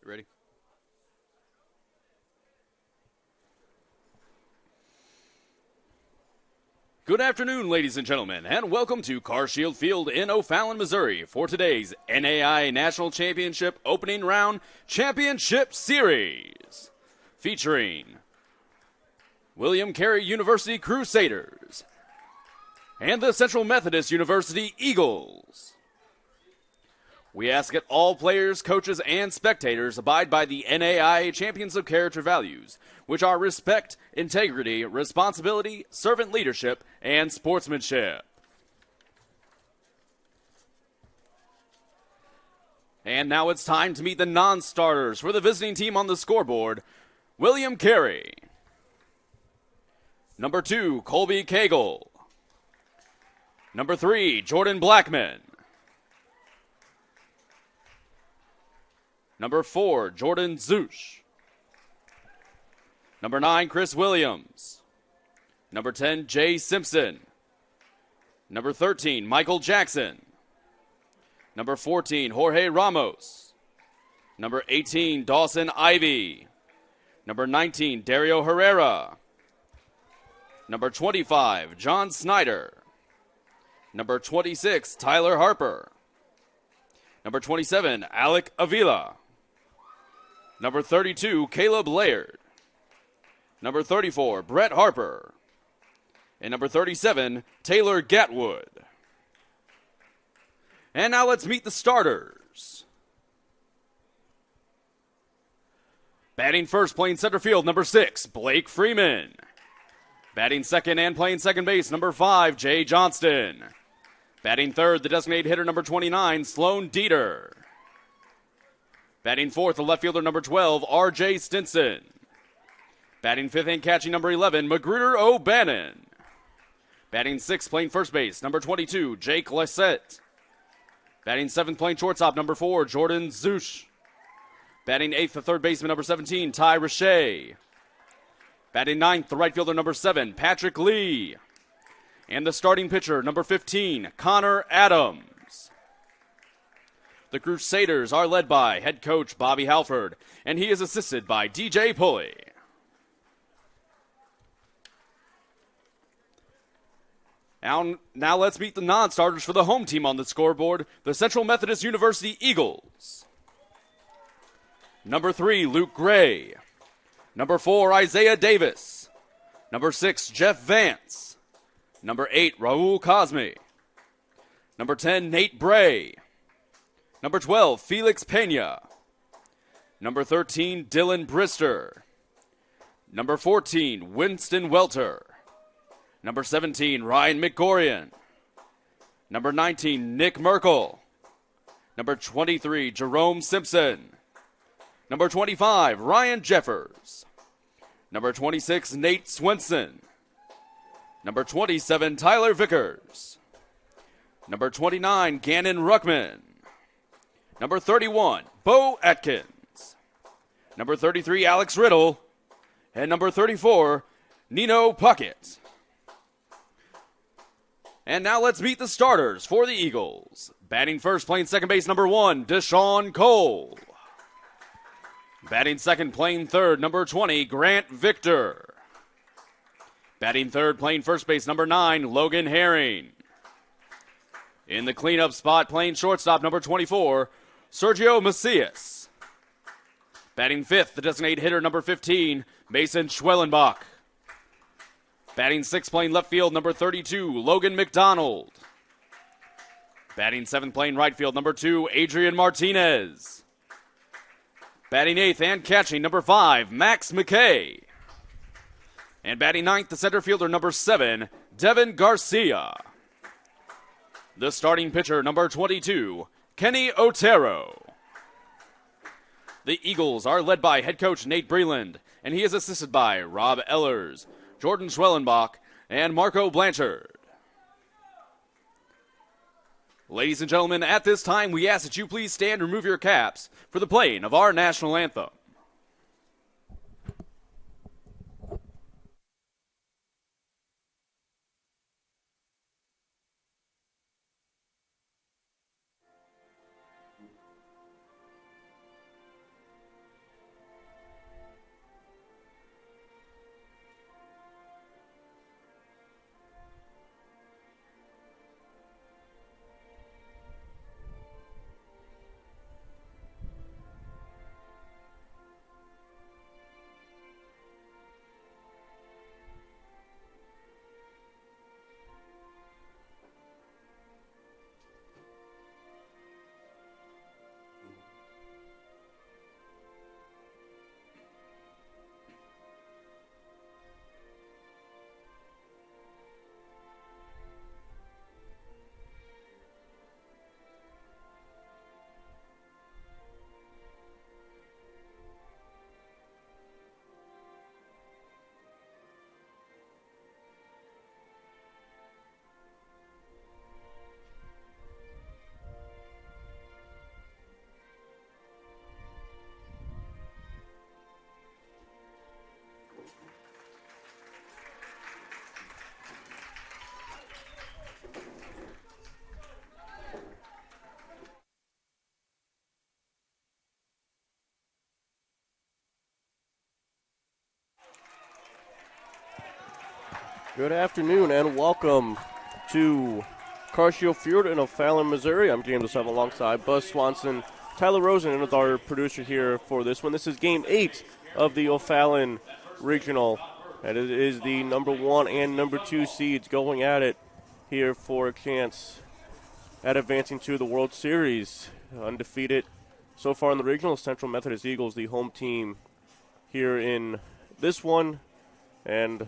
Ready? Good afternoon, ladies and gentlemen, and welcome to CarShield Field in O'Fallon, Missouri for today's NAIA National Championship Opening Round Championship Series, featuring William Carey University Crusaders and the Central Methodist University Eagles. We ask that all players, coaches, and spectators abide by the NAIA Champions of Character values, which are respect, integrity, responsibility, servant leadership, and sportsmanship. And now it's time to meet the non-starters for the visiting team on the scoreboard. William Carey. Number 2, Colby Cagle. Number 3, Jordan Blackman. Number 4, Jordan Zush. Number 9, Chris Williams. Number 10, Jay Simpson. Number 13, Michael Jackson. Number 14, Jorge Ramos. Number 18, Dawson Ivy. Number 19, Dario Herrera. Number 25, John Snyder. Number 26, Tyler Harper. Number 27, Alec Avila. Number 32, Caleb Laird. Number 34, Brett Harper. And number 37, Taylor Gatwood. And now let's meet the starters. Batting first, playing center field, number 6, Blake Freeman. Batting second and playing second base, number 5, Jay Johnston. Batting third, the designated hitter, number 29, Sloan Dieter. Batting fourth, the left fielder, number 12, R.J. Stinson. Batting fifth and catching, number 11, Magruder O'Bannon. Batting sixth, playing first base, number 22, Jake Lissette. Batting seventh, playing shortstop, number 4, Jordan Zush. Batting eighth, the third baseman, number 17, Ty Richey. Batting ninth, the right fielder, number 7, Patrick Lee. And the starting pitcher, number 15, Connor Adams. The Crusaders are led by head coach Bobby Halford, and he is assisted by DJ Pulley. Now let's meet the non-starters for the home team on the scoreboard, the Central Methodist University Eagles. Number 3, Luke Gray. Number 4, Isaiah Davis. Number 6, Jeff Vance. Number 8, Raul Cosme. Number 10, Nate Bray. Number 12, Felix Pena. Number 13, Dylan Brister. Number 14, Winston Welter. Number 17, Ryan McGorian. Number 19, Nick Merkel. Number 23, Jerome Simpson. Number 25, Ryan Jeffers. Number 26, Nate Swenson. Number 27, Tyler Vickers. Number 29, Gannon Ruckman. Number 31, Bo Atkins. Number 33, Alex Riddle. And number 34, Nino Puckett. And now let's meet the starters for the Eagles. Batting first, playing second base, number 1, Deshaun Cole. Batting second, playing third, number 20, Grant Victor. Batting third, playing first base, number 9, Logan Herring. In the cleanup spot, playing shortstop, number 24, Sergio Macias. Batting fifth, the designated hitter, number 15, Mason Schwellenbach. Batting sixth, playing left field, number 32, Logan McDonald. Batting seventh, playing right field, number 2, Adrian Martinez. Batting eighth and catching, number 5, Max McKay. And batting ninth, the center fielder, number 7, Devin Garcia. The starting pitcher, number 22, Kenny Otero. The Eagles are led by head coach Nate Breland, and he is assisted by Rob Ellers, Jordan Schwellenbach, and Marco Blanchard. Ladies and gentlemen, at this time, we ask that you please stand and remove your caps for the playing of our national anthem. Good afternoon and welcome to Carshio Field in O'Fallon, Missouri. I'm James O'Sullivan alongside Buzz Swanson, Tyler Rosen, and our producer here for this one. This is Game 8 of the O'Fallon Regional, and it is the number 1 and number 2 seeds going at it here for a chance at advancing to the World Series. Undefeated so far in the regional, Central Methodist Eagles, the home team here in this one, and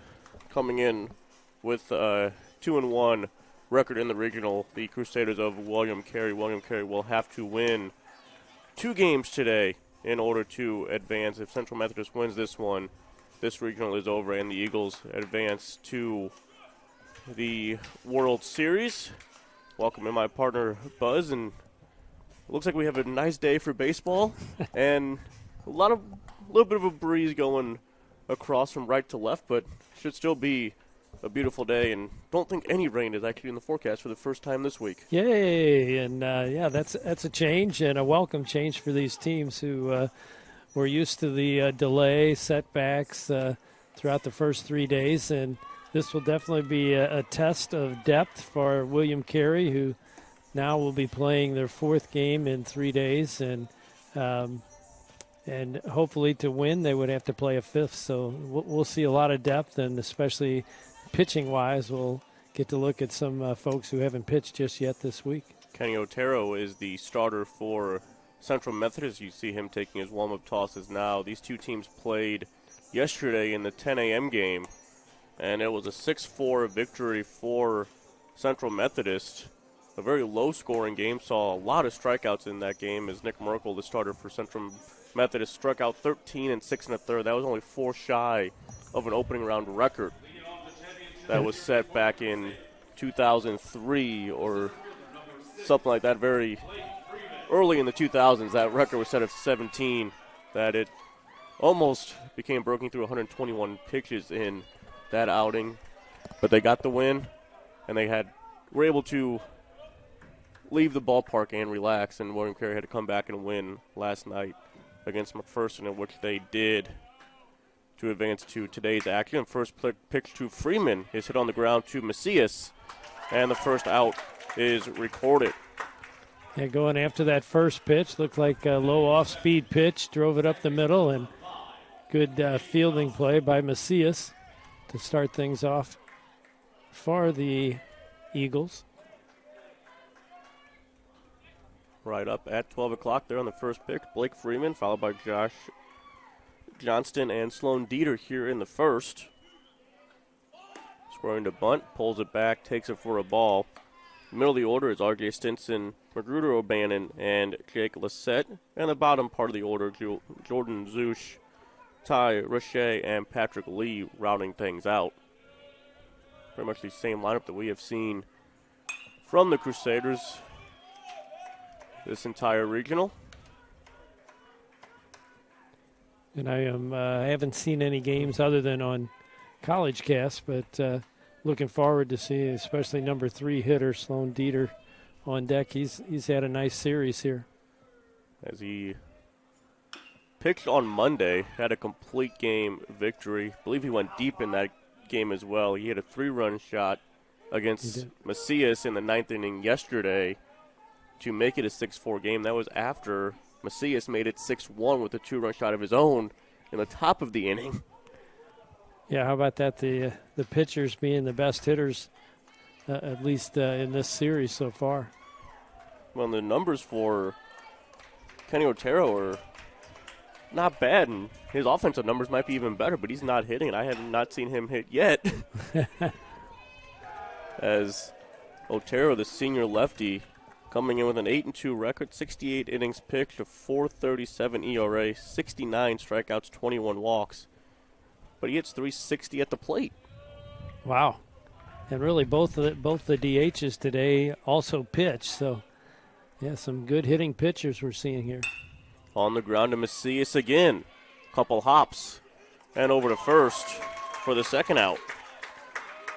coming in with a 2-1 record in the regional, the Crusaders of William Carey. William Carey will have to win 2 games today in order to advance. If Central Methodist wins this one, this regional is over, and the Eagles advance to the World Series. Welcome in my partner, Buzz, and it looks like we have a nice day for baseball, and a little bit of a breeze going across from right to left, but should still be a beautiful day, and don't think any rain is actually in the forecast for the first time this week. Yay! And that's a change and a welcome change for these teams who were used to the delay, setbacks throughout the first 3 days, and this will definitely be a test of depth for William Carey, who now will be playing their 4th game in 3 days, and hopefully to win they would have to play a 5th. So we'll see a lot of depth, and especially pitching-wise, we'll get to look at some folks who haven't pitched just yet this week. Kenny Otero is the starter for Central Methodist. You see him taking his warm-up tosses now. These two teams played yesterday in the 10 a.m. game, and it was a 6-4 victory for Central Methodist. A very low-scoring game, saw a lot of strikeouts in that game as Nick Merkel, the starter for Central Methodist, struck out 13 and 6 1/3. That was only 4 shy of an opening round record that was set back in 2003 or something like that. Very early in the 2000s, that record was set at 17. That it almost became broken through 121 pitches in that outing, but they got the win, and they were able to leave the ballpark and relax, and William Carey had to come back and win last night against McPherson, in which they did, to advance to today's action. First pitch to Freeman is hit on the ground to Macias, and the first out is recorded. Yeah, going after that first pitch, looked like a low off-speed pitch, drove it up the middle, and good fielding play by Macias to start things off for the Eagles. Right up at 12 o'clock there on the first pitch, Blake Freeman, followed by Josh Johnston and Sloan Dieter here in the first. Scoring to bunt, pulls it back, takes it for a ball. Middle of the order is R.J. Stinson, Magruder O'Bannon, and Jake Lissette. And the bottom part of the order, Jordan Zush, Ty Roche, and Patrick Lee rounding things out. Pretty much the same lineup that we have seen from the Crusaders this entire regional. And I haven't seen any games other than on College Cast, but looking forward to see especially number 3 hitter Sloan Dieter on deck. He's had a nice series here. As he pitched on Monday, had a complete game victory. I believe he went deep in that game as well. He had a 3-run shot against Macias in the 9th inning yesterday to make it a 6-4 game. That was after Macias made it 6-1 with a 2-run shot of his own in the top of the inning. Yeah, how about that? The pitchers being the best hitters, at least in this series so far. Well, the numbers for Kenny Otero are not bad, and his offensive numbers might be even better, but he's not hitting, and I have not seen him hit yet. As Otero, the senior lefty, coming in with an 8-2 record, 68 innings pitched, a 4.37 ERA, 69 strikeouts, 21 walks. But he hits .360 at the plate. Wow. And really both the DHs today also pitched. So, yeah, some good hitting pitchers we're seeing here. On the ground to Macias again. Couple hops. And over to first for the second out.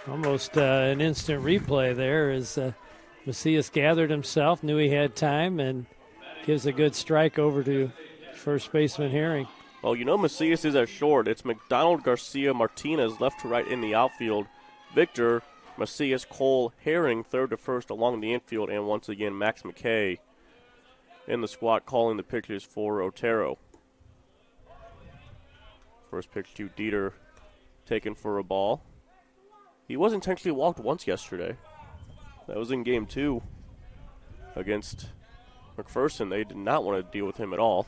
Almost an instant replay there as Macias gathered himself, knew he had time, and gives a good strike over to first baseman Herring. Well, you know Macias is at short. It's McDonald, Garcia, Martinez left to right in the outfield. Victor, Macias, Cole, Herring, third to first along the infield, and once again Max McKay in the squat calling the pitches for Otero. First pitch to Dieter, taken for a ball. He was intentionally walked once yesterday. That was in game 2 against McPherson. They did not want to deal with him at all.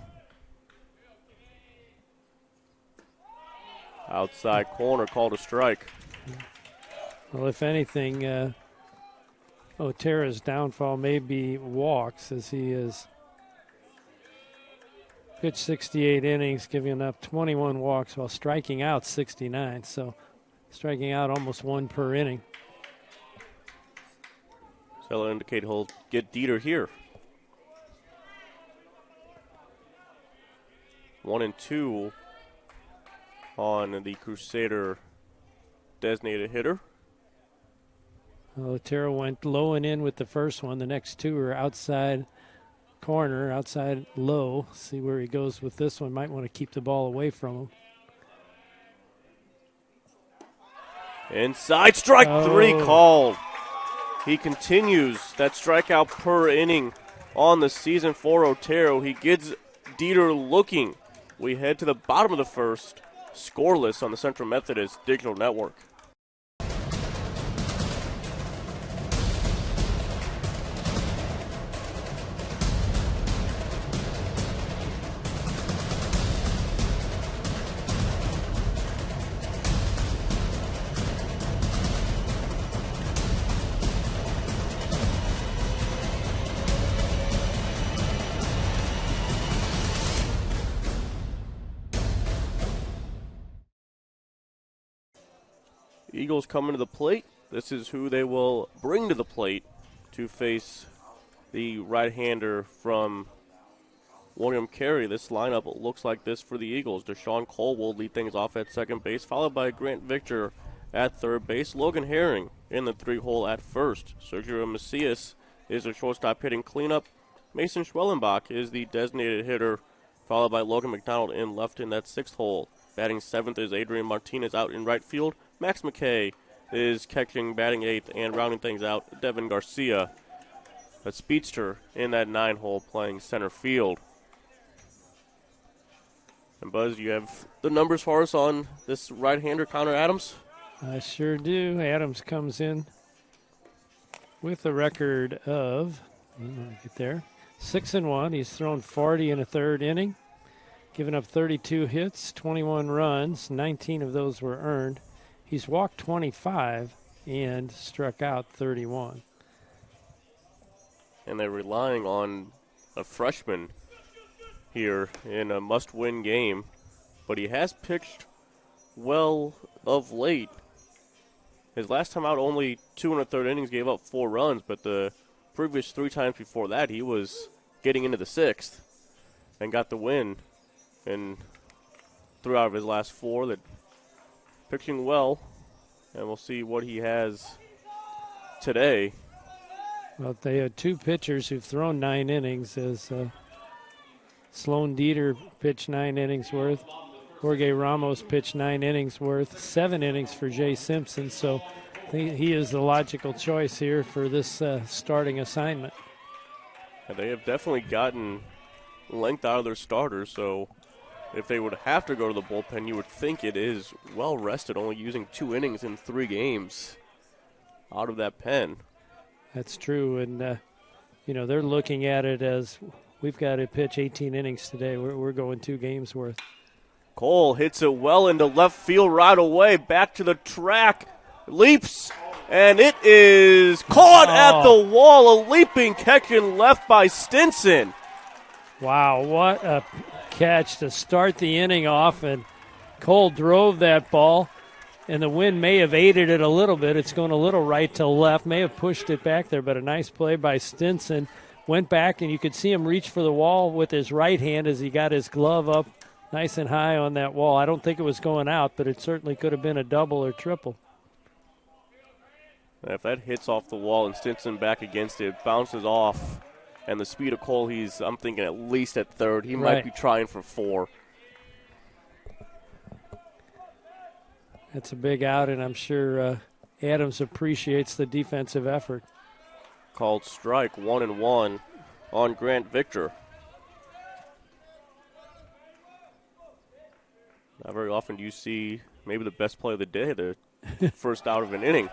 Outside corner, called a strike. Well, if anything, Otero's downfall may be walks, as he has pitched 68 innings, giving up 21 walks while striking out 69. So striking out almost one per inning. So that'll indicate he'll get Dieter here. 1-2 on the Crusader designated hitter. Otero went low and in with the first one. The next two are outside corner, outside low. See where he goes with this one. Might want to keep the ball away from him. Inside, strike 3 called. He continues that strikeout per inning on the season for Otero. He gets Dieter looking. We head to the bottom of the first, scoreless on the Central Methodist Digital Network. Eagles coming to the plate. This is who they will bring to the plate to face the right-hander from William Carey. This lineup looks like this for the Eagles. Deshaun Cole will lead things off at second base, followed by Grant Victor at third base. Logan Herring in the 3-hole at first. Sergio Macias is a shortstop hitting cleanup. Mason Schwellenbach is the designated hitter, followed by Logan McDonald in left in that 6th hole. Batting 7th is Adrian Martinez out in right field. Max McKay is catching, batting 8th, and rounding things out, Devin Garcia, a speedster in that 9-hole playing center field. And Buzz, you have the numbers for us on this right-hander, Connor Adams? I sure do. Adams comes in with a record of, get there, 6-1. He's thrown 40 in a third inning, given up 32 hits, 21 runs, 19 of those were earned. He's walked 25 and struck out 31. And they're relying on a freshman here in a must-win game, but he has pitched well of late. His last time out, only 2 1/3 innings, gave up 4 runs, but the previous 3 times before that, he was getting into the 6th and got the win. And 3 out of his last 4, that pitching well, and we'll see what he has today. Well, they had 2 pitchers who've thrown 9 innings, as Sloan Dieter pitched 9 innings worth. Jorge Ramos pitched 9 innings worth, 7 innings for Jay Simpson. So he is the logical choice here for this starting assignment. And they have definitely gotten length out of their starters, so if they would have to go to the bullpen, you would think it is well rested, only using 2 innings in 3 games out of that pen. That's true, and they're looking at it as we've got to pitch 18 innings today. We're going 2 games worth. Cole hits it well into left field right away, back to the track, leaps, and it is caught at the wall. A leaping catch in left by Stinson. Wow, what a catch to start the inning off, and Cole drove that ball, and the wind may have aided it a little bit. It's going a little right to left, may have pushed it back there, but a nice play by Stinson. Went back, and you could see him reach for the wall with his right hand as he got his glove up nice and high on that wall. I don't think it was going out, but it certainly could have been a double or triple. If that hits off the wall and Stinson back against it, bounces off, and the speed of Cole, I'm thinking at least at third. He might be trying for 4. That's a big out, and I'm sure Adams appreciates the defensive effort. Called strike, 1-1 on Grant Victor. Not very often do you see maybe the best play of the day, the first out of an inning,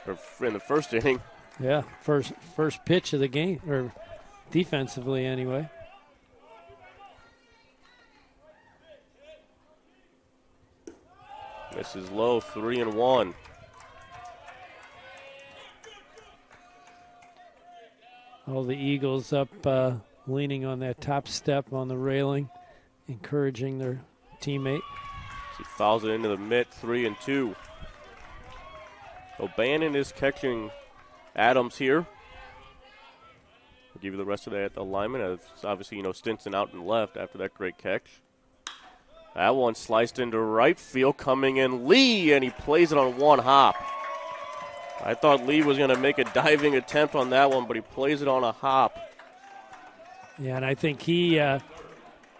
or in the first inning. Yeah, first pitch of the game, or defensively anyway. This is low, 3-1. All the Eagles up leaning on that top step on the railing, encouraging their teammate. He fouls it into the mitt, 3-2. O'Bannon is catching Adams here. I'll give you the rest of that alignment. It's obviously, Stinson out and left after that great catch. That one sliced into right field, coming in Lee, and he plays it on one hop. I thought Lee was going to make a diving attempt on that one, but he plays it on a hop. Yeah, and I think he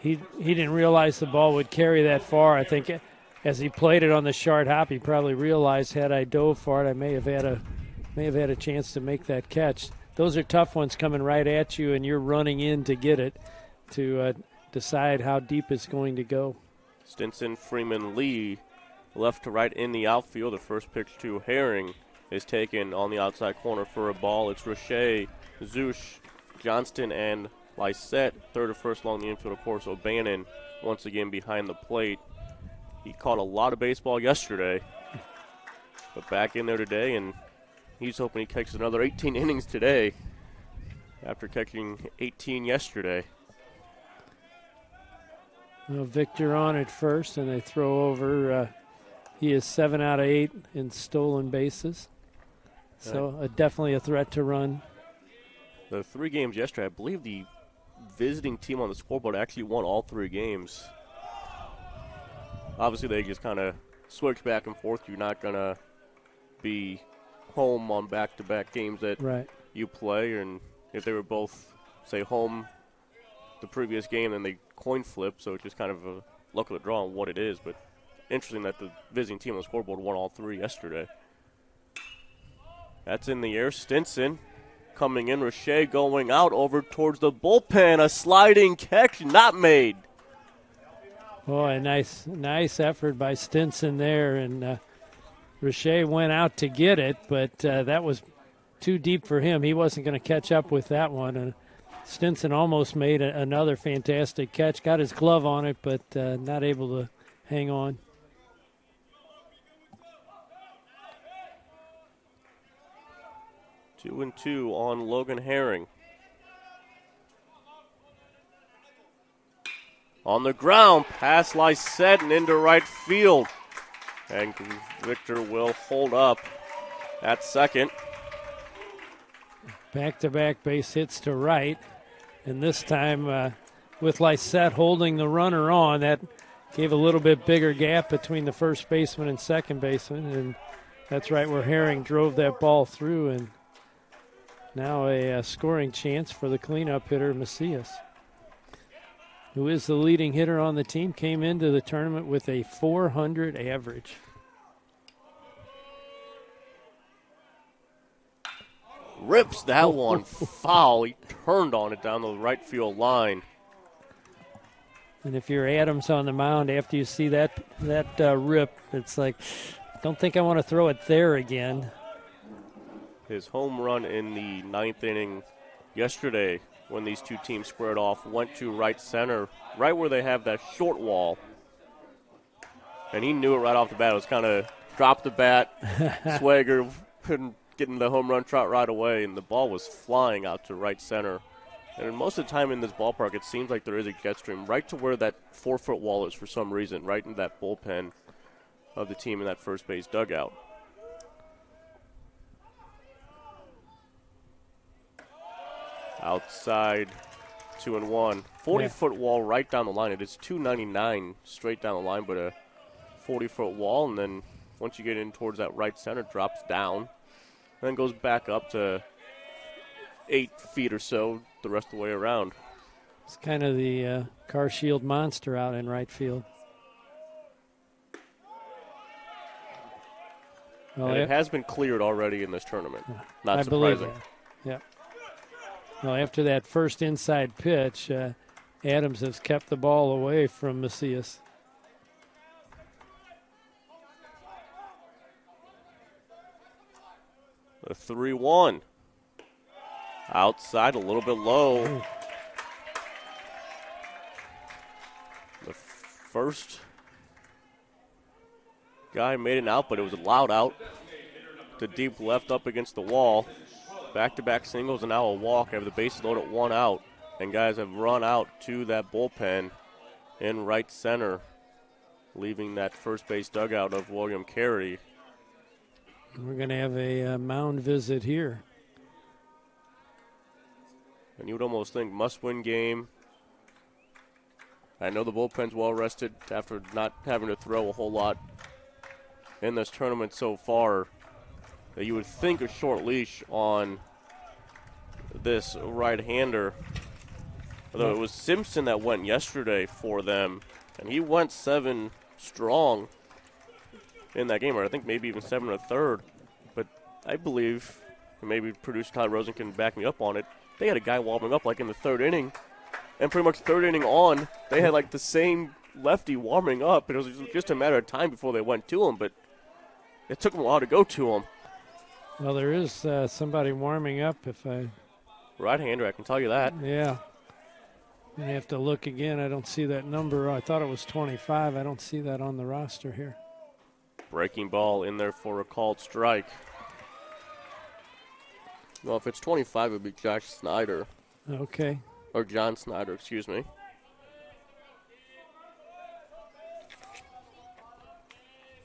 didn't realize the ball would carry that far. I think as he played it on the short hop, he probably realized had I dove for it, I may have had a chance to make that catch. Those are tough ones coming right at you, and you're running in to get it to decide how deep it's going to go. Stinson, Freeman, Lee, left to right in the outfield. The first pitch to Herring is taken on the outside corner for a ball. It's Roche, Zouche, Johnston, and Lysette. Third or first along the infield, of course, O'Bannon once again behind the plate. He caught a lot of baseball yesterday, but back in there today, and he's hoping he catches another 18 innings today after catching 18 yesterday. Well, Victor on at first, and they throw over. He is 7 out of 8 in stolen bases. So definitely a threat to run. The 3 games yesterday, I believe the visiting team on the scoreboard actually won all 3 games. Obviously, they just kind of switch back and forth. You're not going to be home on back-to-back games that you play. And if they were both, say, home the previous game, then they coin flip. So it's just kind of a luck of the draw on what it is. But interesting that the visiting team on the scoreboard won all 3 yesterday. That's in the air. Stinson coming in. Roche going out over towards the bullpen. A sliding catch not made. Oh, a nice effort by Stinson there. And Roche went out to get it, but that was too deep for him. He wasn't going to catch up with that one. And Stinson almost made another fantastic catch. Got his glove on it, but not able to hang on. 2-2 on Logan Herring. On the ground, pass Lysette and into right field. And Victor will hold up at second. Back-to-back base hits to right. And this time with Lysette holding the runner on, that gave a little bit bigger gap between the first baseman and second baseman. And that's right where Herring drove that ball through. And now a scoring chance for the cleanup hitter, Macias, who is the leading hitter on the team, came into the tournament with a .400 average. Rips that one foul. He turned on it down the right field line. And if you're Adams on the mound after you see that rip, it's like, don't think I want to throw it there again. His home run in the 9th inning yesterday, when these two teams squared off, went to right center, right where they have that short wall. And he knew it right off the bat. It was kind of drop the bat, swagger, couldn't get in the home run trot right away, and the ball was flying out to right center. And most of the time in this ballpark, it seems like there is a jet stream right to where that 4-foot wall is for some reason, right in that bullpen of the team in that first base dugout. Outside, 2-1. 40-foot wall right down the line. It is 299 straight down the line, but a 40-foot wall. And then once you get in towards that right center, drops down. And then goes back up to 8 feet or so the rest of the way around. It's kind of the car shield monster out in right field. Well, and it has been cleared already in this tournament. Not I surprising. believe that. Yeah. Well, after that first inside pitch, Adams has kept the ball away from Macias. The 3-1. Outside, a little bit low. Ooh. The first guy made an out, but it was a loud out. To deep left up against the wall. Back-to-back singles and now a walk. I have the bases loaded, 1 out. And guys have run out to that bullpen in right center, leaving that first base dugout of William Carey. We're going to have a mound visit here. And you would almost think must-win game. I know the bullpen's well-rested after not having to throw a whole lot in this tournament so far. That you would think a short leash on this right-hander. Although it was Simpson that went yesterday for them, and he went 7 strong in that game, or I think maybe even 7 1/3. But I believe, and maybe producer Todd Rosen can back me up on it, they had a guy warming up like in the 3rd inning, and pretty much 3rd inning on, they had like the same lefty warming up, and it was just a matter of time before they went to him, but it took them a while to go to him. Well, there is somebody warming up. Right-hander, I can tell you that. Yeah. I have to look again. I don't see that number. I thought it was 25. I don't see that on the roster here. Breaking ball in there for a called strike. Well, if it's 25, it would be Josh Snyder. Okay. Or John Snyder, excuse me.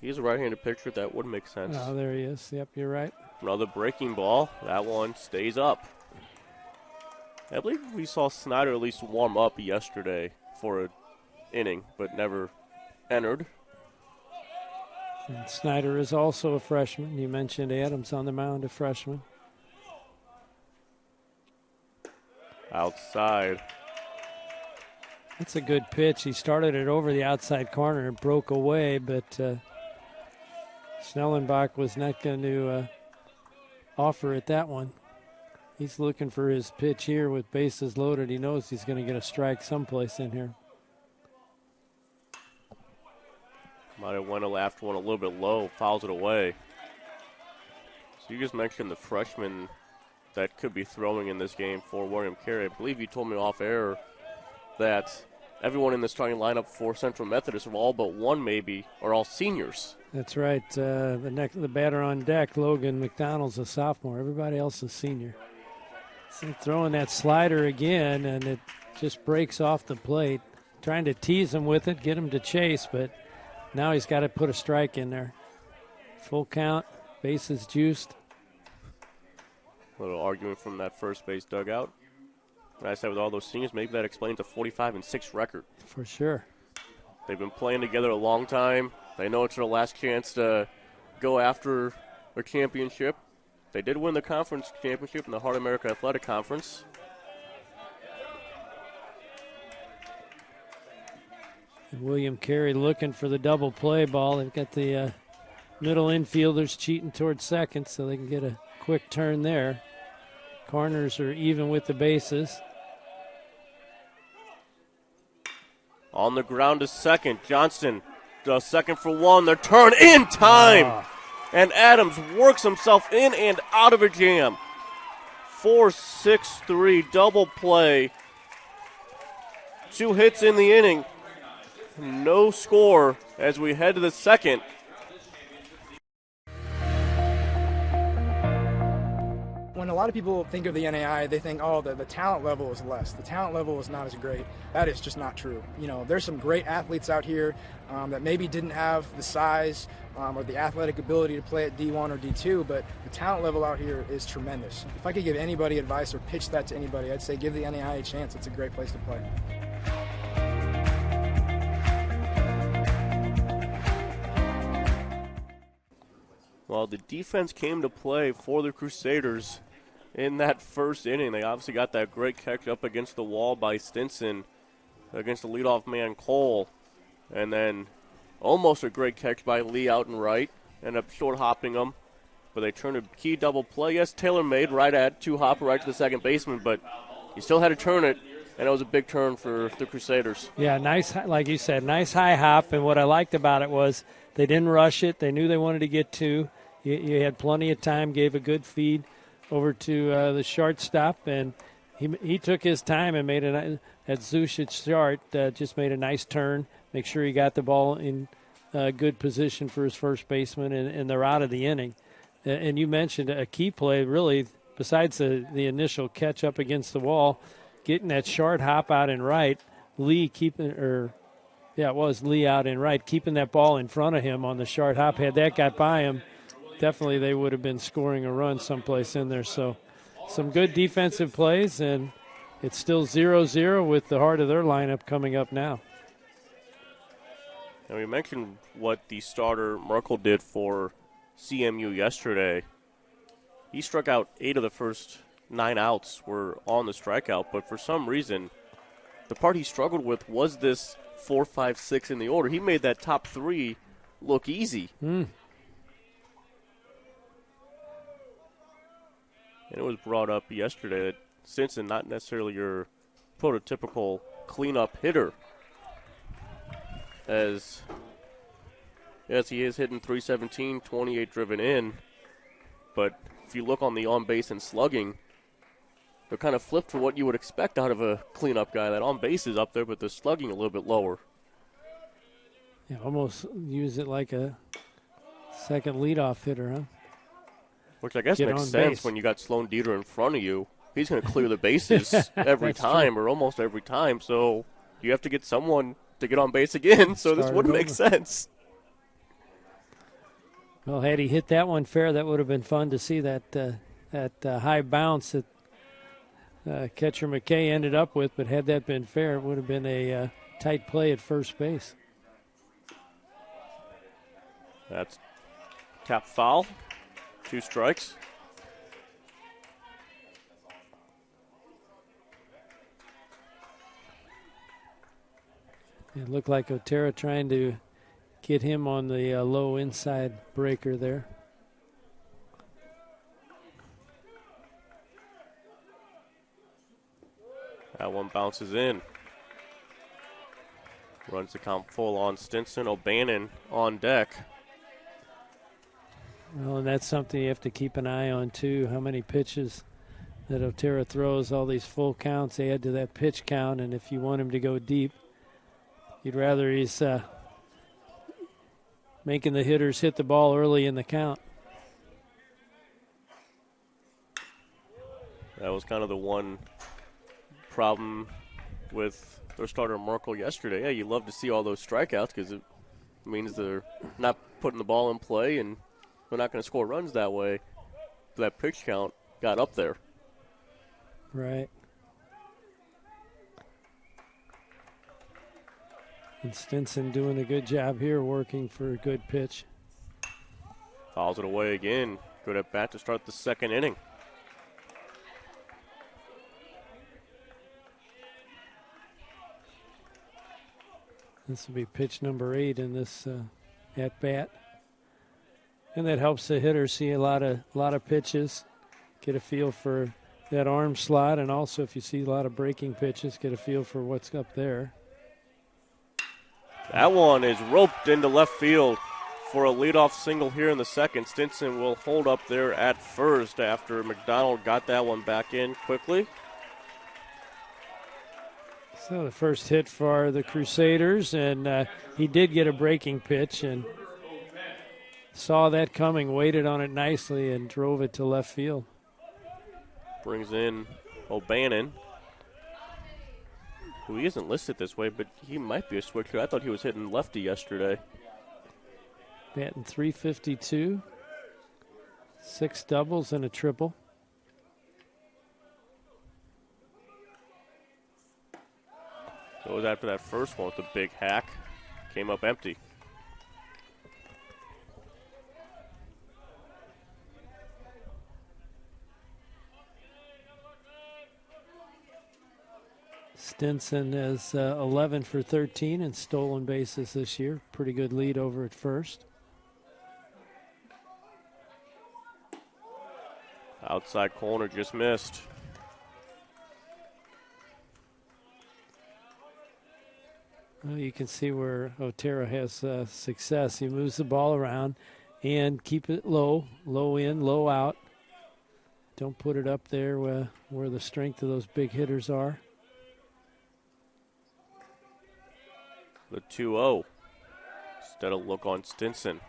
He's a right-handed pitcher. That would make sense. Oh, there he is. Yep, you're right. Another breaking ball. That one stays up. I believe we saw Snyder at least warm up yesterday for an inning, but never entered. And Snyder is also a freshman. You mentioned Adams on the mound, a freshman. Outside. That's a good pitch. He started it over the outside corner and broke away, but Snellenbach was not going to offer it that one. He's looking for his pitch here with bases loaded. He knows he's going to get a strike someplace in here. Might have went after one a little bit low, fouls it away. So you just mentioned the freshman that could be throwing in this game for William Carey. I believe you told me off air that everyone in the starting lineup for Central Methodist, or all but one maybe, are all seniors. That's right. The batter on deck, Logan McDonald's a sophomore. Everybody else is senior. So throwing that slider again, and it just breaks off the plate. Trying to tease him with it, get him to chase, but now he's got to put a strike in there. Full count, bases juiced. A little argument from that first base dugout. And I said with all those seniors, maybe that explains a 45-6 record. For sure. They've been playing together a long time. They know it's their last chance to go after a championship. They did win the conference championship in the Heart America Athletic Conference. And William Carey looking for the double play ball. They've got the middle infielders cheating towards second, so they can get a quick turn there. Corners are even with the bases. On the ground to second. Johnston does second for one. They're turned in time. And Adams works himself in and out of a jam. 4-6-3 double play. 2 hits in the inning. No score as we head to the second. When a lot of people think of the NAIA, they think, oh, the talent level is less. The talent level is not as great. That is just not true. You know, there's some great athletes out here that maybe didn't have the size or the athletic ability to play at D1 or D2, but the talent level out here is tremendous. If I could give anybody advice or pitch that to anybody, I'd say give the NAIA a chance. It's a great place to play. Well, the defense came to play for the Crusaders in that first inning. They obviously got that great catch up against the wall by Stinson against the leadoff man Cole. And then almost a great catch by Lee out and right. end up short hopping them, but they turned a key double play. Yes, Taylor made right at 2-hopper right to the second baseman, but he still had to turn it, and it was a big turn for the Crusaders. Yeah, nice, like you said, nice high hop, and what I liked about it was they didn't rush it. They knew they wanted to get two. You had plenty of time, gave a good feed over to the shortstop, and he took his time and made that Zucic start, just made a nice turn, make sure he got the ball in good position for his first baseman, and they're out of the inning. And you mentioned a key play, really, besides the initial catch up against the wall, getting that short hop out in right, Lee out in right, keeping that ball in front of him on the short hop. Had that got by him, definitely they would have been scoring a run someplace in there. So some good defensive plays, and it's still 0-0 with the heart of their lineup coming up now. And we mentioned what the starter Merkel did for CMU yesterday. He struck out 8 of the first 9 outs were on the strikeout, but for some reason, the part he struggled with was this 4, 5, 6 in the order. He made that top 3 look easy. And it was brought up yesterday that Stinson, not necessarily your prototypical cleanup hitter, as yes, he is hitting .317, 28 driven in, but if you look on the on-base and slugging, they're kind of flipped for what you would expect out of a cleanup guy. That on-base is up there, but the slugging a little bit lower. Yeah, almost use it like a second leadoff hitter, huh? Which I guess makes sense when you got Sloan Dieter in front of you. He's going to clear the bases every time or almost every time, so you have to get someone to get on base again, so this wouldn't make sense. Well, had he hit that one fair, that would have been fun to see that high bounce that catcher McKay ended up with, but had that been fair, it would have been a tight play at first base. That's tap foul. 2 strikes. It looked like Otero trying to get him on the low inside breaker there. That one bounces in. Runs the count full on Stinson. O'Bannon on deck. Well, and that's something you have to keep an eye on, too. How many pitches that Otero throws, all these full counts, they add to that pitch count. And if you want him to go deep, you'd rather he's making the hitters hit the ball early in the count. That was kind of the one problem with their starter Merkel yesterday. Yeah, you love to see all those strikeouts because it means they're not putting the ball in play and they're not going to score runs that way. But that pitch count got up there. Right. And Stinson doing a good job here, working for a good pitch. Fouls it away again. Good at bat to start the second inning. This will be pitch number 8 in this at bat. And that helps the hitter see a lot of pitches, get a feel for that arm slot, and also if you see a lot of breaking pitches, get a feel for what's up there. That one is roped into left field for a leadoff single here in the second. Stinson will hold up there at first after McDonald got that one back in quickly. So the first hit for the Crusaders, and he did get a breaking pitch and saw that coming, waited on it nicely, and drove it to left field. Brings in O'Bannon, who he isn't listed this way, but he might be a switcher. I thought he was hitting lefty yesterday. Batting .352, 6 doubles and a triple. Goes after that first one with a big hack. Came up empty. Stinson is 11 for 13 in stolen bases this year. Pretty good lead over at first. Outside corner just missed. Well, you can see where Otero has success. He moves the ball around and keep it low, low in, low out. Don't put it up there where the strength of those big hitters are. The 2-0. Instead of look on Stinson.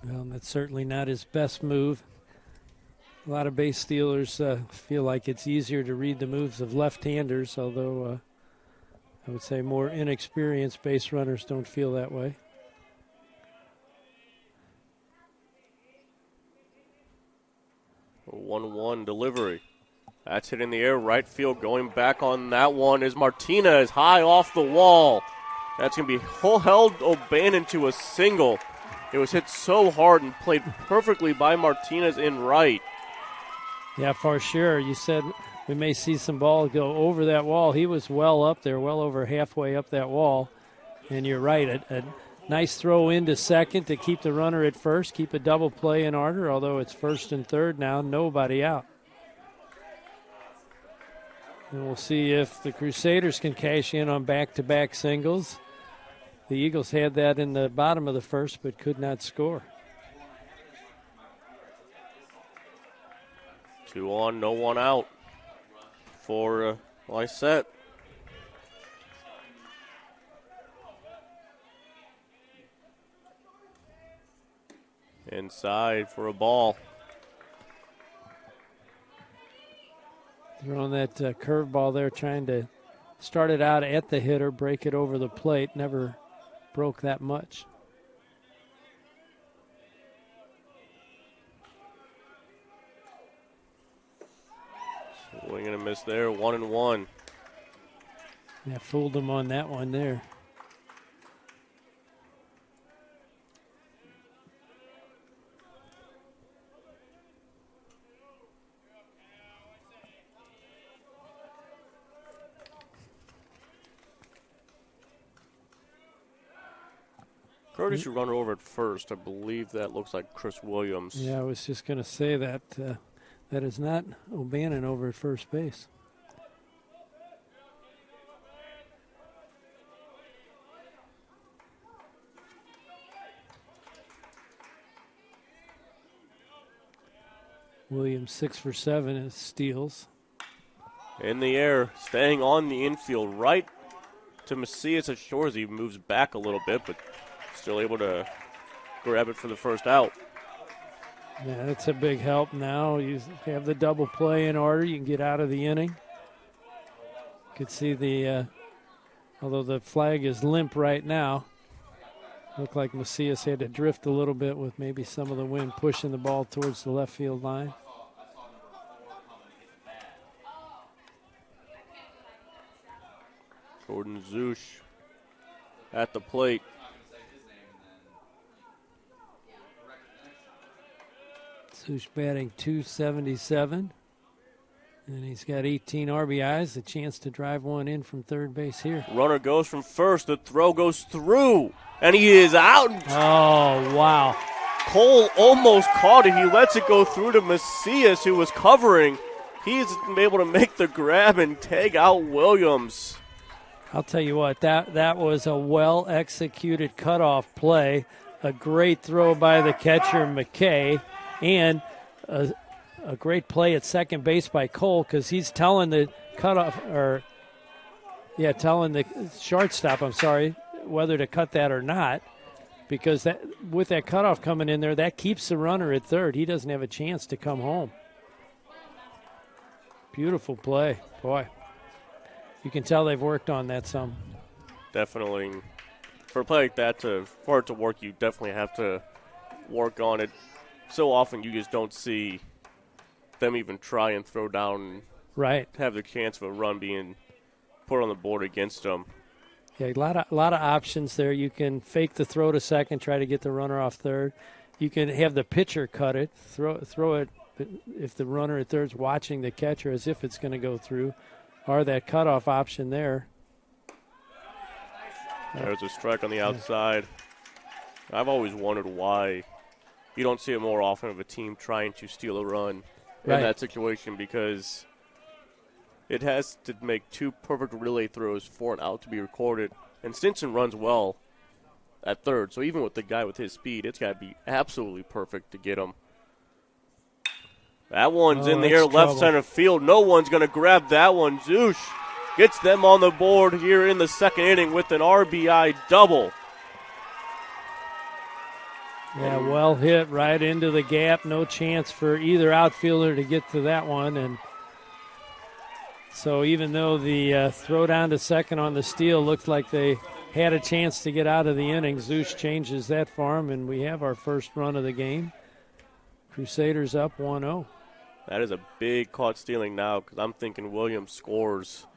Well, that's certainly not his best move. A lot of base stealers feel like it's easier to read the moves of left-handers, although I would say more inexperienced base runners don't feel that way. A 1-1 delivery. That's hit in the air, right field. Going back on that one is Martinez, high off the wall. That's going to be held O'Bannon to a single. It was hit so hard and played perfectly by Martinez in right. Yeah, for sure. You said we may see some ball go over that wall. He was well up there, well over halfway up that wall. And you're right, a nice throw into second to keep the runner at first, keep a double play in order, although it's first and third now, nobody out. And we'll see if the Crusaders can cash in on back-to-back singles. The Eagles had that in the bottom of the first but could not score. 2 on, no one out for Lysette. Inside for a ball. Throwing that curveball there, trying to start it out at the hitter, break it over the plate. Never broke that much. Swing and a miss there, 1-1. Yeah, fooled him on that one there. Courtesy runner over at first. I believe that looks like Chris Williams. Yeah, I was just going to say that. That is not O'Bannon over at first base. Williams 6 for 7 as steals. In the air, staying on the infield, right to Macias at shore as he moves back a little bit, but still able to grab it for the first out. Yeah, that's a big help now. You have the double play in order. You can get out of the inning. You could see the, although the flag is limp right now, looked like Macias had to drift a little bit with maybe some of the wind pushing the ball towards the left field line. Jordan Zush at the plate. Zush batting .277, and he's got 18 RBIs, a chance to drive one in from third base here. Runner goes from first, the throw goes through, and he is out. Oh, wow. Cole almost caught it. He lets it go through to Macias, who was covering. He's able to make the grab and tag out Williams. I'll tell you what, that was a well-executed cutoff play, a great throw by the catcher, McKay, and a great play at second base by Cole because he's telling the telling the shortstop, whether to cut that or not, because that with that cutoff coming in there, that keeps the runner at third. He doesn't have a chance to come home. Beautiful play, boy. You can tell they've worked on that some. Definitely. For a play like that, for it to work, you definitely have to work on it. So often you just don't see them even try and throw down, right? Have the chance of a run being put on the board against them. Yeah, a lot of options there. You can fake the throw to second, try to get the runner off third. You can have the pitcher cut it, throw it if the runner at third's watching the catcher as if it's going to go through, or that cutoff option there. There's a strike on the outside. I've always wondered why you don't see it more often of a team trying to steal a run in that situation, because it has to make 2 perfect relay throws for an out to be recorded. And Stinson runs well at third, so even with the guy with his speed, it's got to be absolutely perfect to get him. That one's in the air, left center field. No one's going to grab that one. Zeusch gets them on the board here in the second inning with an RBI double. Yeah, well hit right into the gap. No chance for either outfielder to get to that one. And so even though the throw down to second on the steal looked like they had a chance to get out of the inning, Zeusch changes that for him, and we have our first run of the game. Crusaders up 1-0. That is a big caught stealing now, because I'm thinking Williams scores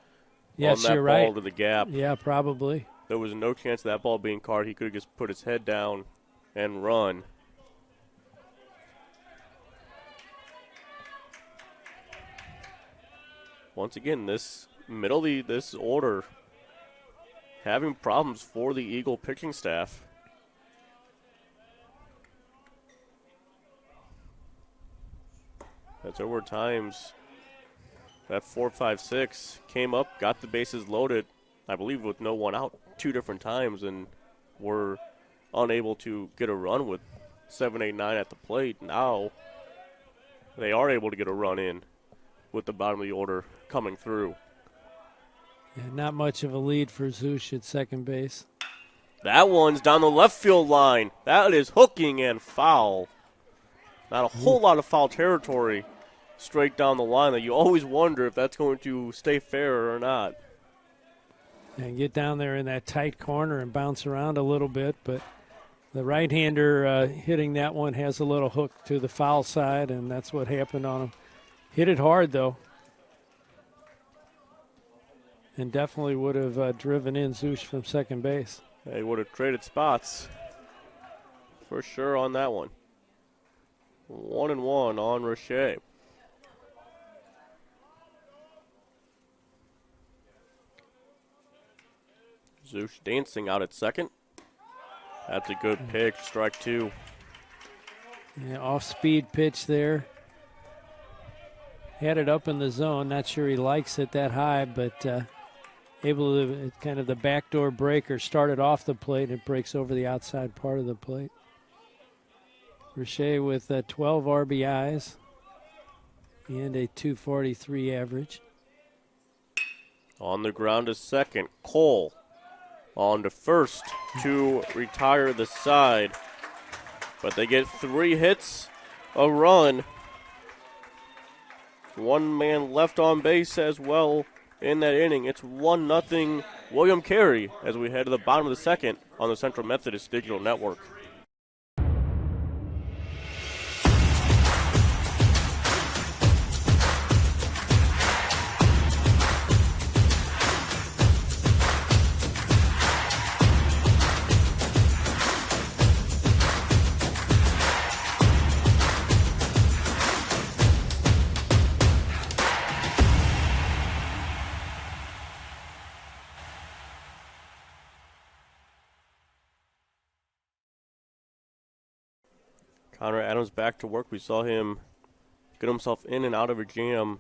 yes, on that you're ball right. to the gap. Yeah, probably. There was no chance of that ball being caught. He could have just put his head down and run. Once again, this order having problems for the Eagle pitching staff. As there were times that 4-5-6 came up, got the bases loaded, I believe with no one out 2 different times, and were unable to get a run with 7, 8, 9 at the plate. Now they are able to get a run in with the bottom of the order coming through. Yeah, not much of a lead for Zeusch at second base. That one's down the left field line. That is hooking and foul. Not a whole lot of foul territory straight down the line that you always wonder if that's going to stay fair or not. And get down there in that tight corner and bounce around a little bit, but the right-hander hitting that one has a little hook to the foul side, and that's what happened on him. Hit it hard, though, and definitely would have driven in Zeusch from second base. They would have traded spots for sure on that one. 1-1 on Roche. Zeusch dancing out at second. That's a good pitch, strike 2. Yeah, off-speed pitch there. Had it up in the zone. Not sure he likes it that high, but able to kind of the backdoor breaker. Started off the plate. It breaks over the outside part of the plate. Roche with 12 RBIs and a .243 average. On the ground to second, Cole on to first to retire the side. But they get 3 hits, a run. 1 man left on base as well in that inning. It's 1-0 William Carey as we head to the bottom of the second on the Central Methodist Digital Network. Connor Adams back to work. We saw him get himself in and out of a jam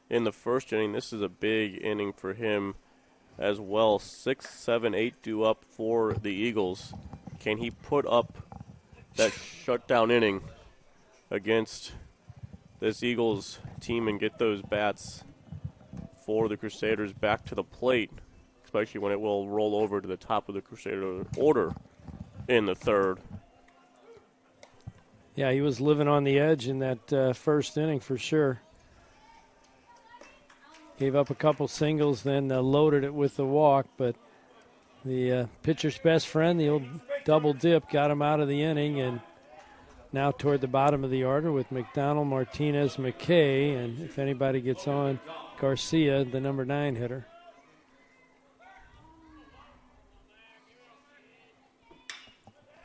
in the first inning. This is a big inning for him as well. 6, 7, 8 due up for the Eagles. Can he put up that shutdown inning against this Eagles team and get those bats for the Crusaders back to the plate, especially when it will roll over to the top of the Crusader order in the third? Yeah, he was living on the edge in that first inning for sure. Gave up a couple singles, then loaded it with the walk, but the pitcher's best friend, the old double dip, got him out of the inning, and now toward the bottom of the order with McDonald, Martinez, McKay, and if anybody gets on, Garcia, the number 9 hitter.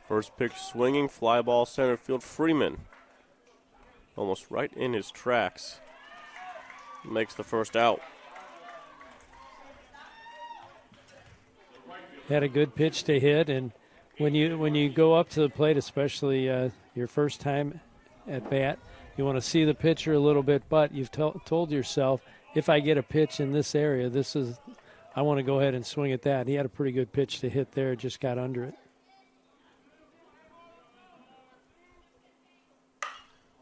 First pitch swinging, fly ball center field. Freeman almost right in his tracks. Makes the first out. Had a good pitch to hit and when you go up to the plate, especially your first time at bat, you want to see the pitcher a little bit, but you've told yourself, if I get a pitch in this area, I want to go ahead and swing at that. He had a pretty good pitch to hit there, just got under it.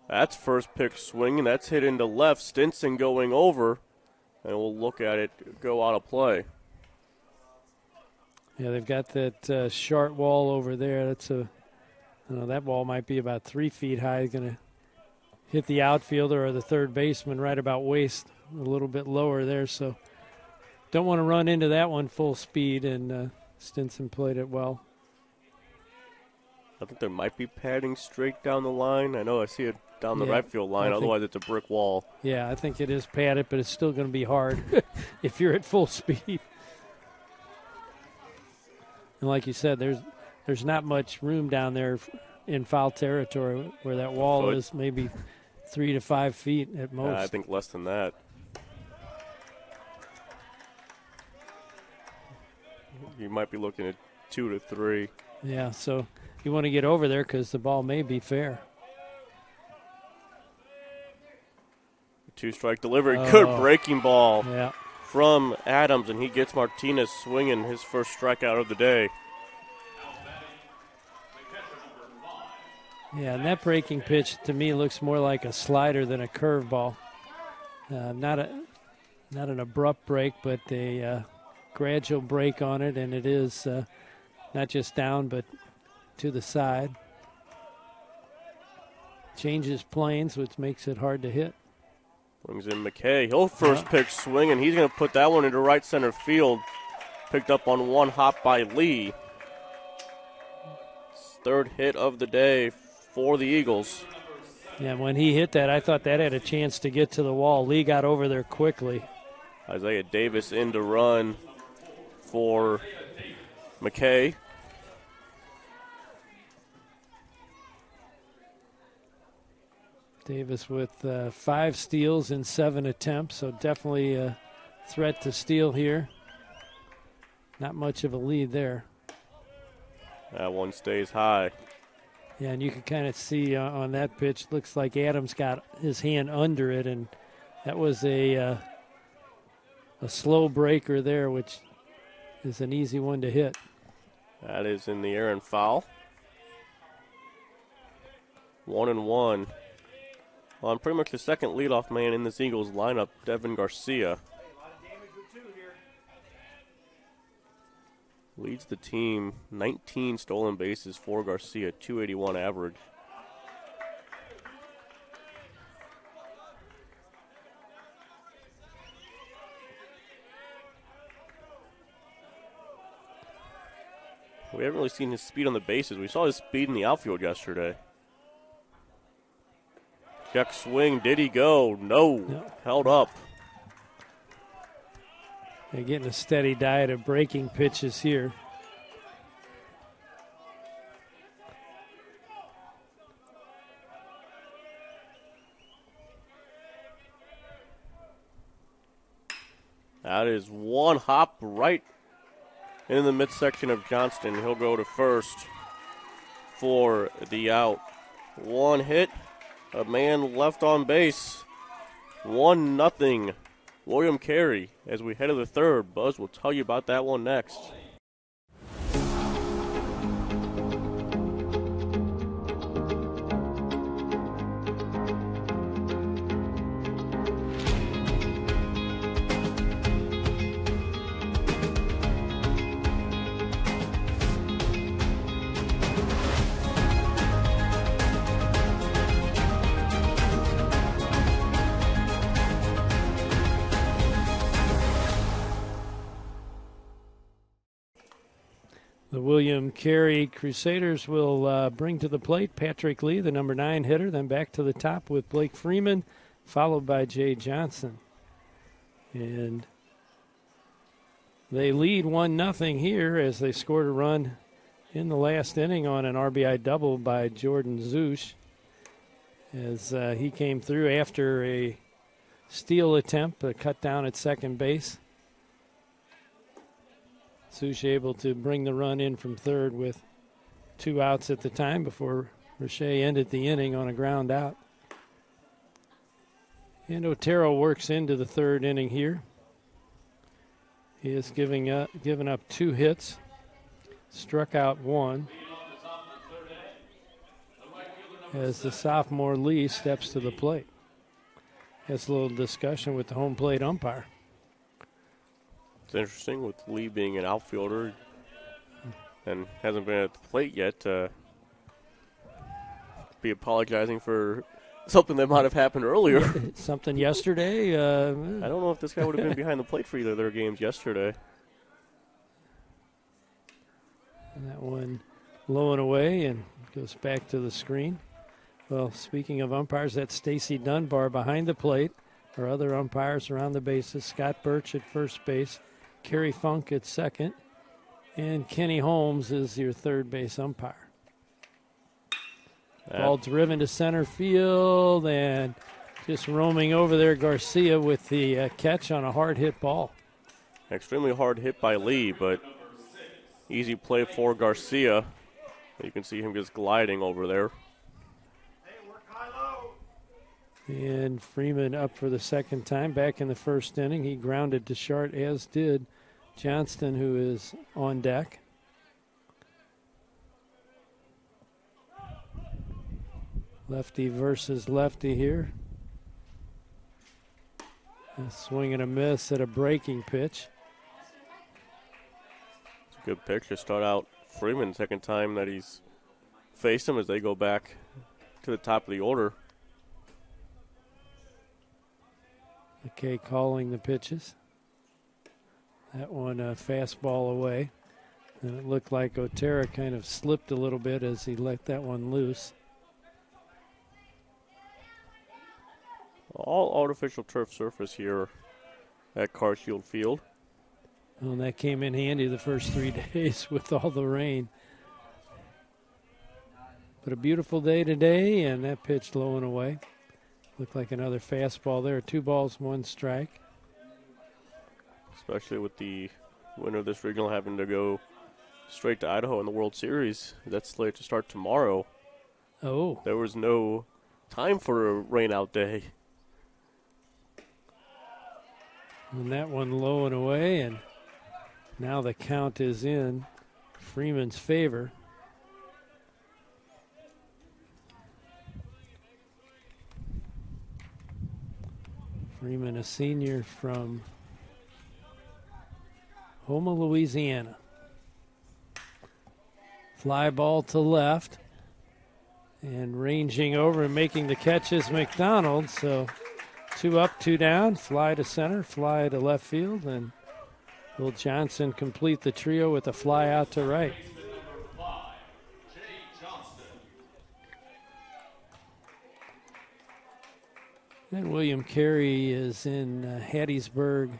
That's first pitch swing, and that's hit into left. Stinson going over, and we'll look at it go out of play. Yeah, they've got that short wall over there. That ball might be about 3 feet high. Going to hit the outfielder or the third baseman right about waist, a little bit lower there. So don't want to run into that one full speed, and Stinson played it well. I think there might be padding straight down the line. I know I see it down the right field line. Otherwise, it's a brick wall. Yeah, I think it is padded, but it's still going to be hard if you're at full speed. And like you said, there's not much room down there in foul territory where that wall is, maybe 3 to 5 feet at most. I think less than that. You might be looking at 2 to 3. Yeah, so you want to get over there because the ball may be fair. 2-strike delivery. Good breaking ball Yeah. from Adams, and he gets Martinez swinging his first strikeout of the day. Yeah, and that breaking pitch to me looks more like a slider than a curveball. Not an abrupt break, but a gradual break on it, and it is not just down but to the side. Changes planes, which makes it hard to hit. Brings in McKay. He'll first pitch swing, and he's going to put that one into right center field. Picked up on one hop by Lee. Third hit of the day for the Eagles. Yeah, when he hit that, I thought that had a chance to get to the wall. Lee got over there quickly. Isaiah Davis in to run for McKay. Davis with 5 steals in 7 attempts, so definitely a threat to steal here. Not much of a lead there. That one stays high. Yeah, and you can kind of see on that pitch, looks like Adams got his hand under it, and that was a slow breaker there, which is an easy one to hit. That is in the air and foul. 1-1. On pretty much the second leadoff man in this Eagles lineup, Devin Garcia. Leads the team, 19 stolen bases for Garcia, 281 average. We haven't really seen his speed on the bases. We saw his speed in the outfield yesterday. Check swing, did he go? No, held up. They're getting a steady diet of breaking pitches here. That is one hop right in the midsection of Johnston. He'll go to first for the out. One hit, a man left on base. 1-0. William Carey as we head to the third. Buzz will tell you about that one next. The William Carey Crusaders will bring to the plate Patrick Lee, the number 9 hitter, then back to the top with Blake Freeman, followed by Jay Johnson. And they lead 1-0 here as they scored a run in the last inning on an RBI double by Jordan Zush as he came through after a steal attempt, a cut down at second base. Zush able to bring the run in from third with 2 outs at the time before Roche ended the inning on a ground out. And Otero works into the 3rd inning here. He is given up 2 hits, struck out 1. As the sophomore Lee steps to the plate. Has a little discussion with the home plate umpire. It's interesting with Lee being an outfielder and hasn't been at the plate yet. Be apologizing for something that might have happened earlier. Something yesterday. I don't know if this guy would have been behind the plate for either of their games yesterday. And that one low and away and goes back to the screen. Well, speaking of umpires, that's Stacy Dunbar behind the plate. Our other umpires around the bases, Scott Birch at first base, Carey Funk at second, and Kenny Holmes is your 3rd base umpire. Ball driven to center field, and just roaming over there, Garcia with the catch on a hard hit ball. Extremely hard hit by Lee, but easy play for Garcia. You can see him just gliding over there. And Freeman up for the 2nd time. Back in the 1st inning, he grounded to short, as did Johnston, who is on deck. Lefty versus lefty here. A swing and a miss at a breaking pitch. It's a good pitch to start out Freeman, 2nd time that he's faced him as they go back to the top of the order. McKay calling the pitches. That one a fastball away. And it looked like Otero kind of slipped a little bit as he let that one loose. All artificial turf surface here at Carshield Field. Well, and that came in handy the first 3 days with all the rain. But a beautiful day today, and that pitch low and away. Looked like another fastball there. 2 balls, 1 strike. Especially with the winner of this regional having to go straight to Idaho in the World Series. That's slated to start tomorrow. Oh. There was no time for a rain-out day. And that one low and away, and now the count is in Freeman's favor. Freeman, a senior from Houma, Louisiana. Fly ball to left. And ranging over and making the catch is McDonald. So 2 up, 2 down. Fly to center, fly to left field. And will Johnson complete the trio with a fly out to right? And William Carey is in Hattiesburg,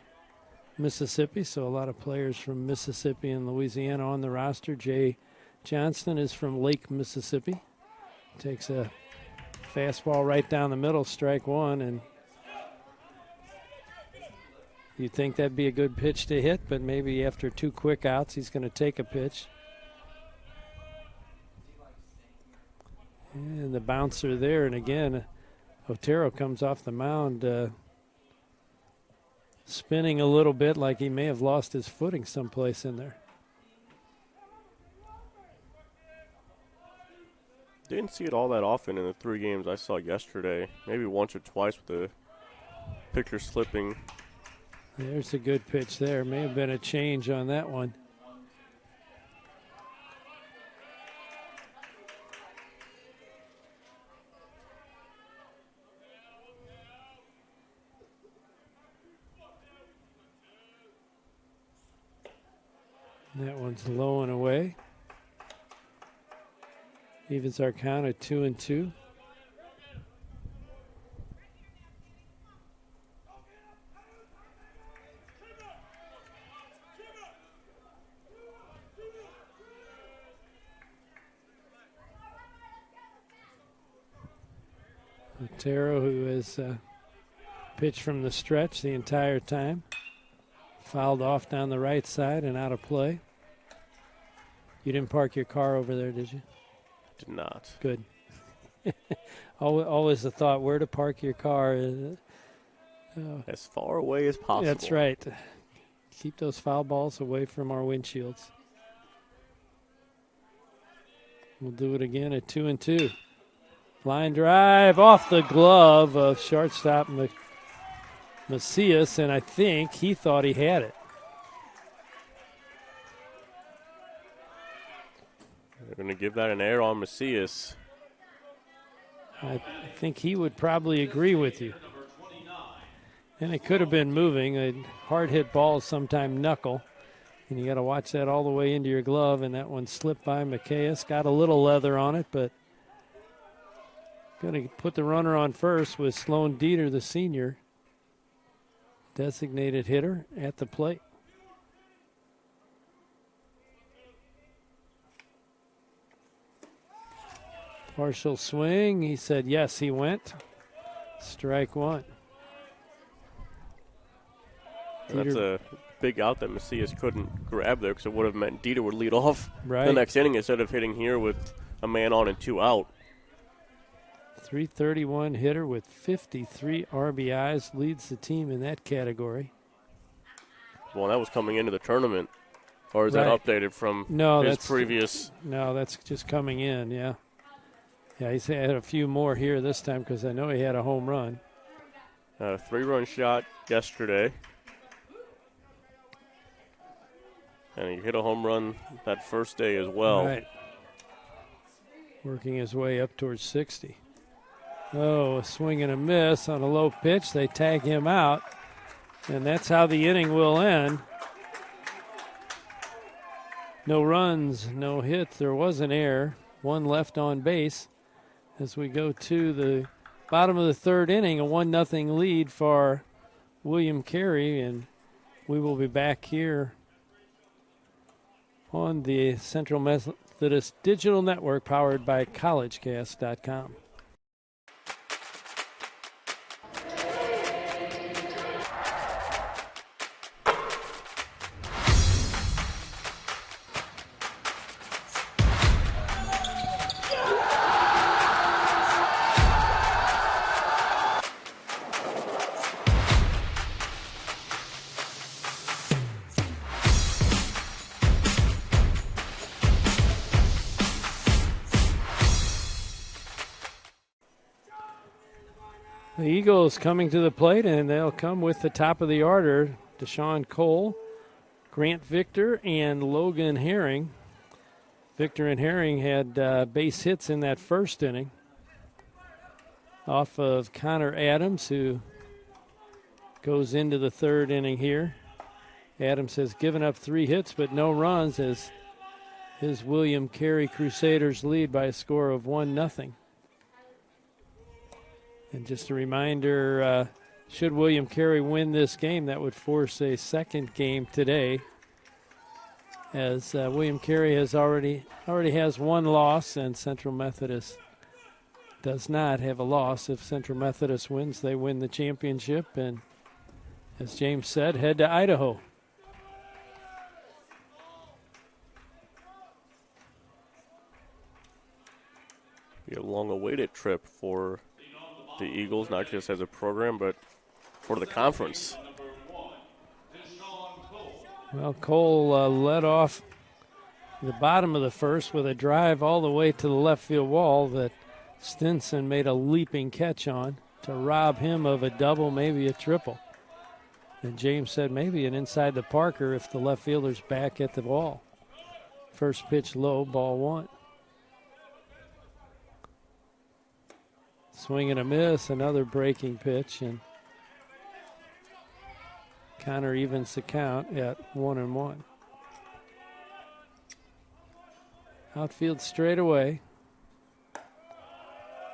Mississippi, so a lot of players from Mississippi and Louisiana on the roster. Jay Johnston is from Lake, Mississippi. Takes a fastball right down the middle, strike 1, and you'd think that'd be a good pitch to hit, but maybe after 2 quick outs, he's going to take a pitch. And the bouncer there, and again, Otero comes off the mound spinning a little bit like he may have lost his footing someplace in there. Didn't see it all that often in the 3 games I saw yesterday. Maybe once or twice with the pitcher slipping. There's a good pitch there. May have been a change on that one. That one's low and away. Evens our count at 2-2. Otero, who has pitched from the stretch the entire time, fouled off down the right side and out of play. You didn't park your car over there, did you? Did not. Good. Always the thought where to park your car. As far away as possible. That's right. Keep those foul balls away from our windshields. We'll do it again at 2-2. Line drive off the glove of shortstop Macias, and I think he thought he had it. They're going to give that an error on Macias. I think he would probably agree with you. And it could have been moving. A hard hit ball sometimes knuckle. And you got to watch that all the way into your glove. And that one slipped by Macias. Got a little leather on it, but going to put the runner on first with Sloan Dieter, the senior, designated hitter at the plate. Partial swing. He said yes, he went. Strike one. That's a big out that Macias couldn't grab there because it would have meant Dieter would lead off right. The next inning instead of hitting here with a man on and 2 out. 331 hitter with 53 RBIs leads the team in that category. Well, that was coming into the tournament. Or is right. that updated from his previous? No, that's just coming in, yeah. Yeah, he's had a few more here this time because I know he had a home run. A 3-run shot yesterday. And he hit a home run that first day as well. Right. Working his way up towards 60. Oh, a swing and a miss on a low pitch. They tag him out. And that's how the inning will end. No runs, no hits. There was an error. One left on base. As we go to the bottom of the third inning, a 1-0 lead for William Carey. And we will be back here on the Central Methodist Digital Network powered by collegecast.com. The Eagles coming to the plate, and they'll come with the top of the order. Deshaun Cole, Grant Victor, and Logan Herring. Victor and Herring had base hits in that first inning off of Connor Adams, who goes into the third inning here. Adams has given up 3 hits but no runs as his William Carey Crusaders lead by a score of 1-0. And just a reminder, should William Carey win this game, that would force a second game today, as William Carey has already has 1 loss, and Central Methodist does not have a loss. If Central Methodist wins, they win the championship, and as James said, head to Idaho. Be a long-awaited trip for the Eagles, not just as a program, but for the conference. Well, Cole led off the bottom of the first with a drive all the way to the left field wall that Stinson made a leaping catch on to rob him of a double, maybe a triple. And James said maybe an inside the Parker if the left fielder's back at the ball. First pitch low, ball 1. Swing and a miss, another breaking pitch, and Connor evens the count at 1-1. Outfield straight away.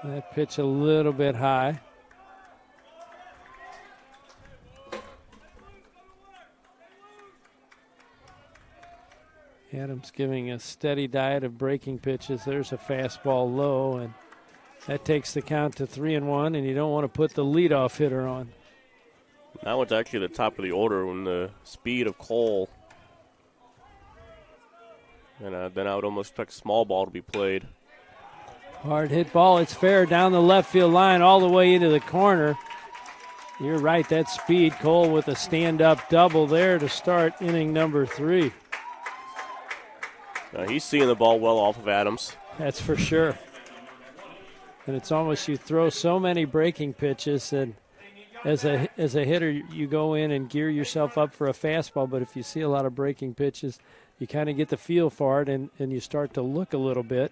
That pitch a little bit high. Adams giving a steady diet of breaking pitches. There's a fastball low, and that takes the count to 3-1, and you don't want to put the leadoff hitter on. Now it's actually the top of the order when the speed of Cole And then I would almost expect small ball to be played. Hard hit ball. It's fair down the left field line all the way into the corner. You're right, that speed. Cole with a stand-up double there to start inning number 3. He's seeing the ball well off of Adams. That's for sure. And it's almost you throw so many breaking pitches, and as a hitter, you go in and gear yourself up for a fastball, but if you see a lot of breaking pitches, you kind of get the feel for it, and you start to look a little bit.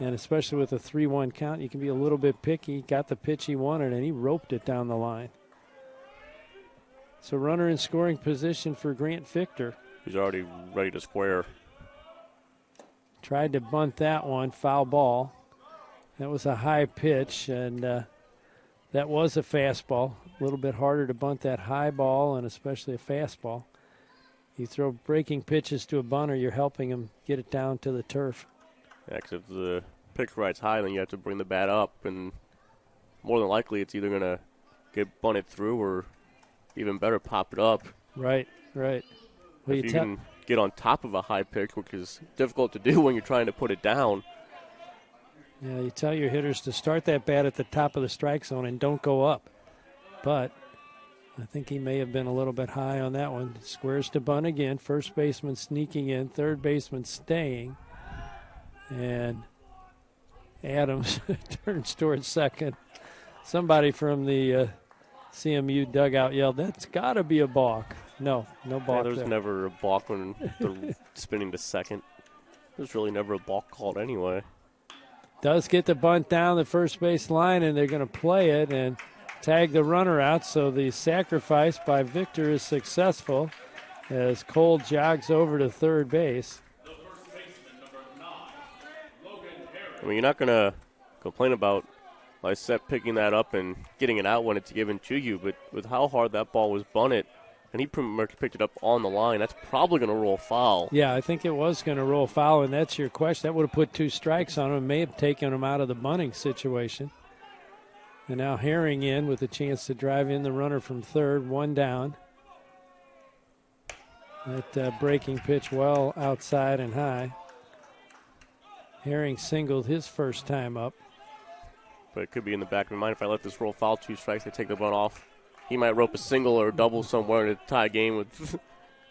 And especially with a 3-1 count, you can be a little bit picky. Got the pitch he wanted, and he roped it down the line. So runner in scoring position for Grant Victor. He's already ready to square. Tried to bunt that one, foul ball. That was a high pitch, and that was a fastball. A little bit harder to bunt that high ball, and especially a fastball. You throw breaking pitches to a bunter, you're helping him get it down to the turf. Yeah, because if the pitch ride's high, then you have to bring the bat up, and more than likely it's either going to get bunted through or even better, pop it up. Right. Well, if you can get on top of a high pitch, which is difficult to do when you're trying to put it down. Yeah, you tell your hitters to start that bat at the top of the strike zone and don't go up. But I think he may have been a little bit high on that one. Squares to bunt again. First baseman sneaking in. Third baseman staying. And Adams turns towards second. Somebody from the CMU dugout yelled, "That's got to be a balk." No balk. There's never a balk when they're spinning to second. There's really never a balk called anyway. Does get the bunt down the first base line, and they're going to play it and tag the runner out. So the sacrifice by Victor is successful as Cole jogs over to third base. I mean, you're not going to complain about Lysette picking that up and getting it out when it's given to you, but with how hard that ball was bunted, and he pretty much picked it up on the line, that's probably going to roll foul. Yeah, I think it was going to roll foul, and that's your question. That would have put 2 strikes on him, may have taken him out of the bunting situation. And now Herring in with a chance to drive in the runner from third, 1 down. That breaking pitch well outside and high. Herring singled his first time up. But it could be in the back of my mind, if I let this roll foul, 2 strikes, I take the bunt off. He might rope a single or a double somewhere in a tie game. With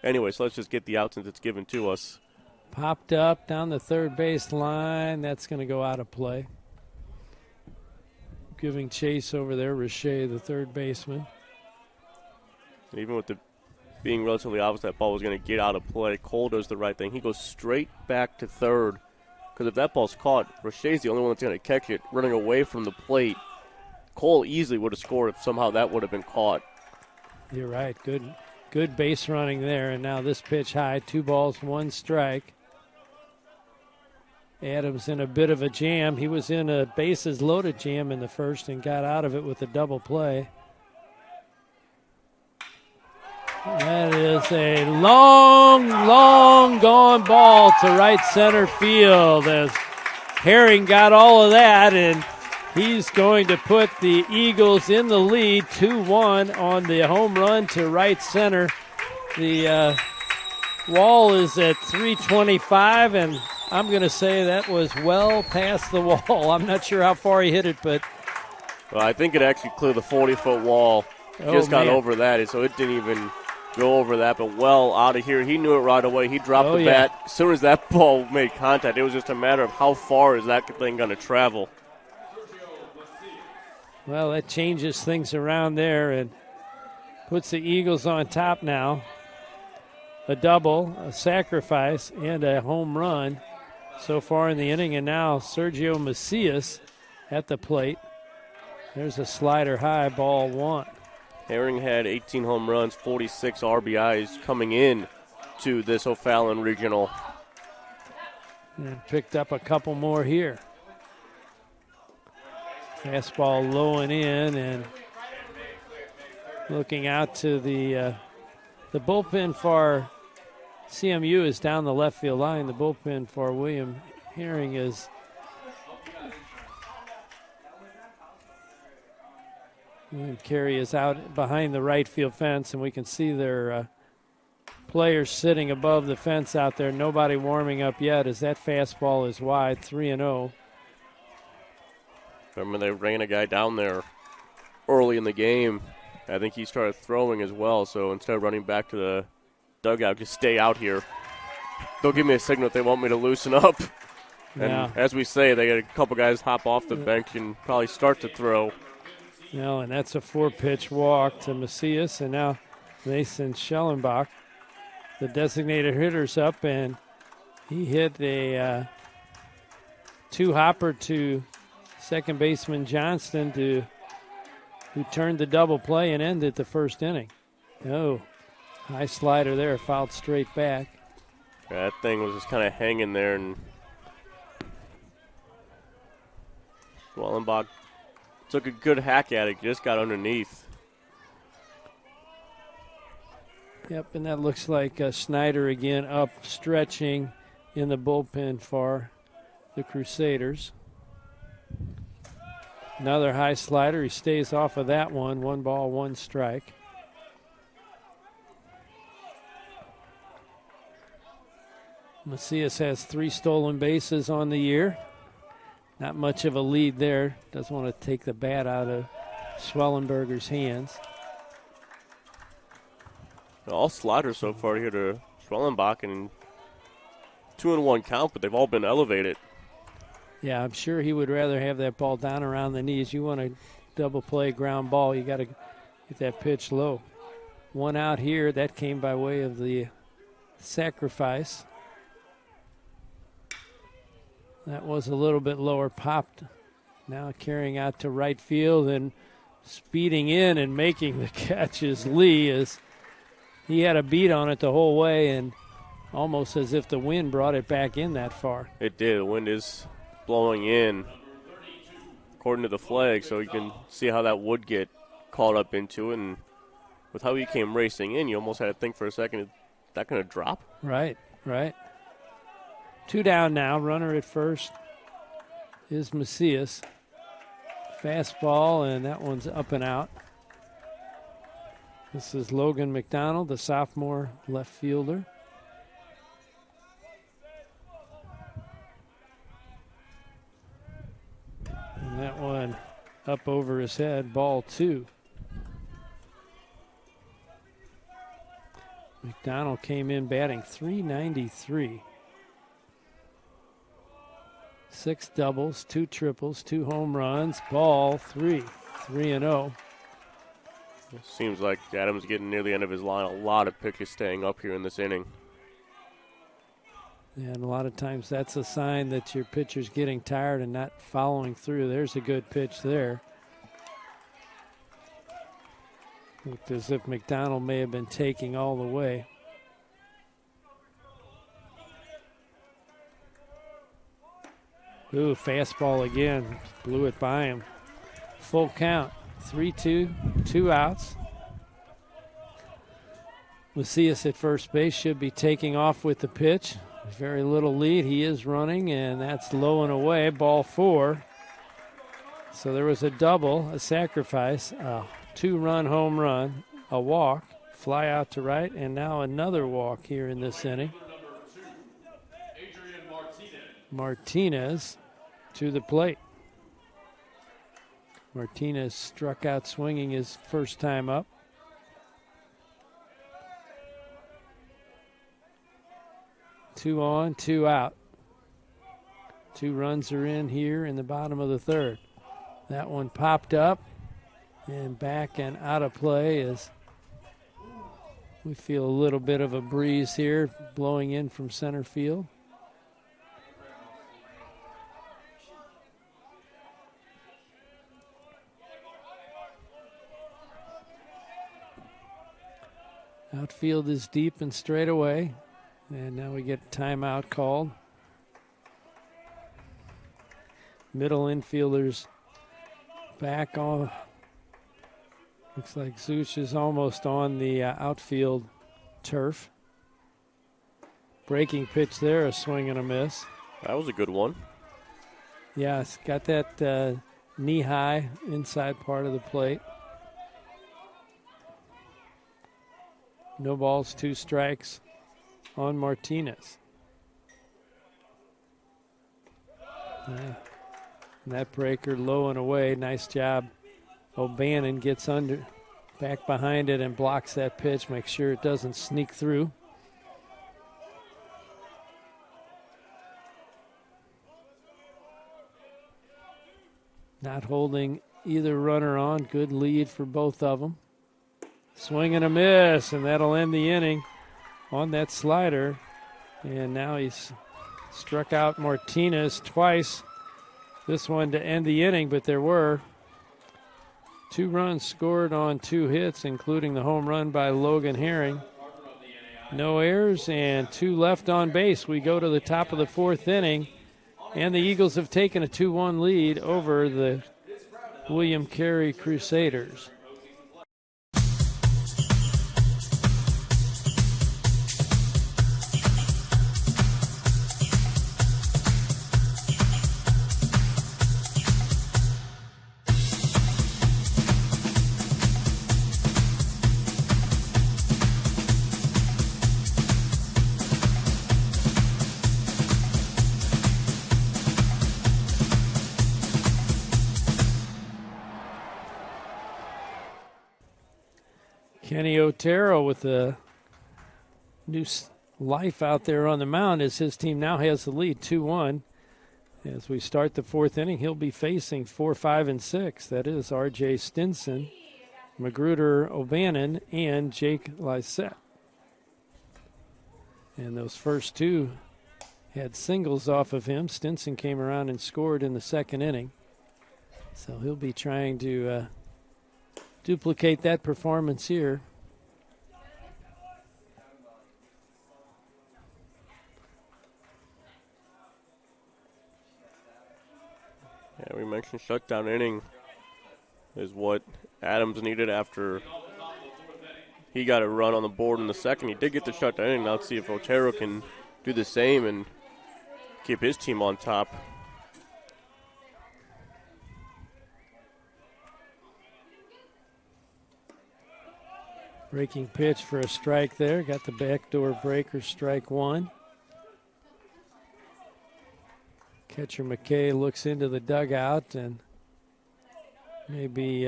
anyway, so let's just get the out since it's given to us. Popped up down the third base line. That's going to go out of play. Giving chase over there, Richey, the third baseman. And even with the being relatively obvious that ball was going to get out of play, Cole does the right thing. He goes straight back to third. Because if that ball's caught, Richey's the only one that's going to catch it, running away from the plate. Cole easily would have scored if somehow that would have been caught. You're right. Good base running there. And now this pitch high, 2 balls, 1 strike. Adams in a bit of a jam. He was in a bases loaded jam in the first and got out of it with a double play. That is a long gone ball to right center field as Herring got all of that, and he's going to put the Eagles in the lead 2-1 on the home run to right center. The wall is at 325, and I'm going to say that was well past the wall. I'm not sure how far he hit it, but... Well, I think it actually cleared the 40-foot wall. Just got over that, so it didn't even go over that, but well out of here. He knew it right away. He dropped the bat. As soon as that ball made contact, it was just a matter of how far is that thing going to travel. Well, that changes things around there and puts the Eagles on top now. A double, a sacrifice, and a home run so far in the inning. And now Sergio Macias at the plate. There's a slider high, ball 1. Herring had 18 home runs, 46 RBIs coming in to this O'Fallon Regional. And picked up a couple more here. Fastball low and in, and looking out to the bullpen for CMU is down the left field line. The bullpen for William Herring is Carey is out behind the right field fence, and we can see their players sitting above the fence out there. Nobody warming up yet as that fastball is wide, 3-0. Remember, they ran a guy down there early in the game. I think he started throwing as well, so instead of running back to the dugout, just stay out here. They'll give me a signal if they want me to loosen up. And as we say, they get a couple guys hop off the bench and probably start to throw. And that's a 4-pitch walk to Macias, and now Mason Schellenbach, the designated hitter's up, and he hit a 2-hopper to second baseman Johnston, who turned the double play and ended the first inning. Oh, high slider there, fouled straight back. That thing was just kind of hanging there, and Schellenbach took a good hack at it, just got underneath. Yep, and that looks like Snyder again up, stretching in the bullpen for the Crusaders. Another high slider. He stays off of that one. 1 ball, 1 strike. Macias has 3 stolen bases on the year. Not much of a lead there. Doesn't want to take the bat out of Schwellenberger's hands. All sliders so far here to Schwellenbach, and 2-1 count, but they've all been elevated. Yeah, I'm sure he would rather have that ball down around the knees. You want a double play ground ball, you got to get that pitch low. 1 out here. That came by way of the sacrifice. That was a little bit lower, popped. Now carrying out to right field and speeding in and making the catch is Lee, as he had a beat on it the whole way, and almost as if the wind brought it back in that far. It did. The wind is blowing in according to the flag, so you can see how that would get caught up into it. And with how he came racing in, you almost had to think for a second, is that going to drop? Right. 2 down now. Runner at first is Macias. Fastball, and that one's up and out. This is Logan McDonald, the sophomore left fielder. And that one up over his head, ball 2. McDonald came in batting .393. 6 doubles, 2 triples, 2 home runs, ball 3, 3-0. It seems like Adams getting near the end of his line. A lot of pitches staying up here in this inning. And a lot of times that's a sign that your pitcher's getting tired and not following through. There's a good pitch there. Looked as if McDonald may have been taking all the way. Ooh, fastball again. Blew it by him. Full count. 3-2, 2 outs. Macias at first base should be taking off with the pitch. Very little lead. He is running, and that's low and away. Ball 4. So there was a double, a sacrifice, a 2-run home run, a walk, fly out to right, and now another walk here in this inning. Martinez to the plate. Martinez struck out swinging his first time up. Two on, 2 out. 2 runs are in here in the bottom of the 3rd. That one popped up and back and out of play as we feel a little bit of a breeze here blowing in from center field. Outfield is deep and straight away. And now we get timeout called. Middle infielders back on. Looks like Zuch is almost on the outfield turf. Breaking pitch there, a swing and a miss. That was a good one. Yeah, it's got that knee-high inside part of the plate. No balls, 2 strikes. on Martinez. That breaker low and away. Nice job. O'Bannon gets back behind it and blocks that pitch. Make sure it doesn't sneak through. Not holding either runner on. Good lead for both of them. Swing and a miss, and that'll end the inning on that slider. And now he's struck out Martinez twice. This one to end the inning, but there were 2 runs scored on 2 hits, including the home run by Logan Herring. No errors and 2 left on base. We go to the top of the 4th inning, and the Eagles have taken a 2-1 lead over the William Carey Crusaders. Kenny Otero with a new life out there on the mound as his team now has the lead 2-1. As we start the 4th inning, he'll be facing 4, 5, and 6. That is R.J. Stinson, Magruder O'Bannon, and Jake Lysette. And those first 2 had singles off of him. Stinson came around and scored in the 2nd inning. So he'll be trying to duplicate that performance here. Yeah, we mentioned shutdown inning is what Adams needed after he got a run on the board in the 2nd. He did get the shutdown inning. Now let's see if Otero can do the same and keep his team on top. Breaking pitch for a strike there. Got the backdoor breaker, strike 1. Catcher McKay looks into the dugout and maybe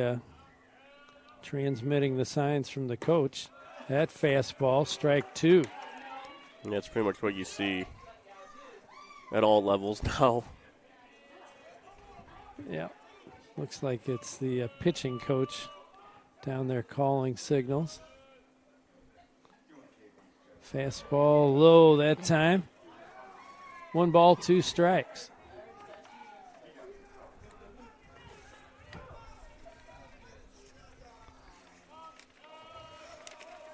transmitting the signs from the coach. That fastball, strike 2. And that's pretty much what you see at all levels now. Yeah, looks like it's the pitching coach down there calling signals. Fastball low that time. 1 ball, 2 strikes.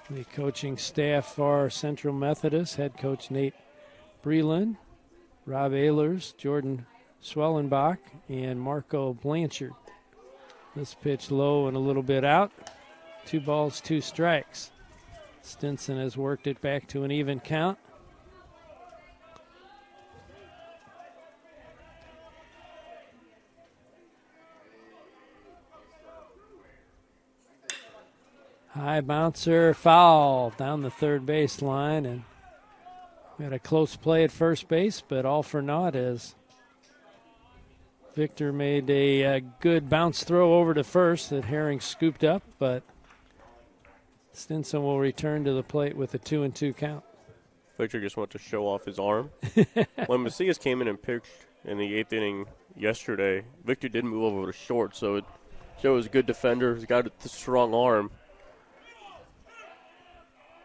The coaching staff for Central Methodist, head coach Nate Breland, Rob Ehlers, Jordan Swellenbach, and Marco Blanchard. This pitch low and a little bit out. 2 balls, 2 strikes. Stinson has worked it back to an even count. High bouncer, foul down the 3rd baseline, and we had a close play at first base, but all for naught as Victor made a good bounce throw over to first that Herring scooped up, but Stinson will return to the plate with a 2-2 count. Victor just wanted to show off his arm. When Macias came in and pitched in the 8th inning yesterday, Victor did move over to short, so it shows a good defender. He's got a strong arm.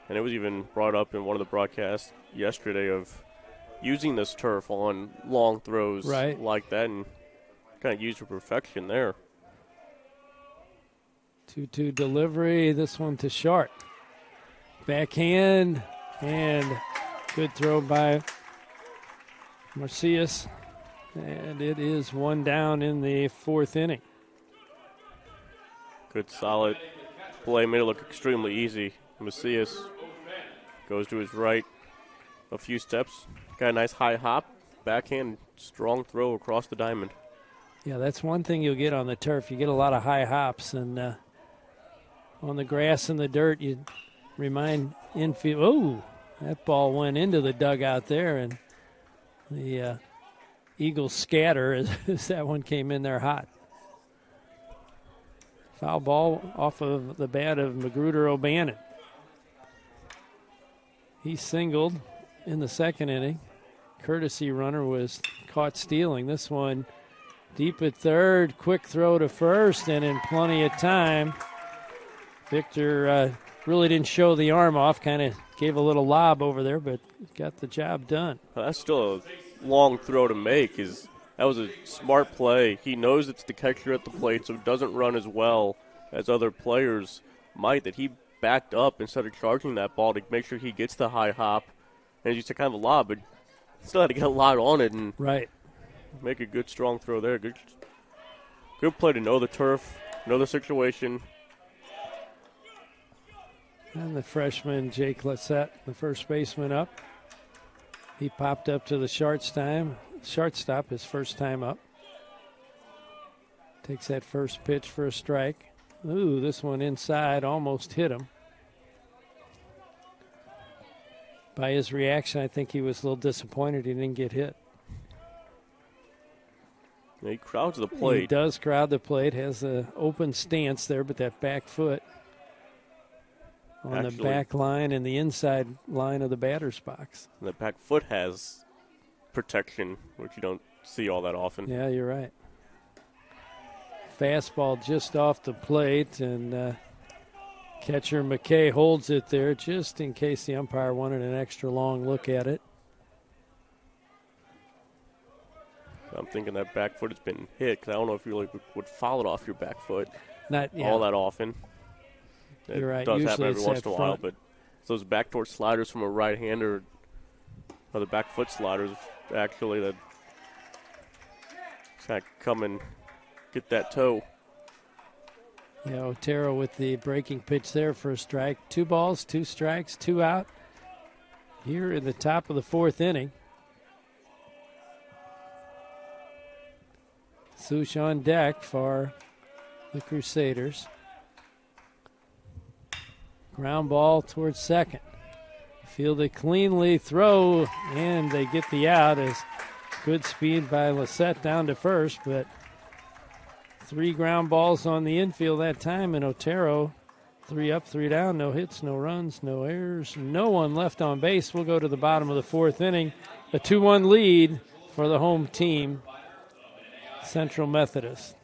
And it was even brought up in one of the broadcasts yesterday of using this turf on long throws like that and kind of used for perfection there. 2-2 delivery, this one to short. Backhand, and good throw by Macias. And it is 1 down in the 4th inning. Good solid play, made it look extremely easy. Macias goes to his right a few steps. Got a nice high hop, backhand, strong throw across the diamond. Yeah, that's one thing you'll get on the turf. You get a lot of high hops, and on the grass and the dirt, you remind infield. Oh, That ball went into the dugout there, and the Eagles scatter as that one came in there hot. Foul ball off of the bat of Magruder O'Bannon. He singled in the second inning. Courtesy runner was caught stealing. This one deep at third, quick throw to first, and in plenty of time. Victor really didn't show the arm off, kind of gave a little lob over there, but got the job done. That's still a long throw to make. That was a smart play. He knows it's the catcher at the plate, so it doesn't run as well as other players might, that he backed up instead of charging that ball to make sure he gets the high hop. And it's just a kind of a lob, but still had to get a lot on it and make a good, strong throw there. Good play to know the turf, know the situation. And the freshman, Jake Lissette, the first baseman up. He popped up to the shortstop, his first time up. Takes that first pitch for a strike. Ooh, this one inside almost hit him. By his reaction, I think he was a little disappointed he didn't get hit. He crowds the plate. He does crowd the plate, has an open stance there, but that back foot on the back line and the inside line of the batter's box. And the back foot has protection, which you don't see all that often. Yeah, you're right. Fastball just off the plate, and catcher McKay holds it there just in case the umpire wanted an extra long look at it. I'm thinking that back foot has been hit, because I don't know if you really would foul it off your back foot Not all that often. You're right. It does Usually happen every it's once in a while, front. but those backdoor sliders from a right-hander, or the back foot sliders, actually, that kind of come and get that toe. Yeah, Otero with the breaking pitch there for a strike. 2 balls, 2 strikes, 2 out here in the top of the 4th inning. Sush on deck for the Crusaders. Ground ball towards second. Fielded cleanly, throw, and they get the out as good speed by Lissette down to first, but 3 ground balls on the infield that time, and Otero 3 up, 3 down, no hits, no runs, no errors, no one left on base. We'll go to the bottom of the 4th inning. A 2-1 lead for the home team, Central Methodist.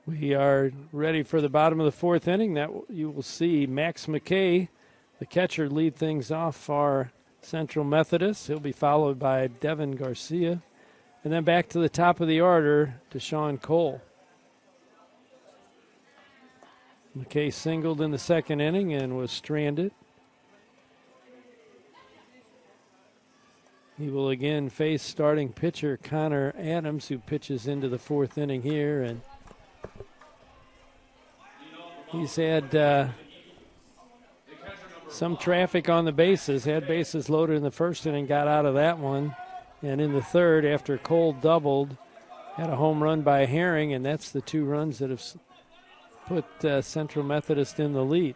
We are ready for the bottom of the 4th inning. That you will see Max McKay, the catcher, lead things off for Central Methodist. He'll be followed by Devin Garcia. And then back to the top of the order, Deshaun Cole. McKay singled in the 2nd inning and was stranded. He will again face starting pitcher Connor Adams, who pitches into the 4th inning here, and he's had some traffic on the bases, had bases loaded in the 1st inning, got out of that one. And in the 3rd, after Cole doubled, had a home run by Herring, and that's the 2 runs that have put Central Methodist in the lead.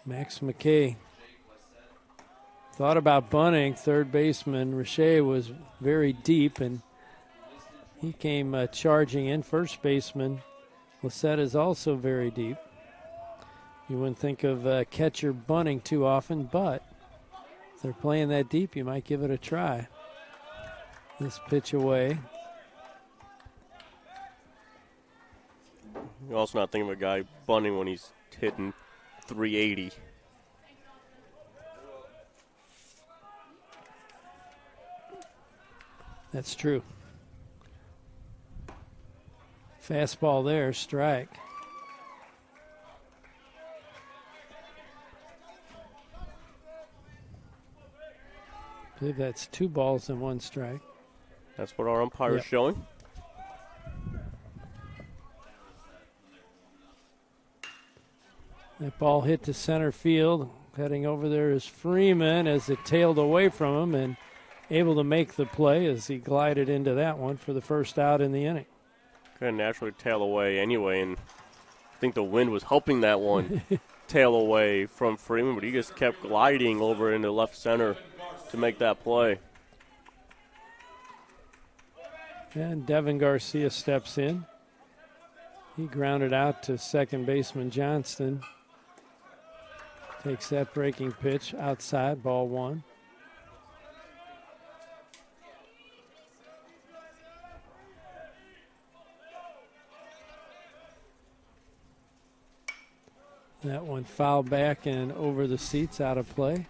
Max McKay thought about bunting. 3rd baseman Richer was very deep, and he came charging in. 1st baseman Lissette is also very deep. You wouldn't think of catcher bunting too often, but if they're playing that deep, you might give it a try. This pitch away. You're also not thinking of a guy bunting when he's hitting 380. That's true. Fastball there, strike. I believe that's 2 balls and 1 strike. That's what our umpire is showing. That ball hit to center field. Heading over there is Freeman as it tailed away from him and able to make the play as he glided into that one for the first out in the inning. Going to naturally tail away anyway, and I think the wind was helping that one tail away from Freeman, but he just kept gliding over into left center to make that play. And Devin Garcia steps in. He grounded out to second baseman Johnston. Takes that breaking pitch outside, ball 1. That one fouled back and over the seats, out of play.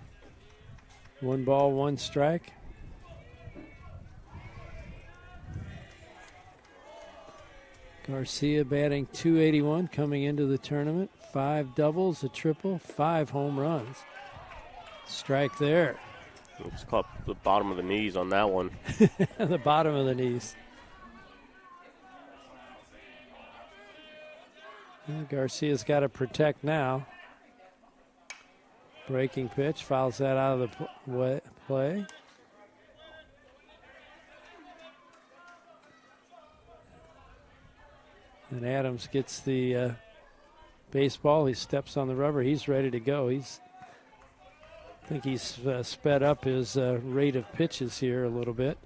1 ball, 1 strike. Garcia batting .281 coming into the tournament. 5 doubles, a triple, 5 home runs. Strike there. It's caught the bottom of the knees on that one. The bottom of the knees. And Garcia's got to protect now. Breaking pitch, fouls that out of the play. And Adams gets the baseball. He steps on the rubber. He's ready to go. I think he's sped up his rate of pitches here a little bit.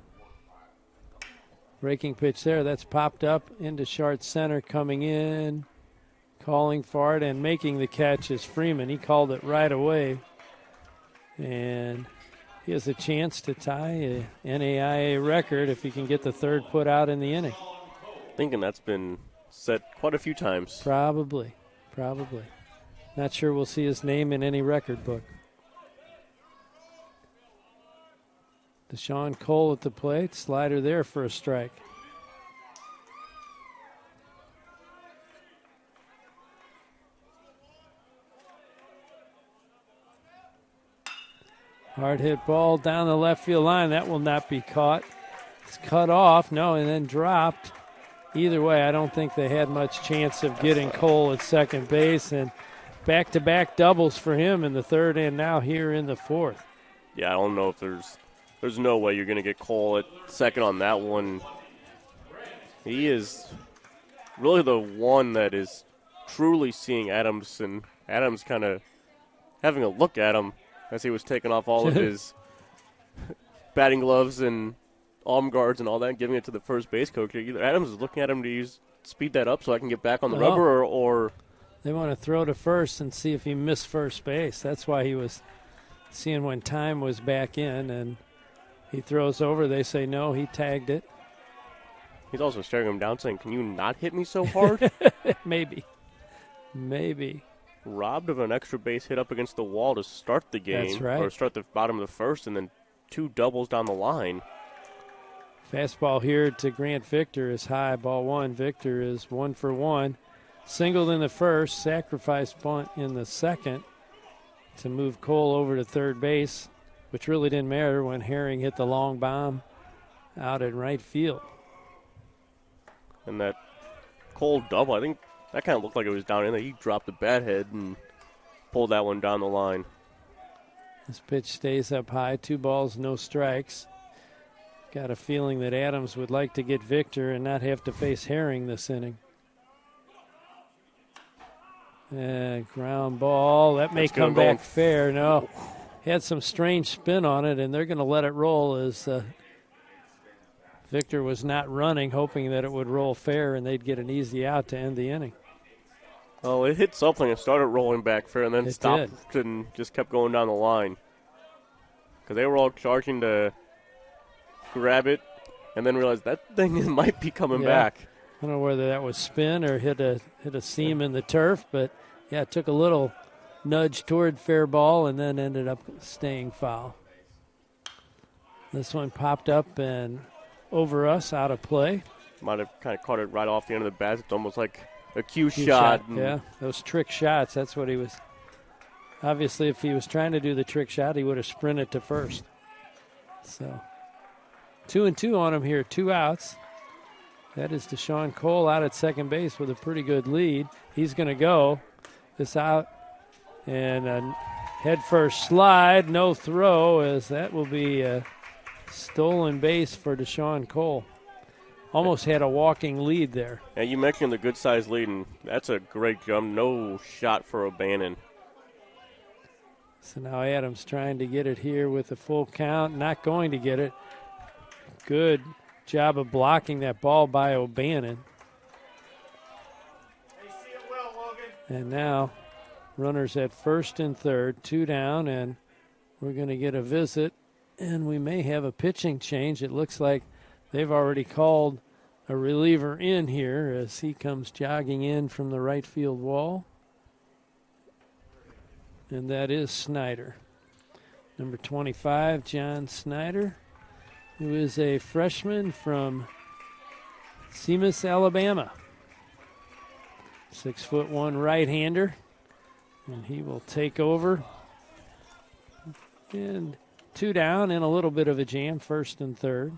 Breaking pitch there. That's popped up into short center, coming in, calling for it, and making the catch is Freeman. He called it right away. And he has a chance to tie a NAIA record if he can get the 3rd put out in the inning. Thinking that's been set quite a few times. Probably. Not sure we'll see his name in any record book. Deshaun Cole at the plate. Slider there for a strike. Hard hit ball down the left field line. That will not be caught. It's cut off. No, and then dropped. Either way, I don't think they had much chance of getting Cole at second base, and back-to-back doubles for him in the 3rd and now here in the 4th. Yeah, I don't know if there's no way you're going to get Cole at second on that one. He is really the one that is truly seeing Adams, and Adams kind of having a look at him as he was taking off all of his batting gloves and arm guards and all that, and giving it to the first base coach. Either Adams is looking at him to speed that up so I can get back on the rubber, or they want to throw to first and see if he missed first base. That's why he was seeing when time was back in, and he throws over. They say no, he tagged it. He's also staring him down saying, can you not hit me so hard? Maybe. Robbed of an extra base hit up against the wall to start the game. That's right. Or start the bottom of the 1st, and then 2 doubles down the line. Fastball here to Grant Victor is high, ball 1. Victor is 1 for 1. Singled in the 1st, sacrifice bunt in the 2nd to move Cole over to 3rd base, which really didn't matter when Herring hit the long bomb out in right field. And that Cole double, I think that kind of looked like it was down in there. He dropped the bat head and pulled that one down the line. This pitch stays up high, 2 balls, no strikes. Got a feeling that Adams would like to get Victor and not have to face Herring this inning. And ground ball. That may come back fair. No. Had some strange spin on it, and they're going to let it roll as Victor was not running, hoping that it would roll fair and they'd get an easy out to end the inning. Oh, it hit something and started rolling back fair and then stopped and just kept going down the line. Because they were all charging to grab it and then realized that thing might be coming back. I don't know whether that was spin or hit a seam in the turf, but yeah, it took a little nudge toward fair ball and then ended up staying foul. This one popped up and over us, out of play. Might have kind of caught it right off the end of the bat. It's almost like a cue shot. Yeah, those trick shots, that's what he was. Obviously, if he was trying to do the trick shot, he would have sprinted to first. So 2-2 on him here, 2 outs. That is Deshaun Cole out at second base with a pretty good lead. He's going to go this out and a head first slide, no throw, as that will be a stolen base for Deshaun Cole. Almost had a walking lead there. Yeah, you mentioned the good size lead, and that's a great jump. No shot for O'Bannon. So now Adams trying to get it here with a full count, not going to get it. Good job of blocking that ball by O'Bannon. And now runners at first and third, 2 down, and we're going to get a visit, and we may have a pitching change. It looks like they've already called a reliever in here as he comes jogging in from the right field wall. And that is Snyder. Number 25, John Snyder, who is a freshman from Seamus, Alabama. 6'1" right-hander. And he will take over. And 2 down and a little bit of a jam, first and third.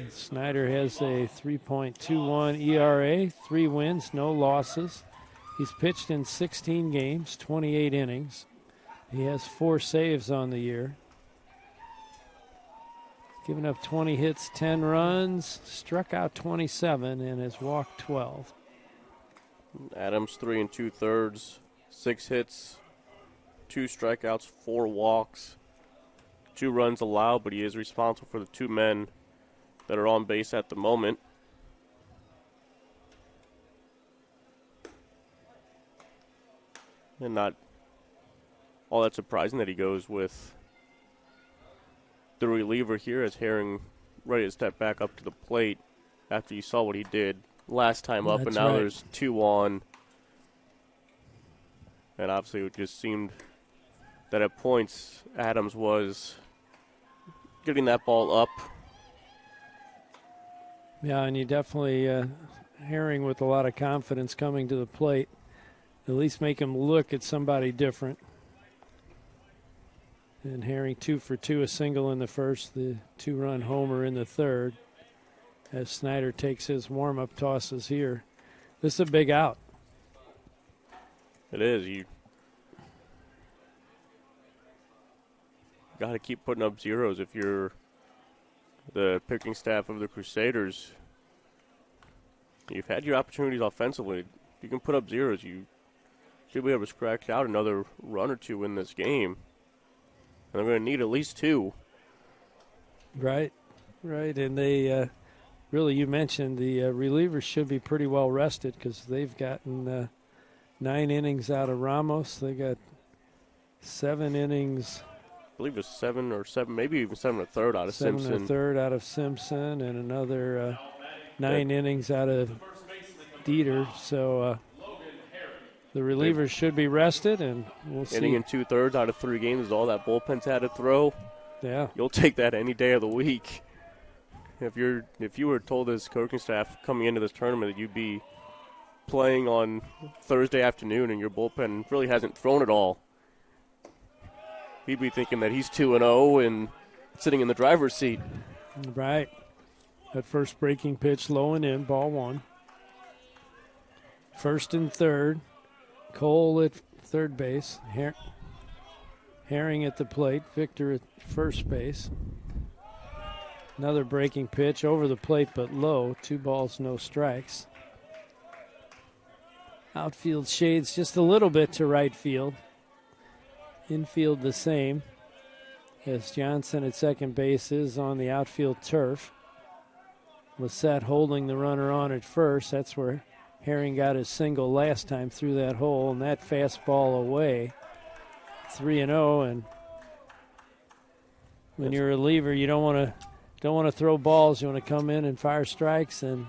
Snyder has a 3.21 ERA, 3 wins, no losses. He's pitched in 16 games, 28 innings. He has 4 saves on the year. Given up 20 hits, 10 runs, struck out 27, and has walked 12. Adams 3 2/3, 6 hits, 2 strikeouts, 4 walks, 2 runs allowed, but he is responsible for the 2 men that are on base at the moment. And not all that surprising that he goes with the reliever here as Herring ready to step back up to the plate after you saw what he did last time up. That's and now right. There's 2 on. And obviously it just seemed that at points Adams was getting that ball up. Yeah, and you definitely, Herring with a lot of confidence coming to the plate. At least make him look at somebody different. And Herring 2 for 2, a single in the first, the 2-run homer in the third. As Snyder takes his warm-up tosses here. This is a big out. It is. You got to keep putting up zeros if you're the pitching staff of the Crusaders. You've had your opportunities offensively. If you can put up zeros, you should be able to scratch out another run or 2 in this game. And they're going to need at least 2. Right. And they really, you mentioned the relievers should be pretty well rested because they've gotten 9 innings out of Ramos. They got 7 innings. I believe it's 7, maybe even 7 1/3 out of Simpson. 7 1/3 out of Simpson, and another 9 innings out of Dieter. So the relievers should be rested, and we'll see. Inning and 2/3 out of 3 games is all that bullpen's had to throw. Yeah, You'll take that any day of the week. If you were told as coaching staff coming into this tournament that you'd be playing on Thursday afternoon and your bullpen really hasn't thrown at all, he'd be thinking that he's 2-0 and sitting in the driver's seat. right. That first breaking pitch low and in, ball 1. First and third. Cole at third base. Herring at the plate. Victor at first base. Another breaking pitch over the plate but low. 2 balls, no strikes. Outfield shades just a little bit to right field. Infield the same, as Johnson at second base is on the outfield turf. Lissette holding the runner on at first. That's where Herring got his single last time through that hole, and that fastball away. 3-0, and when you're a reliever, you don't want to throw balls. You want to come in and fire strikes, and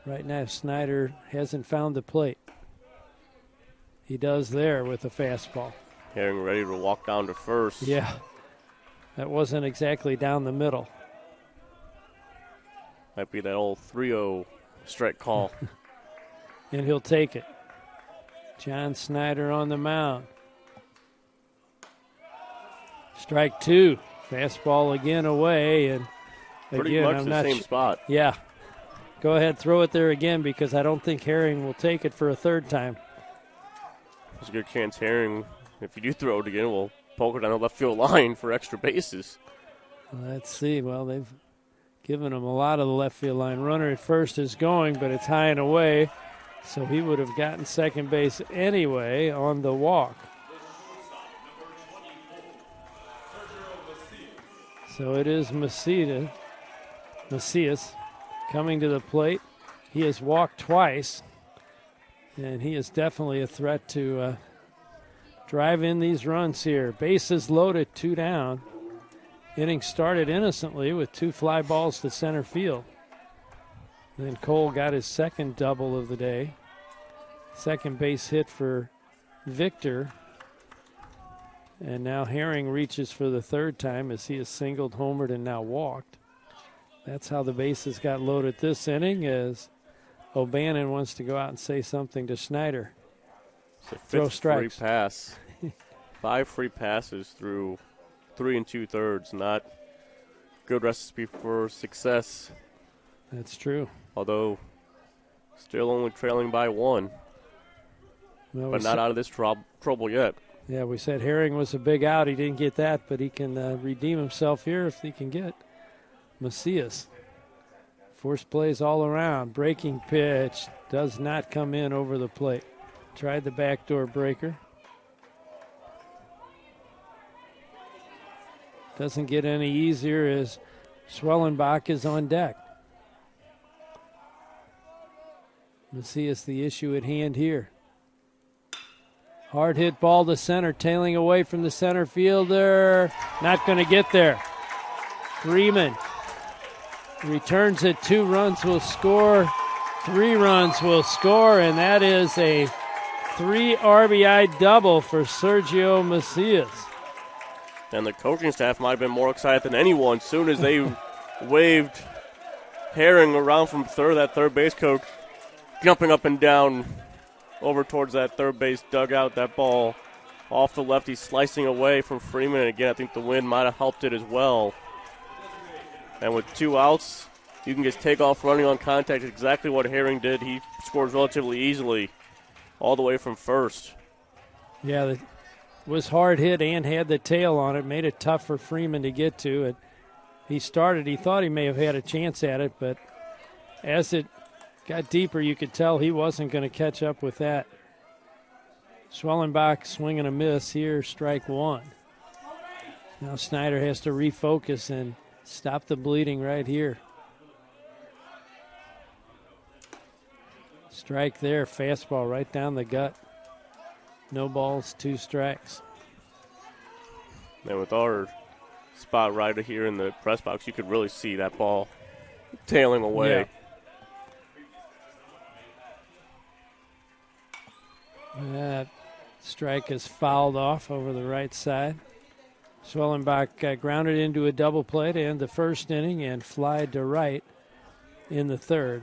right now Snyder hasn't found the plate. He does there with the fastball. Herring ready to walk down to first. Yeah, that wasn't exactly down the middle. Might be that old 3-0 strike call. And he'll take it. John Snyder on the mound. Strike two. Fastball again away, and Pretty again, much I'm the not same spot. Yeah. Go ahead, throw it there again because I don't think Herring will take it for a third time. There's a good chance Herring, if you do throw it again, will poke it down the left field line for extra bases. Let's see. Well, they've given him a lot of the left field line. Runner at first is going, but it's high and away, so he would have gotten second base anyway on the walk. So it is Macias coming to the plate. He has walked twice, and he is definitely a threat to drive in these runs here. Bases loaded, 2 down. Inning started innocently with 2 fly balls to center field. And then Cole got his second double of the day. Second base hit for Victor. And now Herring reaches for the third time as he has singled, homered, and now walked. That's how the bases got loaded this inning, as O'Bannon wants to go out and say something to Snyder. It's a Throw fifth strikes. free pass. 5 free passes through 3 2/3. Not good recipe for success. That's true. Although still only trailing by 1. Well, But not out of this trouble yet. Yeah, we said Herring was a big out. He didn't get that, but he can redeem himself here if he can get Macias. Force plays all around. Breaking pitch does not come in over the plate. Tried the backdoor breaker. Doesn't get any easier as Schwellenbach is on deck. Macias the issue at hand here. Hard hit ball to center, tailing away from the center fielder. Not going to get there. Freeman returns it. 2 runs will score. 3 runs will score, and that is a 3 RBI double for Sergio Macias. And the coaching staff might have been more excited than anyone as soon as they waved Herring around from that third base coach, jumping up and down over towards that third base dugout. That ball off the lefty, slicing away from Freeman. And again, I think the wind might have helped it as well. And with 2 outs, you can just take off running on contact. Exactly what Herring did. He scores relatively easily all the way from first. Yeah, it was hard hit and had the tail on it. Made it tough for Freeman to get to it. He thought he may have had a chance at it, but as it got deeper, you could tell he wasn't going to catch up with that. Schwellenbach swinging a miss here, strike 1. Now Snyder has to refocus and stop the bleeding right here. Strike there, fastball right down the gut. No balls, 2 strikes. And with our spot right here in the press box, you could really see that ball tailing away. Yeah. That strike is fouled off over the right side. Schwellenbach grounded into a double play to end the first inning and flied to right in the third.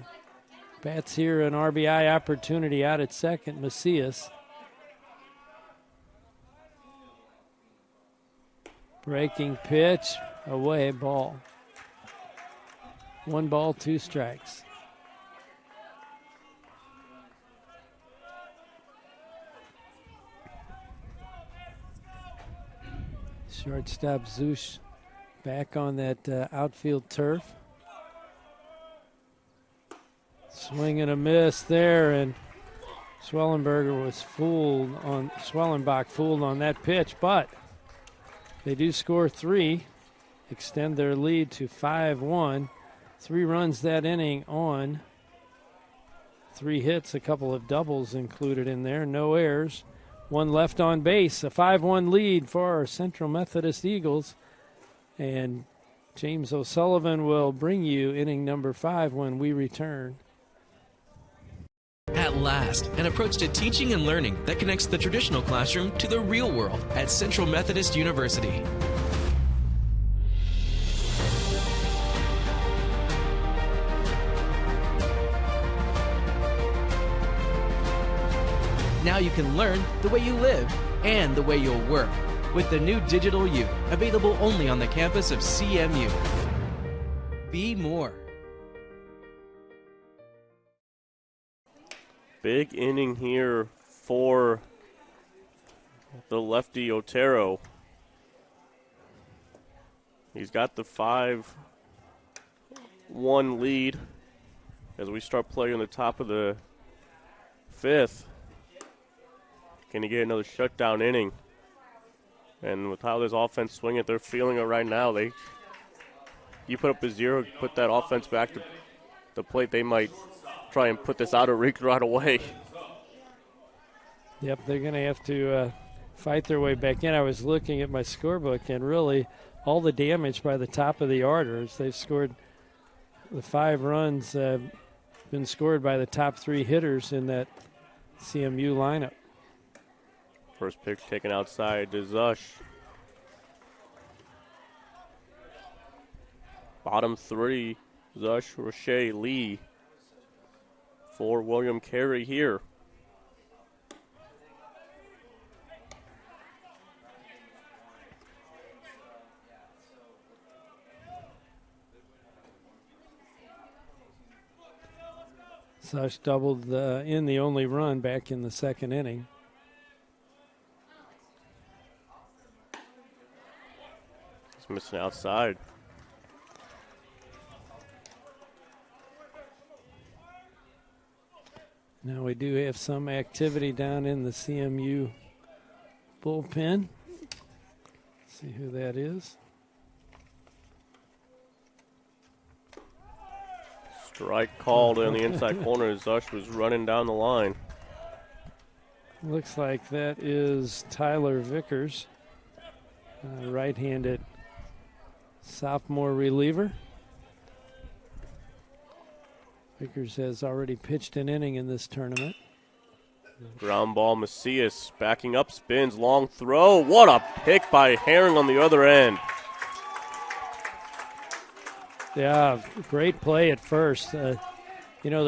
Bats here an RBI opportunity out at second. Macias. Breaking pitch, away, ball. 1 ball, 2 strikes. Shortstop Zush back on that outfield turf. Swing and a miss there, and Schwellenbach fooled on that pitch, but they do score 3, extend their lead to 5-1. 3 runs that inning on 3 hits, a couple of doubles included in there, no errors. 1 left on base, a 5-1 lead for our Central Methodist Eagles. And James O'Sullivan will bring you inning number 5 when we return. At last, an approach to teaching and learning that connects the traditional classroom to the real world at Central Methodist University. Now you can learn the way you live and the way you'll work with the new Digital U, available only on the campus of CMU. Be more. Big inning here for the lefty Otero. He's got the 5-1 lead as we start playing the top of the 5th. Can he get another shutdown inning? And with how this offense swinging, they're feeling it right now. You put up a 0, put that offense back to the plate, they might try and put this out of reach right away. Yep, they're going to have to fight their way back in. I was looking at my scorebook, and really all the damage by the top of the orders. They've scored the 5 runs, been scored by the top 3 hitters in that CMU lineup. First pitch taken outside to Zush. Bottom 3, Zush, Roche, Lee for William Carey here. Zush doubled in the only run back in the 2nd inning. He's missing outside. Now we do have some activity down in the CMU bullpen. See who that is. Strike called in the inside corner as Zush was running down the line. Looks like that is Tyler Vickers, right-handed sophomore reliever. Vickers has already pitched an inning in this tournament. Ground ball, Macias backing up, spins, long throw. What a pick by Herring on the other end. Yeah, great play at first. The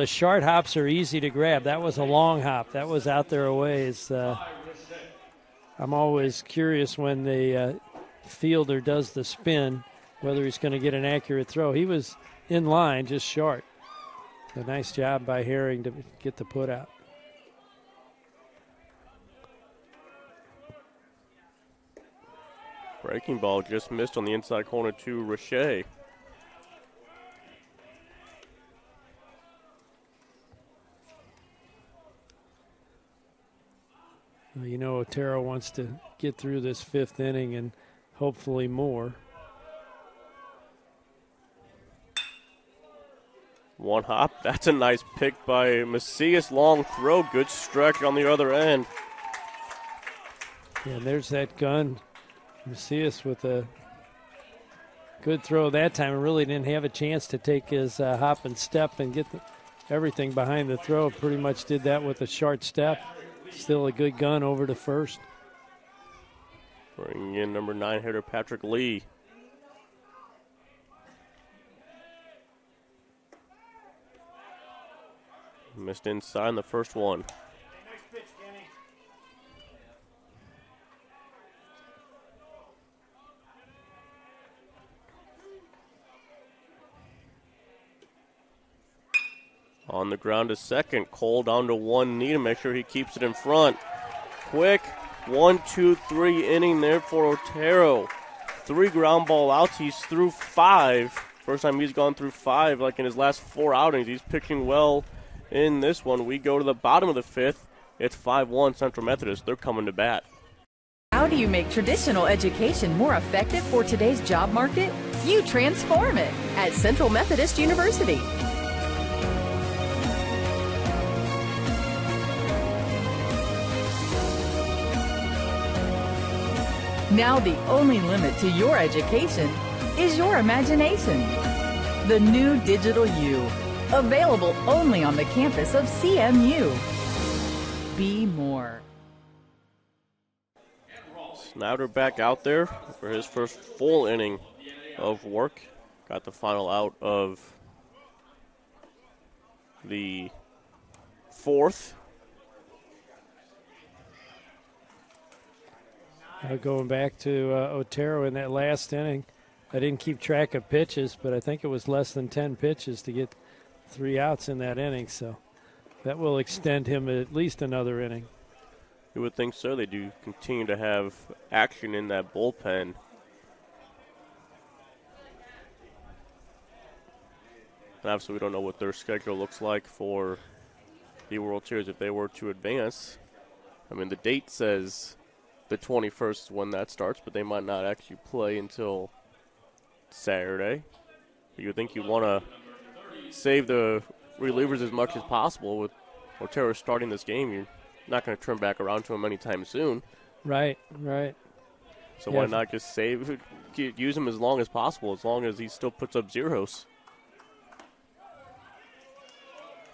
short hops are easy to grab. That was a long hop. That was out there a ways. I'm always curious when the fielder does the spin, whether he's going to get an accurate throw. He was in line, just short. A nice job by Herring to get the put out. Breaking ball just missed on the inside corner to Roche. Otero wants to get through this 5th inning and hopefully more. One hop. That's a nice pick by Macias. Long throw. Good stretch on the other end. Yeah, and there's that gun. Macias with a good throw that time. Really didn't have a chance to take his hop and step and get everything behind the throw. Pretty much did that with a short step. Still a good gun over to first. Bringing in number 9 hitter Patrick Lee. Missed inside in the first one. On the ground to second. Cole down to 1 knee to make sure he keeps it in front. Quick 1-2-3 inning there for Otero. 3 ground ball outs. He's through 5. First time he's gone through 5 like in his last 4 outings. He's pitching well in this one. We go to the bottom of the 5th. It's 5-1 Central Methodist. They're coming to bat. How do you make traditional education more effective for today's job market? You transform it at Central Methodist University. Now the only limit to your education is your imagination. The new Digital U, available only on the campus of CMU. Be more. Snowder back out there for his first full inning of work. Got the final out of the 4th. Going back to Otero in that last inning, I didn't keep track of pitches, but I think it was less than 10 pitches to get 3 outs in that inning. So that will extend him at least another inning. You would think so. They do continue to have action in that bullpen. And obviously, we don't know what their schedule looks like for the World Series if they were to advance. I mean, the date says the 21st is when that starts, but they might not actually play until Saturday. You would think you want to save the relievers as much as possible. With Otero starting this game, you're not going to turn back around to him anytime soon. Right. So why not just use him as long as possible, as long as he still puts up zeros.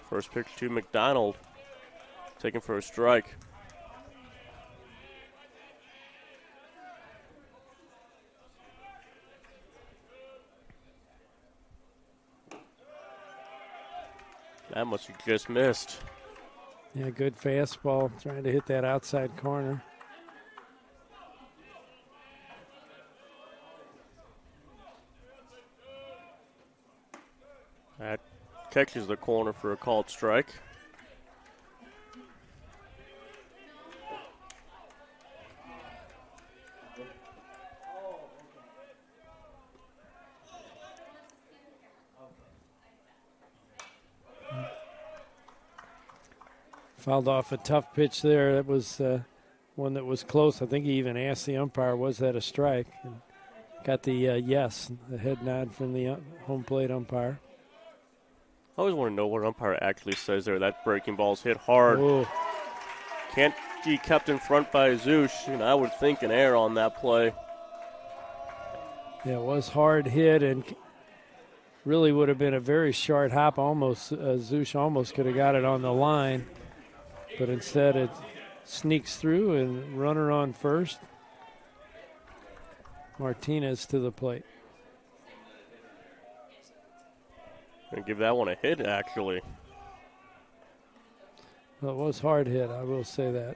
First pitch to McDonald, taken for a strike. That must have just missed. Yeah, good fastball, trying to hit that outside corner. That catches the corner for a called strike. Fouled off a tough pitch there. That was one that was close. I think he even asked the umpire, was that a strike? And got the yes, the head nod from the home plate umpire. I always want to know what an umpire actually says there. That breaking ball's hit hard. Oh. Can't be kept in front by Zeusch, and I would think an error on that play. Yeah, it was hard hit and really would have been a very short hop. Almost, Zeusch almost could have got it on the line, but instead it sneaks through and runner on first. Martinez to the plate. And give that one a hit, actually. Well, it was hard hit, I will say that.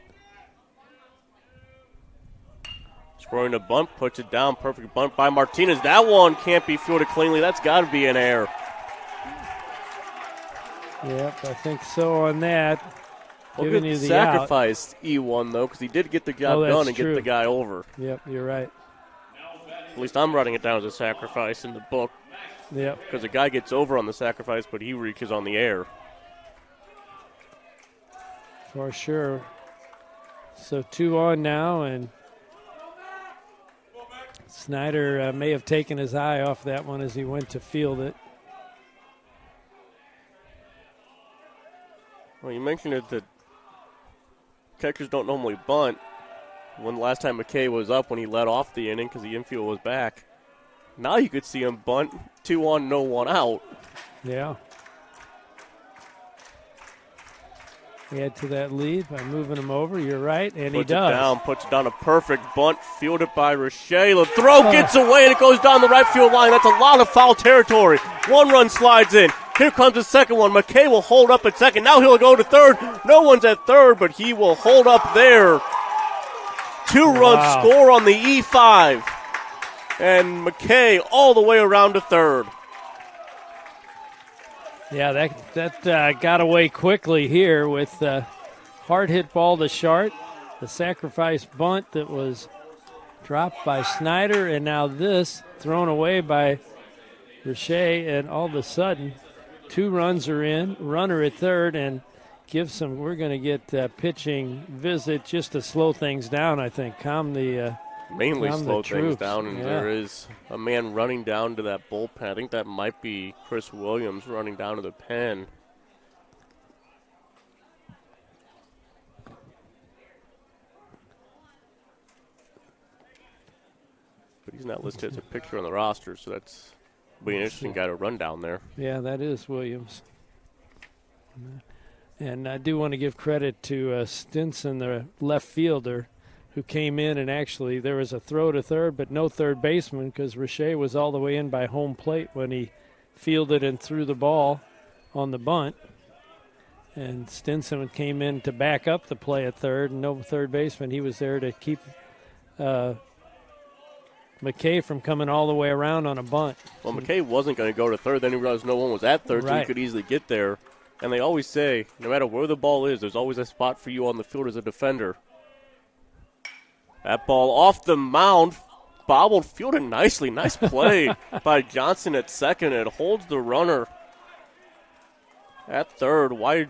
Scoring a bunt, puts it down. Perfect bunt by Martinez. That one can't be fielded cleanly. That's got to be an error. Yep, I think so on that. Well, Giving good you the sacrifice E1, though, because he did get the job done and get the guy over. Yep, you're right. At least I'm writing it down as a sacrifice in the book. Yep. Because the guy gets over on the sacrifice, but he reaches on the air. For sure. So 2 on now, and Snyder may have taken his eye off that one as he went to field it. Well, you mentioned it that catchers don't normally bunt. When the last time McKay was up when he led off the inning because the infield was back. Now you could see him bunt, 2 on, no one out. Yeah. Add to that lead by moving him over. You're right, and he does. Puts down a perfect bunt, fielded by Roche. The throw gets away, and it goes down the right field line. That's a lot of foul territory. 1 run slides in. Here comes the second one. McKay will hold up at second. Now he'll go to third. No one's at third, but he will hold up there. 2-run score on the E5. And McKay all the way around to third. Yeah, that got away quickly here with hard hit ball to Shart, the sacrifice bunt that was dropped by Snyder, and now this thrown away by Roche, and all of a sudden 2 runs are in, runner at third, and we're going to get pitching visit just to slow things down, I think, mainly slow things down, and yeah. There is a man running down to that bullpen. I think that might be Chris Williams running down to the pen. But he's not listed as a picture on the roster, so that's be an interesting guy to run down there. Yeah, that is Williams. And I do want to give credit to Stinson, the left fielder, who came in, and actually there was a throw to third, but no third baseman because Roche was all the way in by home plate when he fielded and threw the ball on the bunt. And Stinson came in to back up the play at third, and no third baseman. He was there to keep McKay from coming all the way around on a bunt. Well, McKay wasn't going to go to third. Then he realized no one was at third, so he Right. could easily get there. And they always say, no matter where the ball is, there's always a spot for you on the field as a defender. That ball off the mound, bobbled, fielded nicely. Nice play by Johnson at second. It holds the runner at third. Why?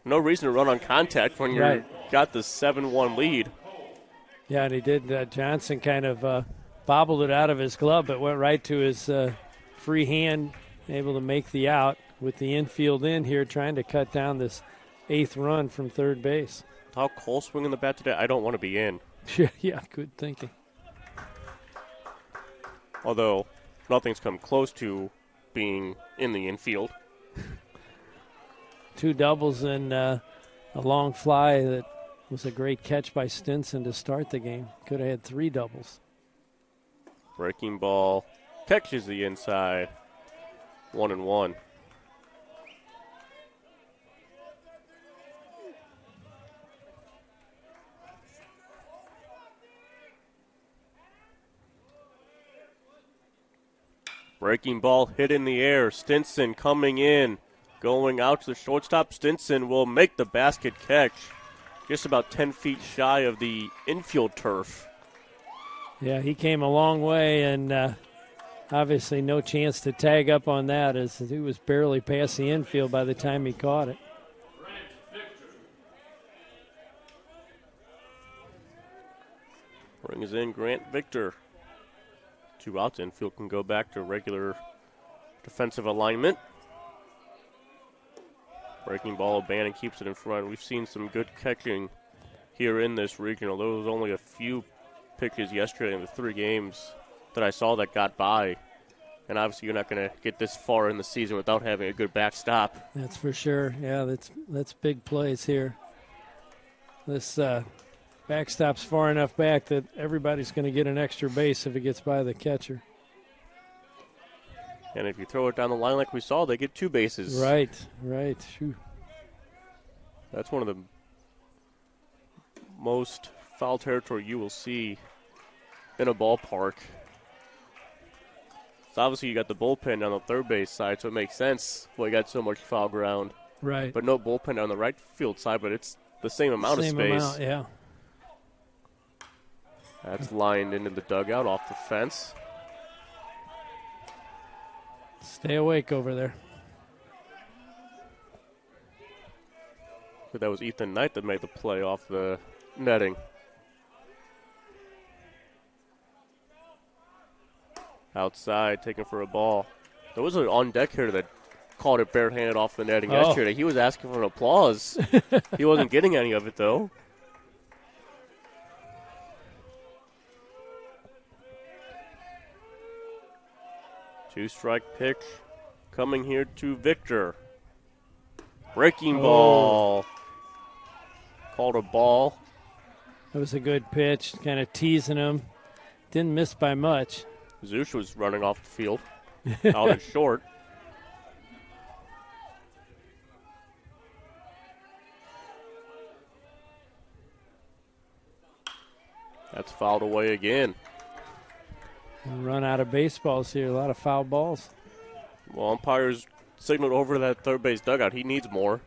No reason to run on contact when you've got the 7-1 lead. Yeah, and he did. Johnson kind of bobbled it out of his glove, but went right to his free hand, able to make the out with the infield in here, trying to cut down this 8th run from third base. How Cole swinging the bat today? I don't want to be in. Yeah, good thinking. Although nothing's come close to being in the infield. 2 doubles and a long fly that was a great catch by Stinson to start the game. Could have had 3 doubles. Breaking ball catches the inside. 1-1. Breaking ball hit in the air. Stinson coming in. Going out to the shortstop. Stinson will make the basket catch. Just about 10 feet shy of the infield turf. Yeah, he came a long way, and obviously no chance to tag up on that, as he was barely past the infield by the time he caught it. Brings in Grant Victor. 2 outs. Infield can go back to regular defensive alignment. Breaking ball, Bannon keeps it in front. We've seen some good catching here in this regional. There was only a few pitches yesterday in the 3 games that I saw that got by. And obviously you're not going to get this far in the season without having a good backstop. That's for sure. Yeah, that's big plays here. This backstop's far enough back that everybody's going to get an extra base if it gets by the catcher. And if you throw it down the line like we saw, they get 2 bases. Right. Shoo. That's one of the most foul territory you will see in a ballpark. So obviously you got the bullpen on the third base side, so it makes sense why you got so much foul ground. Right. But no bullpen on the right field side, but it's the same amount of space. Amount, yeah. That's lined into the dugout off the fence. Stay awake over there. But that was Ethan Knight that made the play off the netting. Outside, taking for a ball. There was an on-deck hitter that caught it barehanded off the netting yesterday. He was asking for an applause. He wasn't getting any of it, though. Two-strike pitch coming here to Victor. Breaking ball. Called a ball. That was a good pitch, kind of teasing him. Didn't miss by much. Zush was running off the field, out and short. That's fouled away again. Run out of baseballs here, a lot of foul balls. Well, umpires signaled over to that third base dugout. He needs more.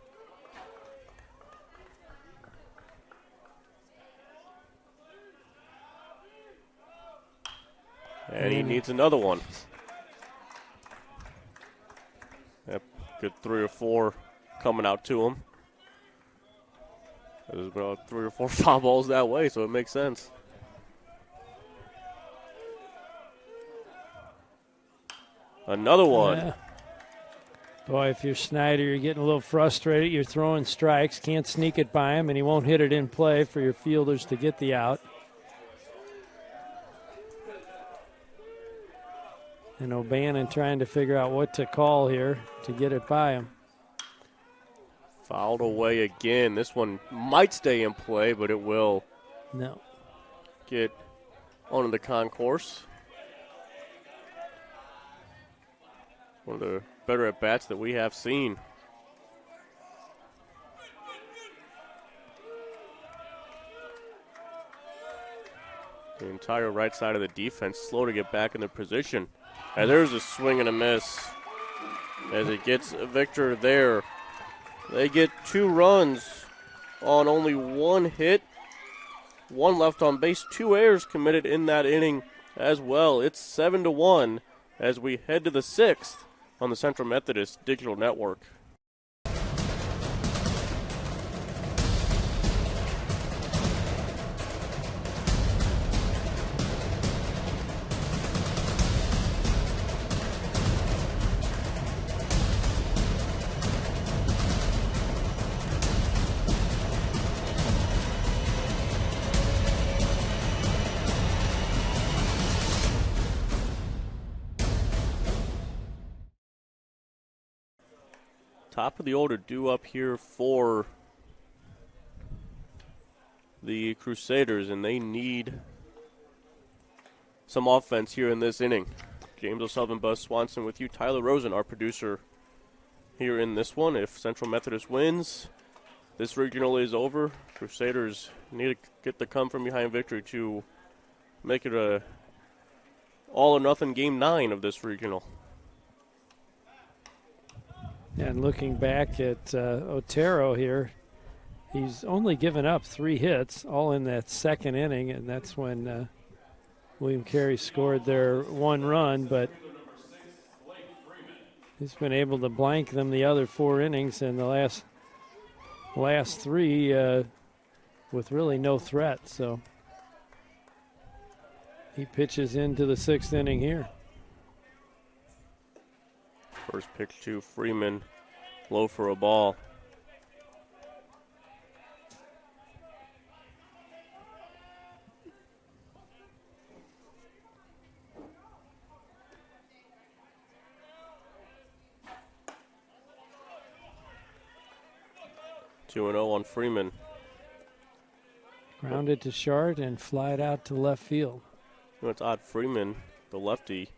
And he needs another one. Yep, good 3 or 4 coming out to him. There's about 3 or 4 foul balls that way, so it makes sense. Another one. Yeah. Boy, if you're Snyder, you're getting a little frustrated. You're throwing strikes, can't sneak it by him, and he won't hit it in play for your fielders to get the out. And O'Bannon trying to figure out what to call here to get it by him. Fouled away again. This one might stay in play, but it will get onto the concourse. One of the better at-bats that we have seen. The entire right side of the defense slow to get back in their position. And there's a swing and a miss as it gets Victor there. They get 2 runs on only 1 hit. 1 left on base, 2 errors committed in that inning as well. It's 7-1 as we head to the 6th on the Central Methodist Digital Network. Top of the order due up here for the Crusaders, and they need some offense here in this inning. James O'Sullivan, Buzz Swanson with you. Tyler Rosen, our producer, here in this one. If Central Methodist wins, this regional is over. Crusaders need to get the come-from-behind victory to make it a all-or-nothing Game 9 of this regional. And looking back at Otero here, he's only given up 3 hits, all in that second inning, and that's when William Carey scored their 1 run, but he's been able to blank them the other 4 innings, and the last 3 with really no threat. So he pitches into the 6th inning here. First pitch to Freeman, low for a ball. Two and 0 on Freeman. Grounded to short and flied out to left field. You know, it's odd. Freeman, the lefty,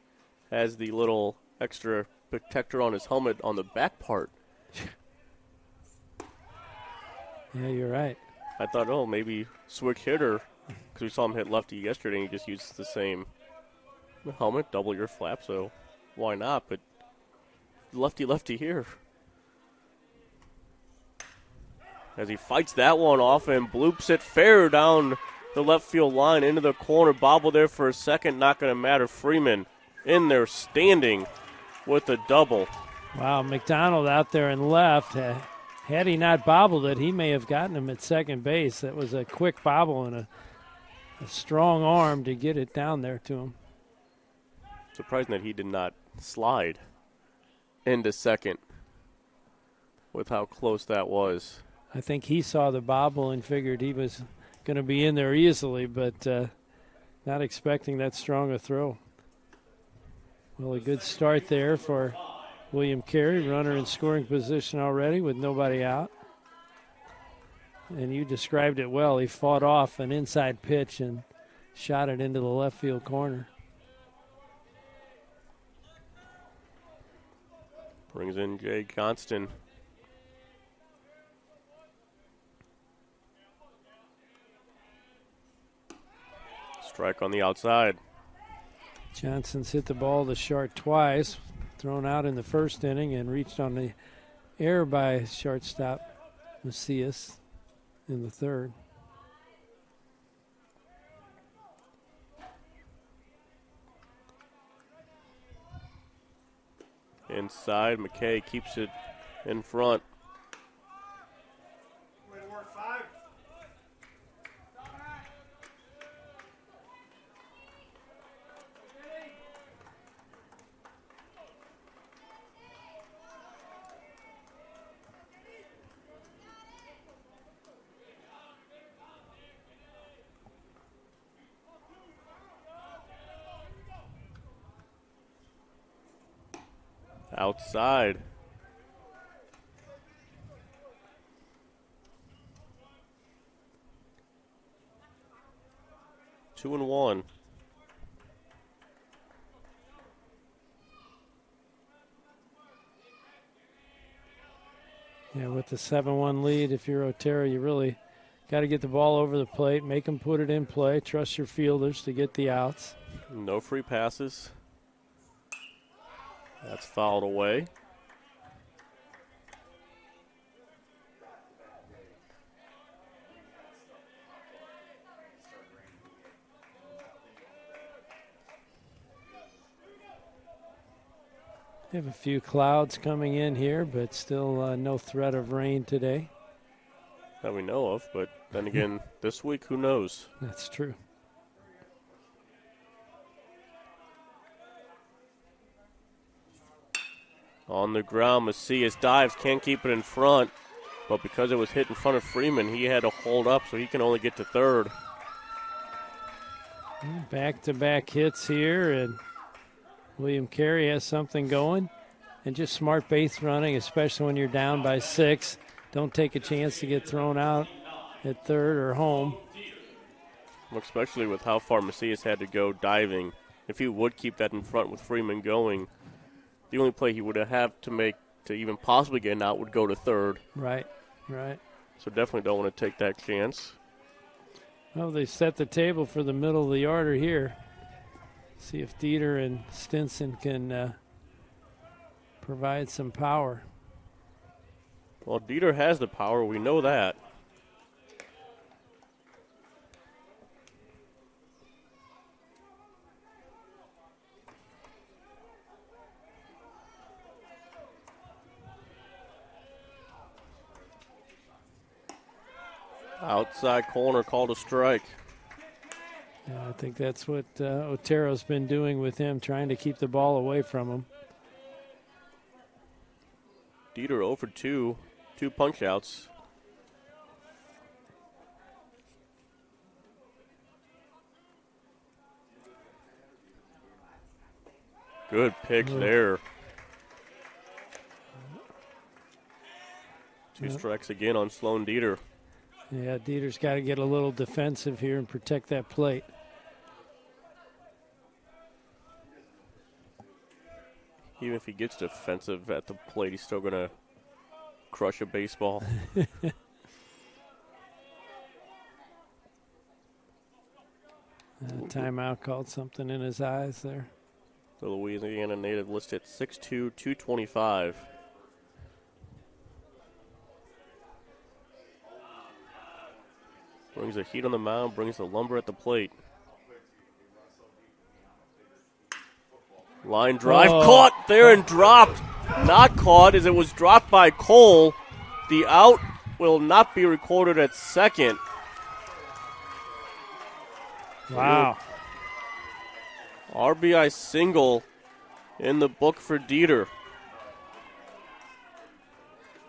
has the little extra protector on his helmet on the back part. Yeah, you're right. I thought, oh, maybe switch hitter, because we saw him hit lefty yesterday, and he just used the same helmet, double your flap, so why not? But lefty here. As he fights that one off and bloops it fair down the left field line into the corner. Bobble there for a second, not going to matter. Freeman in there standing with a double. Wow, McDonald out there and left. Had he not bobbled it, he may have gotten him at second base. That was a quick bobble and a strong arm to get it down there to him. Surprising that he did not slide into second with how close that was. I think he saw the bobble and figured he was going to be in there easily, but not expecting that strong a throw. Well, a good start there for William Carey, runner in scoring position already with nobody out. And you described it well. He fought off an inside pitch and shot it into the left field corner. Brings in Jay Constant. Strike on the outside. Johnson's hit the ball to short twice, thrown out in the first inning and reached on the air by shortstop Macias in the third. Inside, McKay keeps it in front. Outside. Two and one. Yeah, with the 7-1 lead, if you're Otero, you really Got to get the ball over the plate, make them put it in play, trust your fielders to get the outs. No free passes. That's fouled away. We have a few clouds coming in here, but still no threat of rain today. That we know of, but then again, this week, who knows? That's true. On the ground, Macias dives, can't keep it in front, but because it was hit in front of Freeman, he had to hold up, so he can only get to third. Back-to-back hits here, and William Carey has something going. And just smart base running, especially when you're down by 6. Don't take a chance to get thrown out at third or home. Especially with how far Macias had to go diving. If he would keep that in front with Freeman going, the only play he would have to make to even possibly get an out would go to third. Right. So definitely don't want to take that chance. Well, they set the table for the middle of the order here. See if Dieter and Stinson can provide some power. Well, Dieter has the power. We know that. Outside corner called a strike. Yeah, I think that's what Otero's been doing with him, trying to keep the ball away from him. Dieter 0 for 2, 2 punch outs. Good pick there. 2 strikes again on Sloan Dieter. Yeah, Dieter's got to get a little defensive here and protect that plate. Even if he gets defensive at the plate, he's still going to crush a baseball. Timeout called, something in his eyes there. The Louisiana native listed 6'2", 225. Brings the heat on the mound, brings the lumber at the plate. Line drive, caught there and dropped. Not caught as it was dropped by Cole. The out will not be recorded at second. Wow. RBI single in the book for Dieter.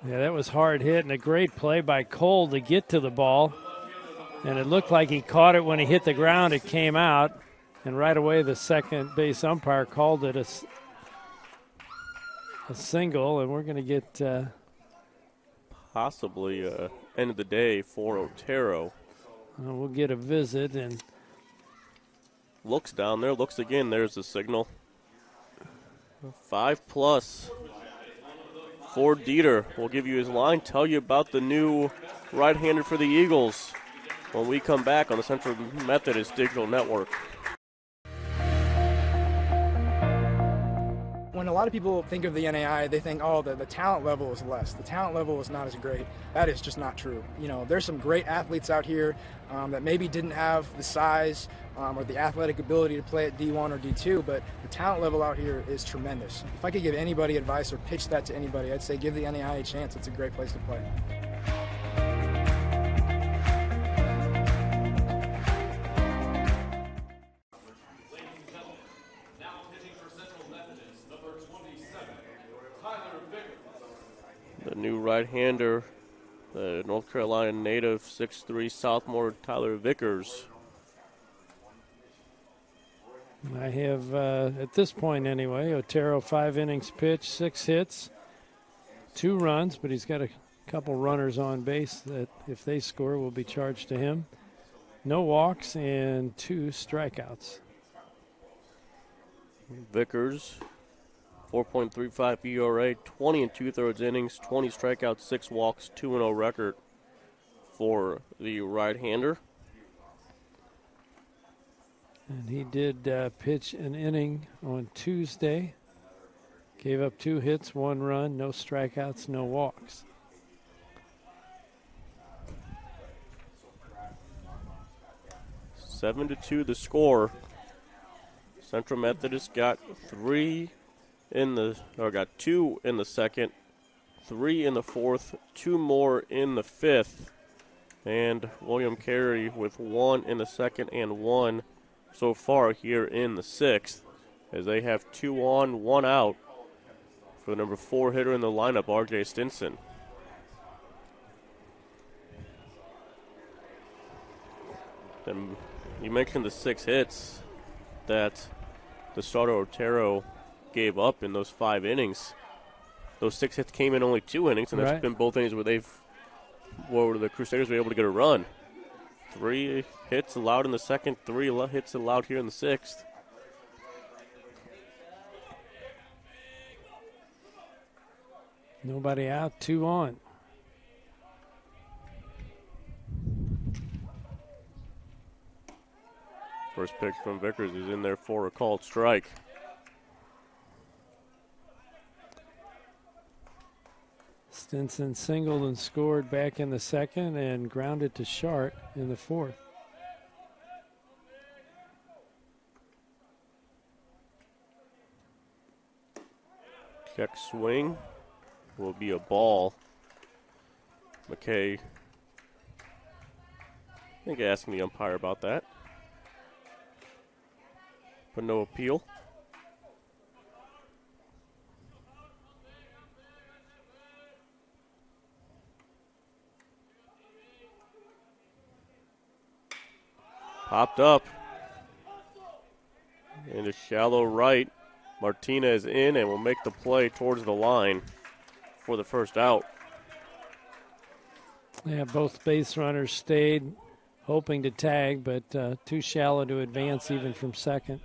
Yeah, that was hard hit and a great play by Cole to get to the ball. And it looked like he caught it when he hit the ground. It came out. And right away the second base umpire called it a single. And we're going to get possibly end of the day for Otero. We'll get a visit and looks down there, looks again. There's the signal. 5+ for Dieter. We'll give you his line, tell you about the new right-hander for the Eagles when we come back on the Central Methodist Digital Network. When a lot of people think of the NAIA, they think, oh, the talent level is less. The talent level is not as great. That is just not true. You know, there's some great athletes out here that maybe didn't have the size or the athletic ability to play at D1 or D2, but the talent level out here is tremendous. If I could give anybody advice or pitch that to anybody, I'd say give the NAIA a chance. It's a great place to play. The new right-hander, the North Carolina native 6'3" sophomore Tyler Vickers. I have, at this point anyway, Otero 5 innings pitched, 6 hits, 2 runs, but he's got a couple runners on base that if they score will be charged to him. No walks and 2 strikeouts. Vickers, 4.35 ERA, 20 2/3 innings, 20 strikeouts, 6 walks, 2-0 record for the right-hander. And he did pitch an inning on Tuesday. Gave up 2 hits, 1 run, no strikeouts, no walks. Seven to 2 the score. Central Methodist got 2 in the second, 3 in the fourth, 2 more in the fifth, and William Carey with 1 in the second and 1 so far here in the sixth, as they have 2 on, 1 out for the number 4 hitter in the lineup, R.J. Stinson. Then you mentioned the 6 hits that the starter Otero gave up in those 5 innings. Those 6 hits came in only 2 innings, and that's been both innings where the Crusaders were able to get a run. 3 hits allowed in the second, 3 hits allowed here in the sixth. Nobody out, 2 on. First pitch from Vickers is in there for a called strike. Stinson singled and scored back in the second and grounded to Shart in the fourth. Check swing will be a ball. McKay, I think asking the umpire about that. But no appeal. Popped up. Into shallow right. Martinez in and will make the play towards the line for the first out. Yeah, both base runners stayed, hoping to tag, but too shallow to advance even from second.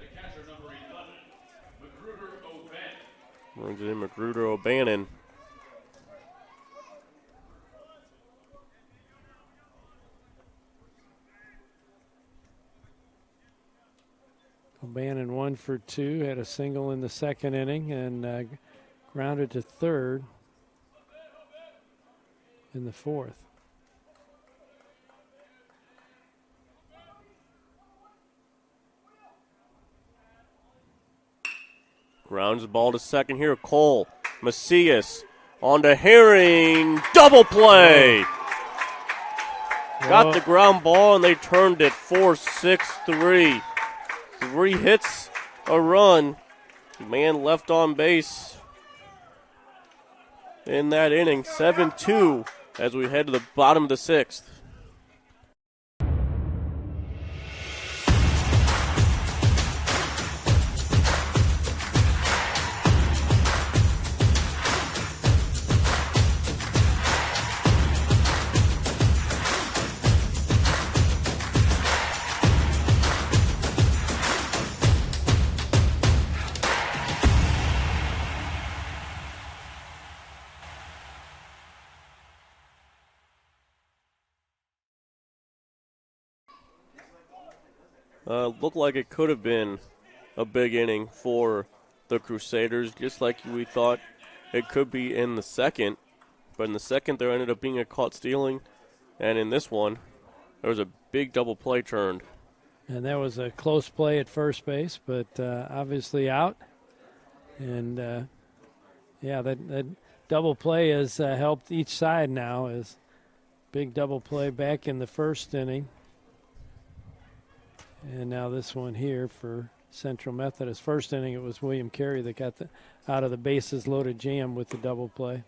Brings it in Magruder O'Bannon. O'Bannon 1 for 2, had a single in the second inning and grounded to third in the fourth. Grounds the ball to second here. Cole, Macias, on to Herring. Double play. Got the ground ball, and they turned it 4-6-3. 3 hits, a run. Man left on base in that inning. 7-2 as we head to the bottom of the sixth. Looked like it could have been a big inning for the Crusaders, just like we thought it could be in the second. But in the second, there ended up being a caught stealing. And in this one, there was a big double play turned. And that was a close play at first base, but obviously out. And, that double play has helped each side now. As big double play back in the first inning. And now this one here for Central Methodist. First inning, it was William Carey that got out of the bases loaded jam with the double play.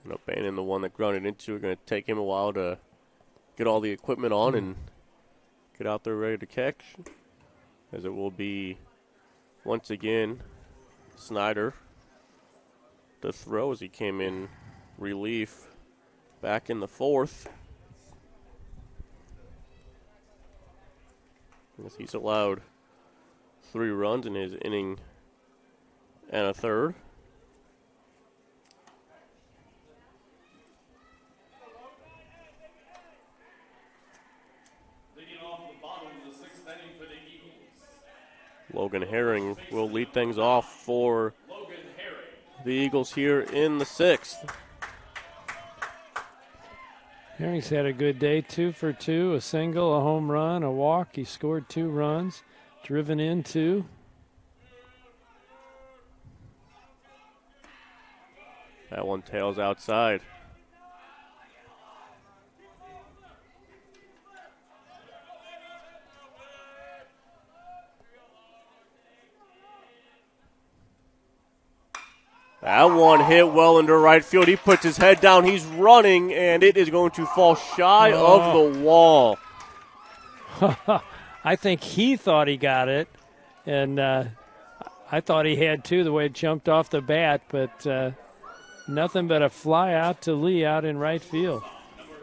And O'Bannon, the one that grounded into it, going to take him a while to get all the equipment on and get out there ready to catch. As it will be, once again, Snyder to throw as he came in relief back in the fourth. As he's allowed 3 runs in his inning and a third. Logan Herring will lead things off for the Eagles here in the 6th. Herring's had a good day, 2 for 2, a single, a home run, a walk. He scored 2 runs, driven in 2. That one tails outside. That one hit well into right field. He puts his head down. He's running, and it is going to fall shy of the wall. I think he thought he got it, and I thought he had too, the way it jumped off the bat, but nothing but a fly out to Lee out in right field.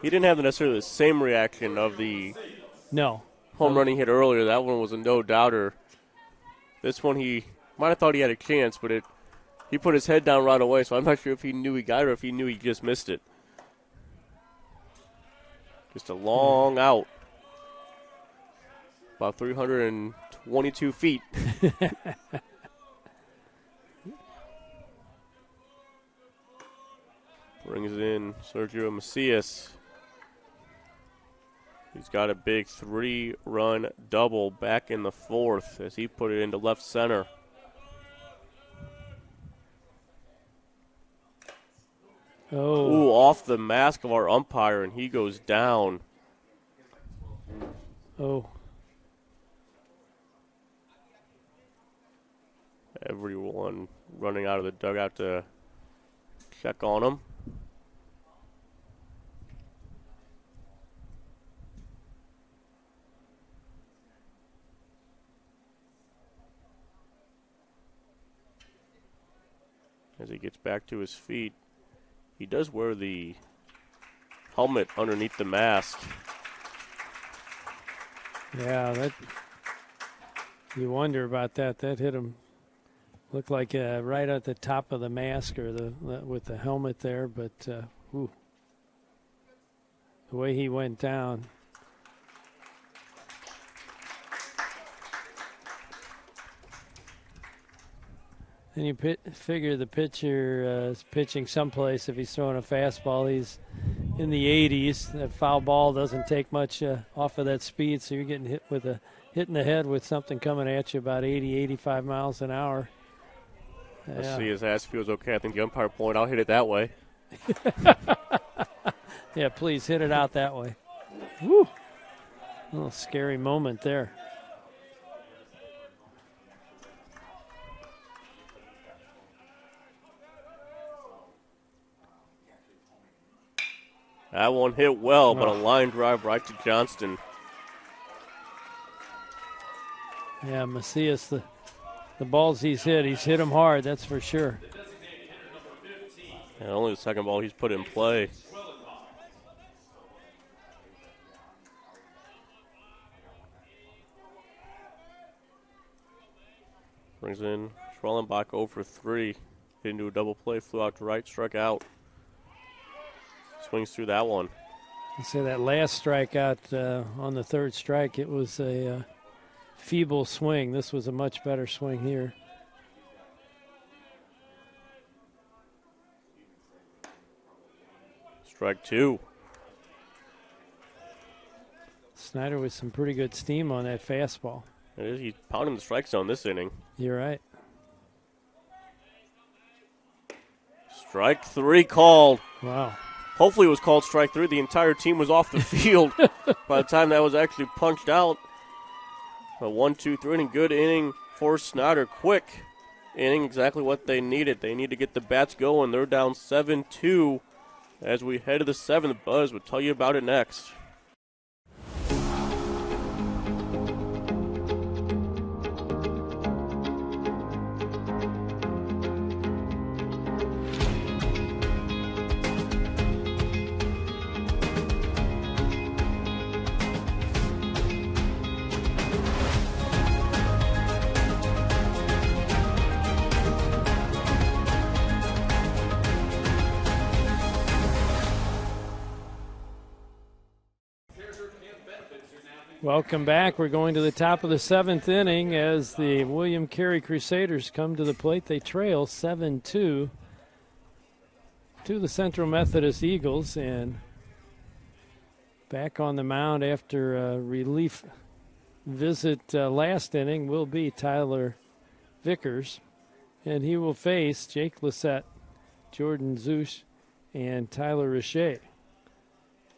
He didn't have necessarily the same reaction of the home run he hit earlier. That one was a no-doubter. This one he might have thought he had a chance, but he put his head down right away, so I'm not sure if he knew he got it or if he knew he just missed it. Just a long out. About 322 feet. Brings in Sergio Macias. He's got a big 3-run double back in the 4th as he put it into left center. Ooh, off the mask of our umpire, and he goes down. Everyone running out of the dugout to check on him. As he gets back to his feet, he does wear the helmet underneath the mask. Yeah, that you wonder about that. That hit him. Looked like right at the top of the mask or with the helmet there, but the way he went down. And you figure the pitcher is pitching someplace. If he's throwing a fastball, he's in the 80s. That foul ball doesn't take much off of that speed, so you're getting hit in the head with something coming at you about 80, 85 miles an hour. Let's see his ass feels okay. I think the umpire pointed, I'll hit it that way. Yeah, please hit it out that way. Woo! A little scary moment there. That one hit well, but a line drive right to Johnston. Yeah, Macias, the balls he's hit them hard, that's for sure. And only the second ball he's put in play. Brings in Schwellenbach 0 for 3. Hit into a double play, flew out to right, struck out. Swings through that one. You say that last strikeout on the third strike, it was a feeble swing. This was a much better swing here. Strike 2. Snyder with some pretty good steam on that fastball. He's pounding the strike zone this inning. You're right. Strike 3 called. Wow. Hopefully it was called strike 3. The entire team was off the field by the time that was actually punched out. A 1-2-3 inning, good inning for Snyder. Quick inning, exactly what they needed. They need to get the bats going. They're down 7-2 as we head to the 7th. Buzz will tell you about it next. Welcome back. We're going to the top of the 7th inning as the William Carey Crusaders come to the plate. They trail 7-2 to the Central Methodist Eagles, and back on the mound after a relief visit last inning will be Tyler Vickers, and he will face Jake Lissette, Jordan Zush, and Tyler Richey.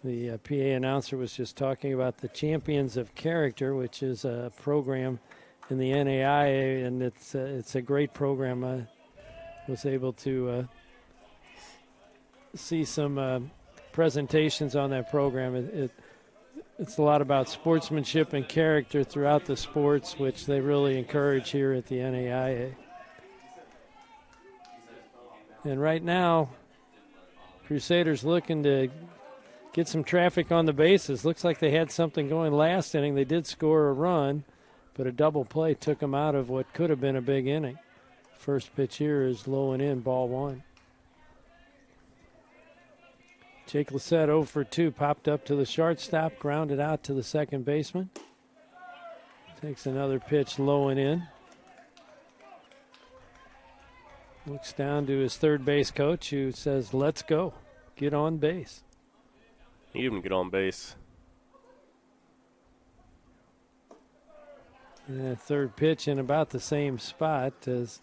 The PA announcer was just talking about the Champions of Character, which is a program in the NAIA, and it's a great program. I was able to see some presentations on that program. It's a lot about sportsmanship and character throughout the sports, which they really encourage here at the NAIA. And right now, Crusaders looking to get some traffic on the bases. Looks like they had something going last inning. They did score a run, but a double play took them out of what could have been a big inning. First pitch here is low and in, ball 1. Jake Lissette 0 for 2, popped up to the shortstop, grounded out to the second baseman. Takes another pitch low and in. Looks down to his third base coach, who says, let's go, get on base. He didn't get on base. And third pitch in about the same spot as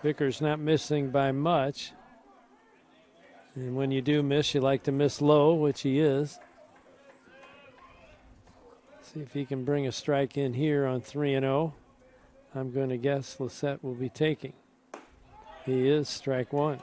Vickers not missing by much. And when you do miss, you like to miss low, which he is. See if he can bring a strike in here on 3-0. I'm going to guess Lissette will be taking. He is, strike 1.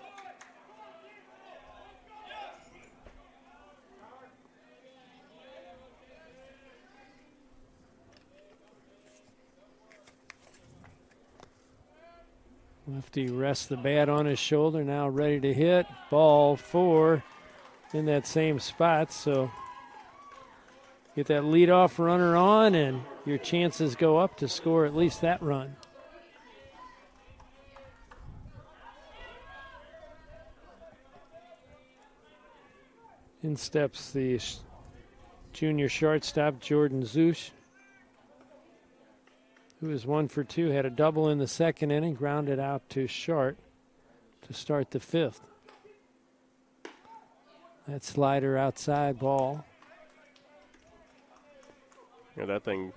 Lefty rests the bat on his shoulder, now ready to hit. Ball 4 in that same spot, so get that leadoff runner on and your chances go up to score at least that run. In steps the junior shortstop, Jordan Zush, who is 1 for 2, had a double in the second inning, grounded out to short to start the 5th. That slider outside, ball. Yeah, that thing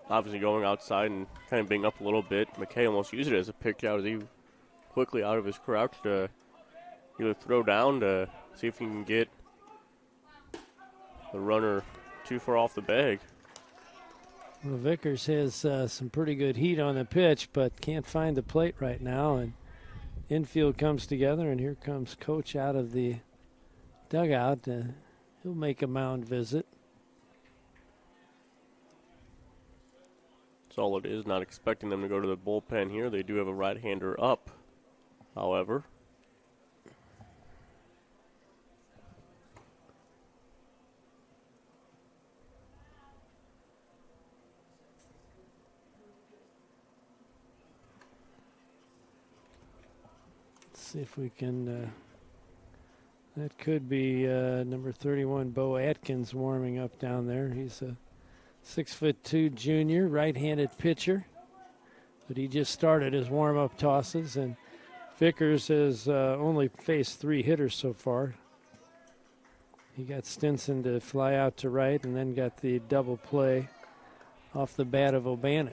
obviously going outside and kind of being up a little bit. McKay almost used it as a pick out as he quickly out of his crouch to either throw down to see if he can get the runner too far off the bag. Well, Vickers has some pretty good heat on the pitch, but can't find the plate right now. And infield comes together, and here comes Coach out of the dugout. He'll make a mound visit. That's all it is. Not expecting them to go to the bullpen here. They do have a right-hander up, however. See if we can, that could be number 31, Bo Atkins, warming up down there. He's a 6'2" junior, right-handed pitcher, but he just started his warm-up tosses, and Vickers has only faced 3 hitters so far. He got Stinson to fly out to right and then got the double play off the bat of O'Bannon.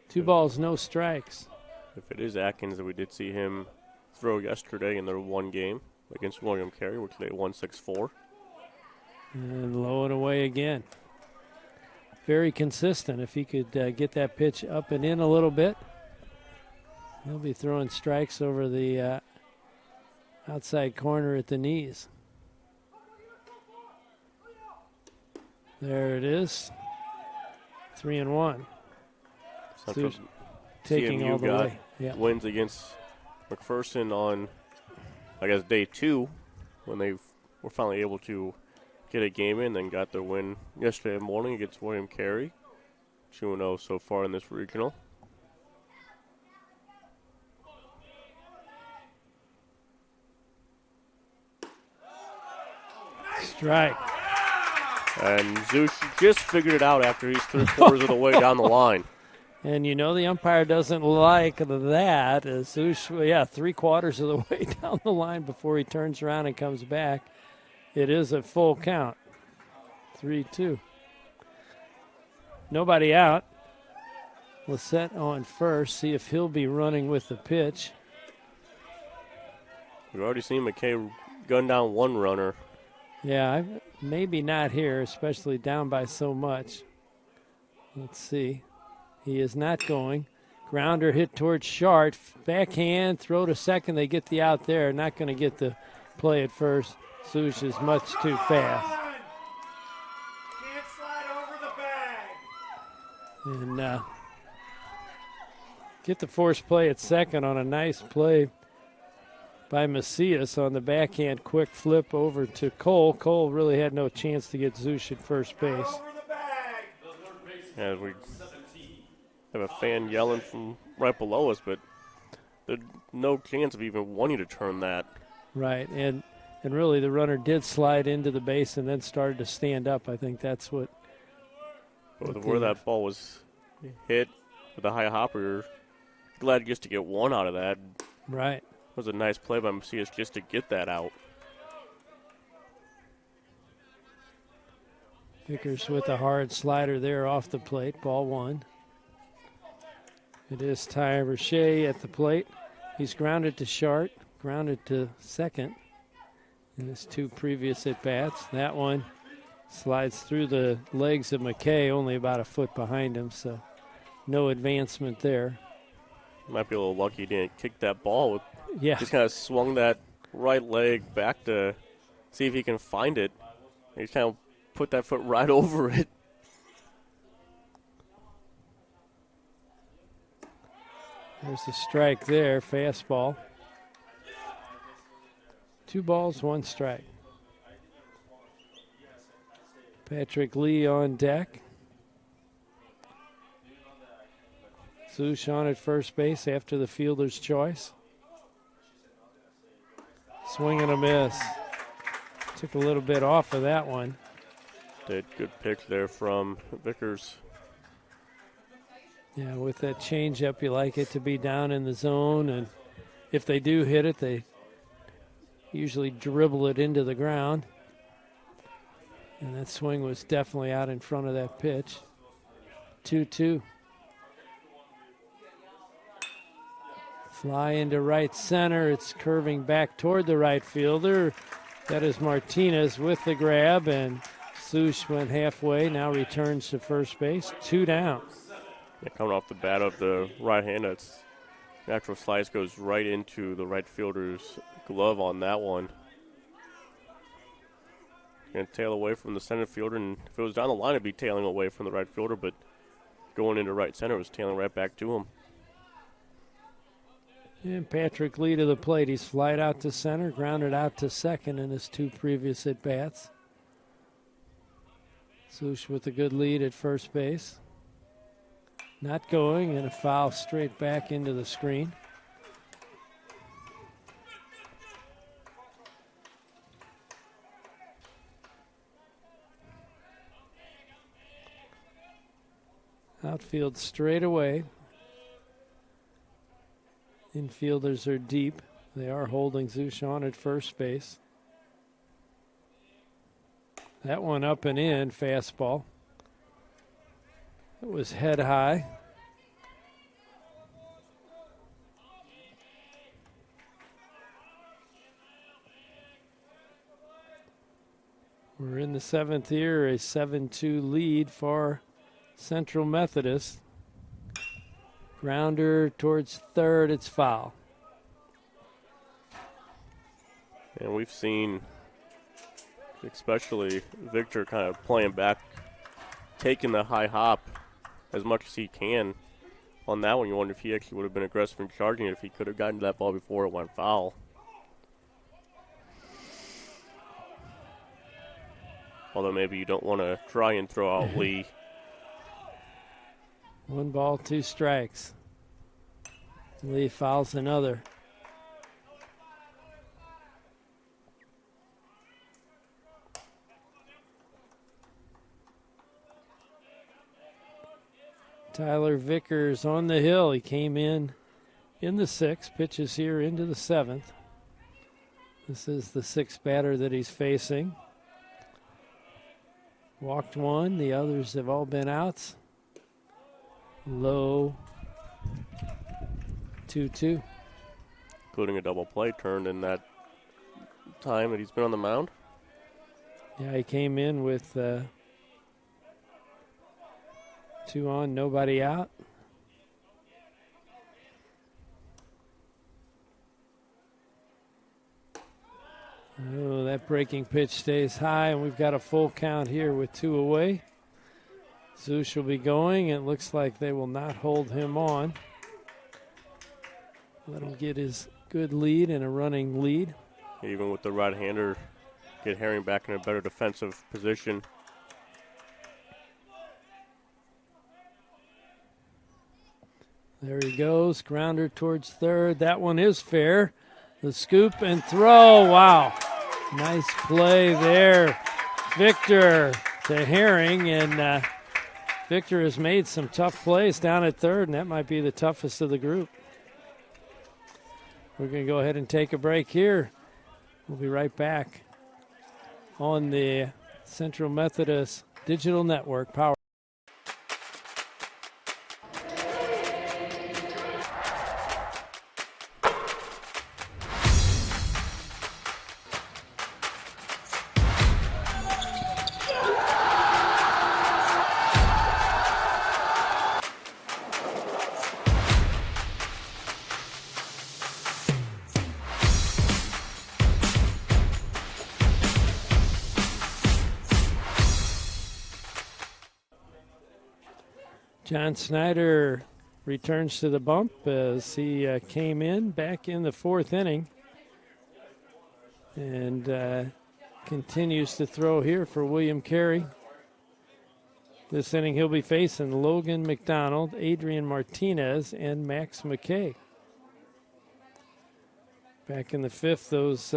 Two balls, no strikes. If it is Atkins, we did see him throw yesterday in their one game against William Carey, which they won 6-4. And low and away again. Very consistent. If he could get that pitch up and in a little bit, he'll be throwing strikes over the outside corner at the knees. There it is. 3-1. Central taking CMU all the got way. Yeah. wins against McPherson on, I guess, day 2 when they were finally able to get a game in, then got their win yesterday morning against William Carey. 2-0 so far in this regional. Strike. And Zush just figured it out after he's 3/4 of the way down the line. And you know the umpire doesn't like that. Zush, 3/4 of the way down the line before he turns around and comes back. It is a full count. 3-2. Nobody out. Lissette on first. See if he'll be running with the pitch. We've already seen McKay gun down one runner. Yeah, maybe not here, especially down by so much. Let's see. He is not going. Grounder hit towards Shart. Backhand, throw to second. They get the out there. Not going to get the play at first. Zush is much too fast. Can't slide over the bag. And get the force play at second on a nice play by Macias on the backhand. Quick flip over to Cole. Cole really had no chance to get Zush at first base. As we have a fan yelling from right below us, but there's no chance of even wanting to turn that. Right, and really the runner did slide into the base and then started to stand up. I think that's what. Where that ball was hit with a high hopper, you're glad just to get one out of that. Right. It was a nice play by Macias just to get that out. Vickers with a hard slider there off the plate. Ball one. It is Ty Roche at the plate. He's grounded to Shart, grounded to second in his two previous at-bats. That one slides through the legs of McKay, only about a foot behind him, so no advancement there. Might be a little lucky he didn't kick that ball. Yeah. Just kind of swung that right leg back to see if he can find it. He kind of put that foot right over it. There's the strike there, fastball. 2 balls, 1 strike. Patrick Lee on deck. Zush on at first base after the fielder's choice. Swing and a miss. Took a little bit off of that one. Did good pick there from Vickers. Yeah, with that changeup, you like it to be down in the zone, and if they do hit it, they usually dribble it into the ground. And that swing was definitely out in front of that pitch. 2-2. Fly into right center. It's curving back toward the right fielder. That is Martinez with the grab, and Zush went halfway, now returns to first base. 2 down. Yeah, coming off the bat of the right hand, that's natural slice goes right into the right fielder's glove on that one. Going to tail away from the center fielder, and if it was down the line, it'd be tailing away from the right fielder, but going into right center, it was tailing right back to him. And Patrick Lee to the plate. He's flied out to center, grounded out to second in his 2 previous at-bats. Zush with a good lead at first base. Not going, and a foul straight back into the screen. Outfield straight away. Infielders are deep. They are holding Zush on at first base. That one up and in, fastball. It was head high. We're in the 7th year, a 7-2 lead for Central Methodist. Grounder towards third, it's foul. And we've seen, especially Victor kind of playing back, taking the high hop as much as he can. On that one, you wonder if he actually would have been aggressive in charging it if he could have gotten to that ball before it went foul. Although maybe you don't want to try and throw out Lee. 1 ball, 2 strikes. Lee fouls another. Tyler Vickers on the hill. He came in the 6th, pitches here into the 7th. This is the 6th batter that he's facing. Walked one. The others have all been outs. Low 2-2. Including a double play turned in that time that he's been on the mound. Yeah, he came in with 2 on, nobody out. Oh, that breaking pitch stays high, and we've got a full count here with 2 away. Zeus will be going. It looks like they will not hold him on. Let him get his good lead and a running lead. Even with the right-hander, get Herring back in a better defensive position. There he goes, grounder towards third. That one is fair. The scoop and throw, wow. Nice play there. Victor to Herring, and Victor has made some tough plays down at third, and that might be the toughest of the group. We're going to go ahead and take a break here. We'll be right back on the Central Methodist Digital Network Power. John Snyder returns to the bump as he came in back in the 4th inning and continues to throw here for William Carey. This inning he'll be facing Logan McDonald, Adrian Martinez, and Max McKay. Back in the 5th, those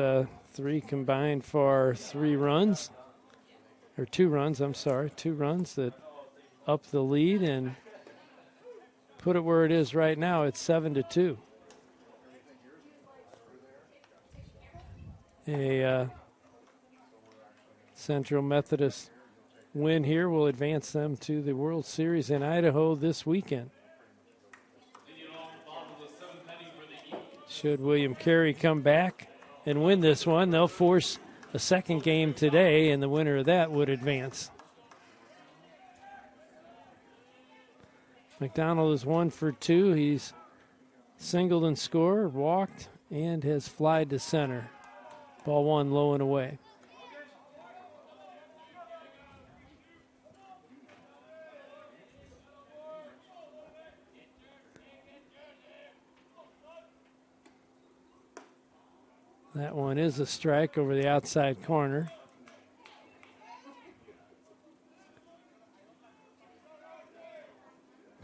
3 combined for 2 runs that up the lead and put it where it is right now. It's 7-2. A Central Methodist win here will advance them to the World Series in Idaho this weekend. Should William Carey come back and win this one, they'll force a second game today, and the winner of that would advance. McDonald is 1 for 2. He's singled and scored, walked, and has flied to center. Ball 1 low and away. That one is a strike over the outside corner.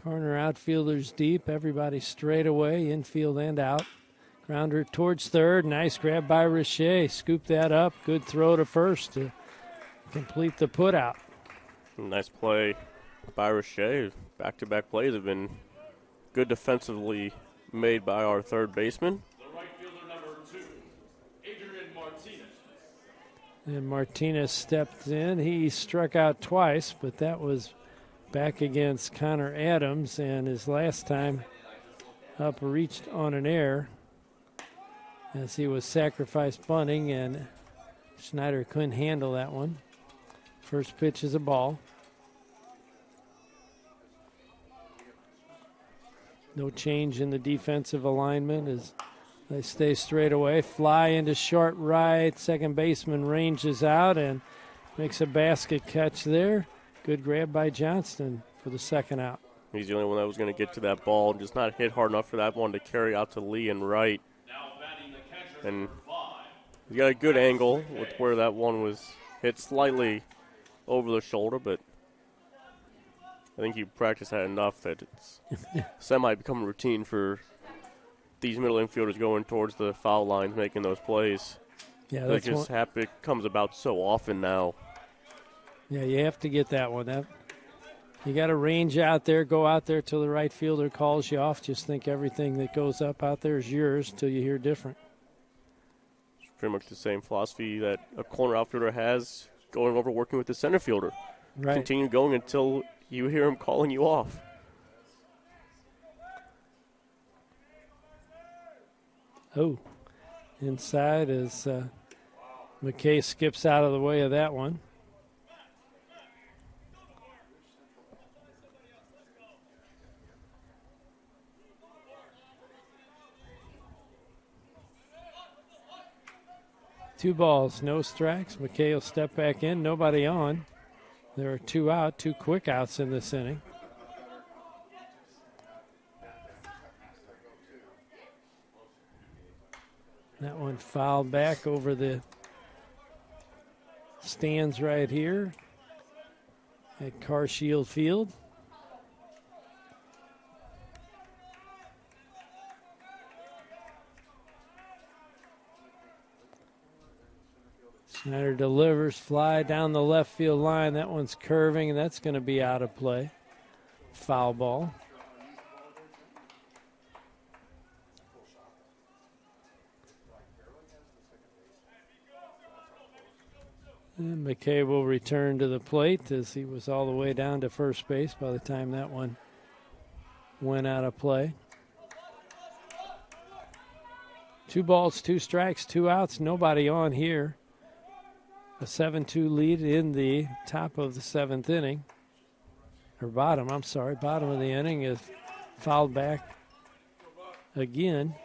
Corner outfielders deep, everybody straight away, infield and out. Grounder towards third, nice grab by Richey. Scoop that up, good throw to first to complete the put out. Nice play by Richey. Back-to-back plays have been good defensively made by our third baseman. The right fielder, number 2, Adrian Martinez. And Martinez stepped in. He struck out twice, but that was back against Connor Adams, and his last time up reached on an error as he was sacrifice bunting, and Schneider couldn't handle that one. First pitch is a ball. No change in the defensive alignment as they stay straight away. Fly into short right. Second baseman ranges out and makes a basket catch there. Good grab by Johnston for the second out. He's the only one that was going to get to that ball and just not hit hard enough for that one to carry out to Lee and right. And he got a good angle with where that one was hit slightly over the shoulder, but I think you practice that enough that it's semi-become routine for these middle infielders going towards the foul lines, making those plays. Yeah, that just comes about so often now. Yeah, you have to get that one. That You got to range out there, go out there till the right fielder calls you off. Just think everything that goes up out there is yours till you hear different. It's pretty much the same philosophy that a corner outfielder has going over working with the center fielder. Right. Continue going until you hear him calling you off. Oh, inside as McKay skips out of the way of that one. Two balls, no strikes. McKay will step back in, nobody on. There are 2 out, 2 quick outs in this inning. That one fouled back over the stands right here at Carshield Field. Snyder delivers, fly down the left field line. That one's curving, and that's going to be out of play. Foul ball. And McKay will return to the plate as he was all the way down to first base by the time that one went out of play. 2 balls, 2 strikes, 2 outs, nobody on here. A 7-2 lead in the top of the 7th inning. Or bottom of the inning is fouled back again.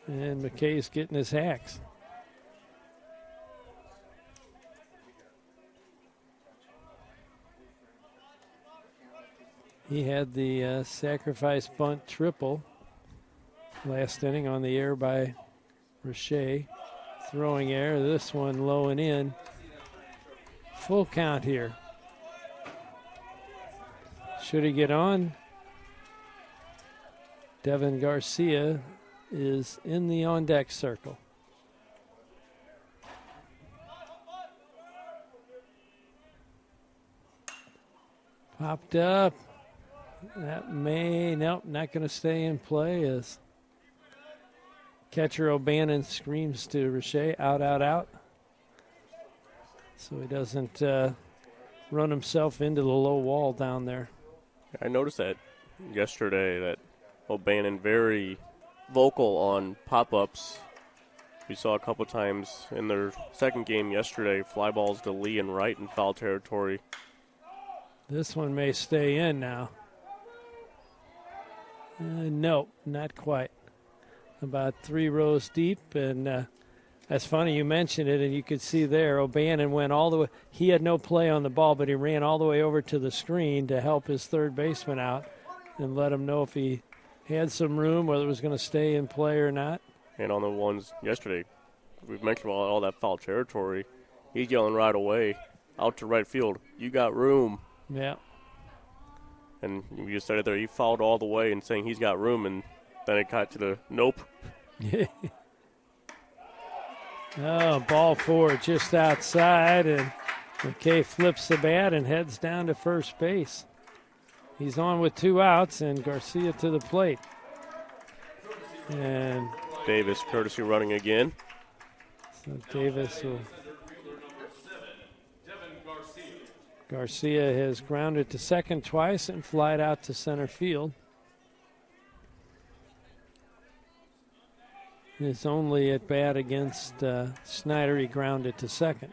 And McKay's getting his hacks. He had the sacrifice bunt triple last inning on the air by Richey. Throwing air, this one low and in. Full count here. Should he get on? Devin Garcia is in the on-deck circle. Popped up. Nope, not going to stay in play as catcher O'Bannon screams to Richey, out, out, out. So he doesn't run himself into the low wall down there. I noticed that yesterday, that O'Bannon very vocal on pop-ups. We saw a couple times in their second game yesterday, fly balls to Lee and Wright in foul territory. This one may stay in now. Nope, not quite. About 3 rows deep, and that's funny you mentioned it, and you could see there O'Bannon went all the way. He had no play on the ball, but he ran all the way over to the screen to help his third baseman out and let him know if he had some room, whether it was going to stay in play or not. And on the ones yesterday, we've mentioned all that foul territory. He's yelling right away out to right field, "You got room." Yeah. And we just said it there. He fouled all the way and saying he's got room, and then it got to the nope. Oh, ball 4 just outside, and McKay flips the bat and heads down to first base. He's on with 2 outs, and Garcia to the plate. And Davis, courtesy running again. So Davis will. Garcia has grounded to second twice and flied out to center field. His only at bat against Snyder, he grounded to second.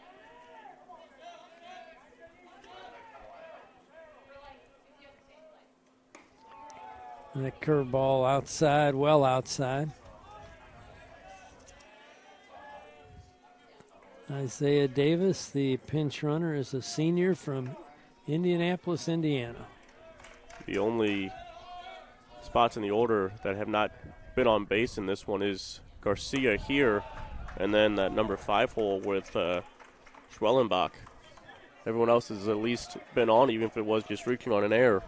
And a curveball outside, well outside. Isaiah Davis, the pinch runner, is a senior from Indianapolis, Indiana. The only spots in the order that have not been on base in this one is Garcia here, and then that number 5 hole with Schwellenbach. Everyone else has at least been on, even if it was just reaching on an error.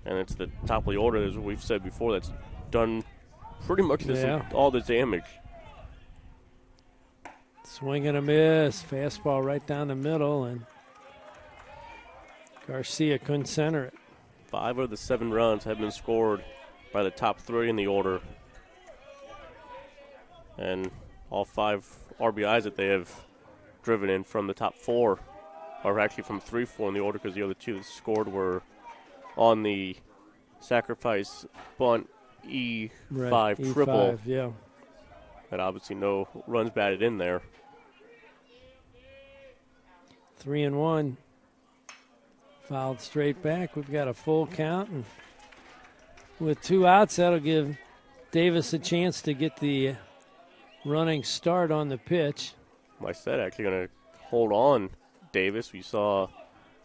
And it's the top of the order, as we've said before, that's done pretty much all the damage. Swing and a miss. Fastball right down the middle, and Garcia couldn't center it. 5 of the 7 runs have been scored by the top 3 in the order. And all 5 RBIs that they have driven in from the top 4 are actually from 3-4 in the order, because the other 2 that scored were on the sacrifice bunt E5 triple. E5, yeah. And obviously no runs batted in there. 3-1. Fouled straight back. We've got a full count. And with 2 outs, that'll give Davis a chance to get the running start on the pitch. I said actually going to hold on Davis. We saw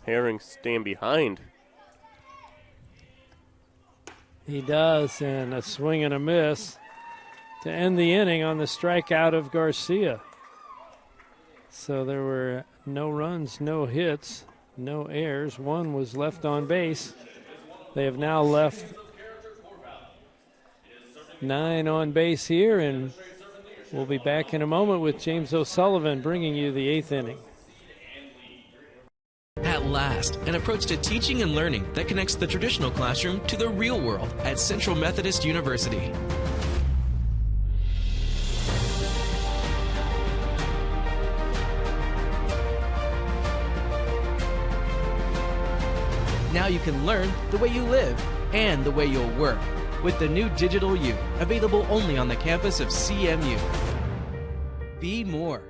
Herring stand behind. He does, and a swing and a miss to end the inning on the strikeout of Garcia. So there were no runs, no hits, no errors. 1 was left on base. They have now left 9 on base here, and we'll be back in a moment with James O'Sullivan bringing you the 8th inning. At last, an approach to teaching and learning that connects the traditional classroom to the real world at Central Methodist University. Now you can learn the way you live and the way you'll work with the new Digital U, available only on the campus of CMU. Be more.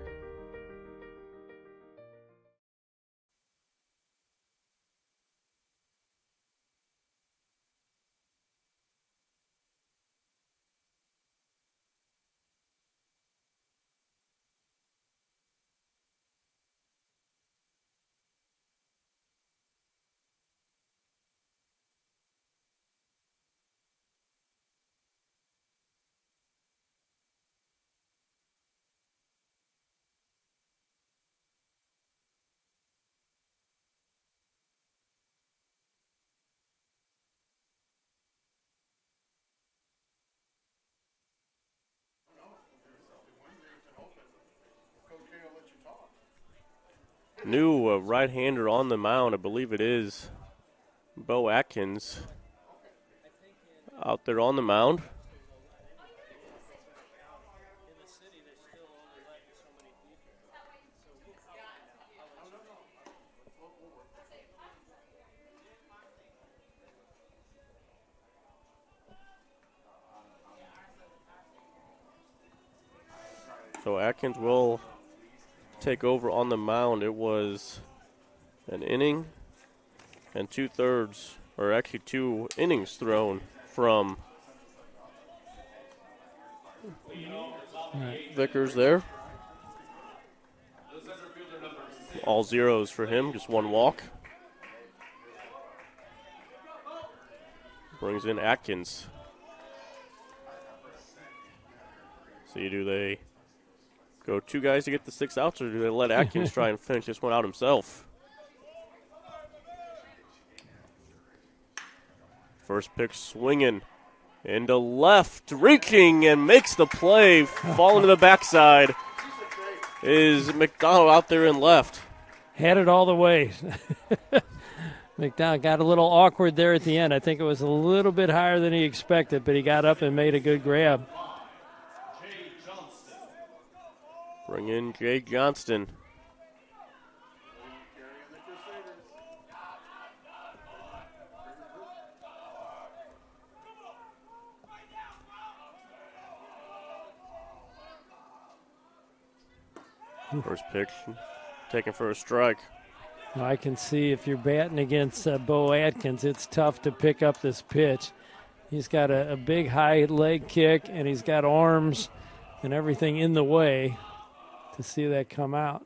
New right-hander on the mound. I believe it is Bo Atkins out there on the mound. So Atkins will take over on the mound. It was an inning and 2/3, or actually 2 innings thrown from Vickers there. All zeros for him, just 1 walk. Brings in Atkins. See, do they go 2 guys to get the 6 outs, or do they let Atkins try and finish this one out himself? First pitch swinging into left, reaching and makes the play. Falling to the backside is McDonald out there in left. Had it all the way. McDonald got a little awkward there at the end. I think it was a little bit higher than he expected, but he got up and made a good grab. Bring in Jay Johnston. First pitch taken for a strike. I can see if you're batting against Bo Atkins, it's tough to pick up this pitch. He's got a big high leg kick, and he's got arms and everything in the way to see that come out.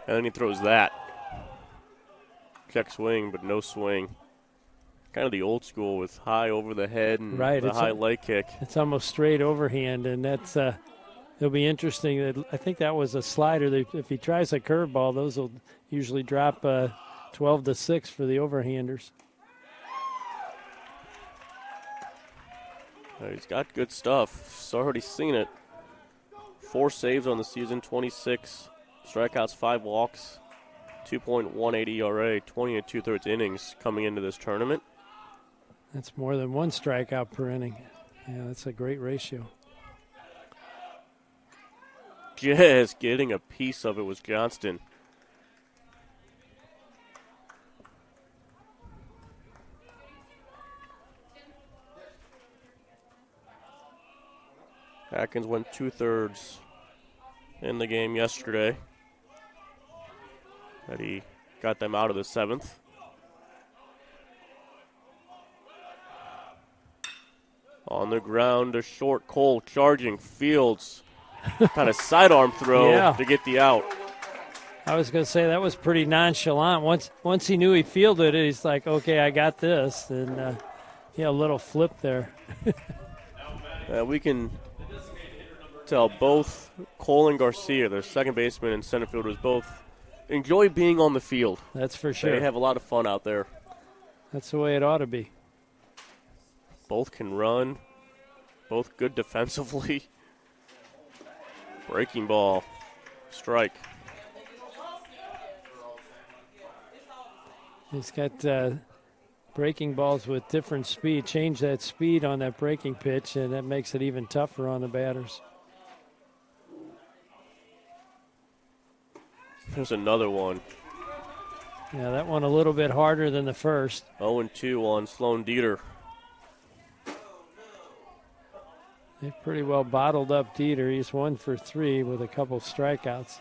And then he throws that. Check swing, but no swing. Kind of the old school with high over the head and the high leg kick. It's almost straight overhand, and that's it'll be interesting. I think that was a slider. If he tries a curveball, those will usually drop 12-6 for the overhanders. He's got good stuff. He's already seen it. 4 saves on the season, 26 strikeouts, 5 walks. 2.18 ERA, 20 and 2/3 innings coming into this tournament. That's more than one strikeout per inning. Yeah, that's a great ratio. Just getting a piece of it was Johnston. Atkins went 2/3 in the game yesterday. That he got them out of the 7th. On the ground, a short Cole charging Fields. Kind of sidearm throw to get the out. I was going to say that was pretty nonchalant. Once he knew he fielded it, he's like, okay, I got this. And, a little flip there. We can tell both Cole and Garcia, their second baseman and center fielders, both enjoy being on the field. That's for sure. They have a lot of fun out there. That's the way it ought to be. Both can run. Both good defensively. Breaking ball. Strike. He's got breaking balls with different speed. Change that speed on that breaking pitch, and that makes it even tougher on the batters. There's another one. Yeah, that one a little bit harder than the first. 0-2 on Sloan Dieter. They've pretty well bottled up Dieter. He's 1 for 3 with a couple strikeouts.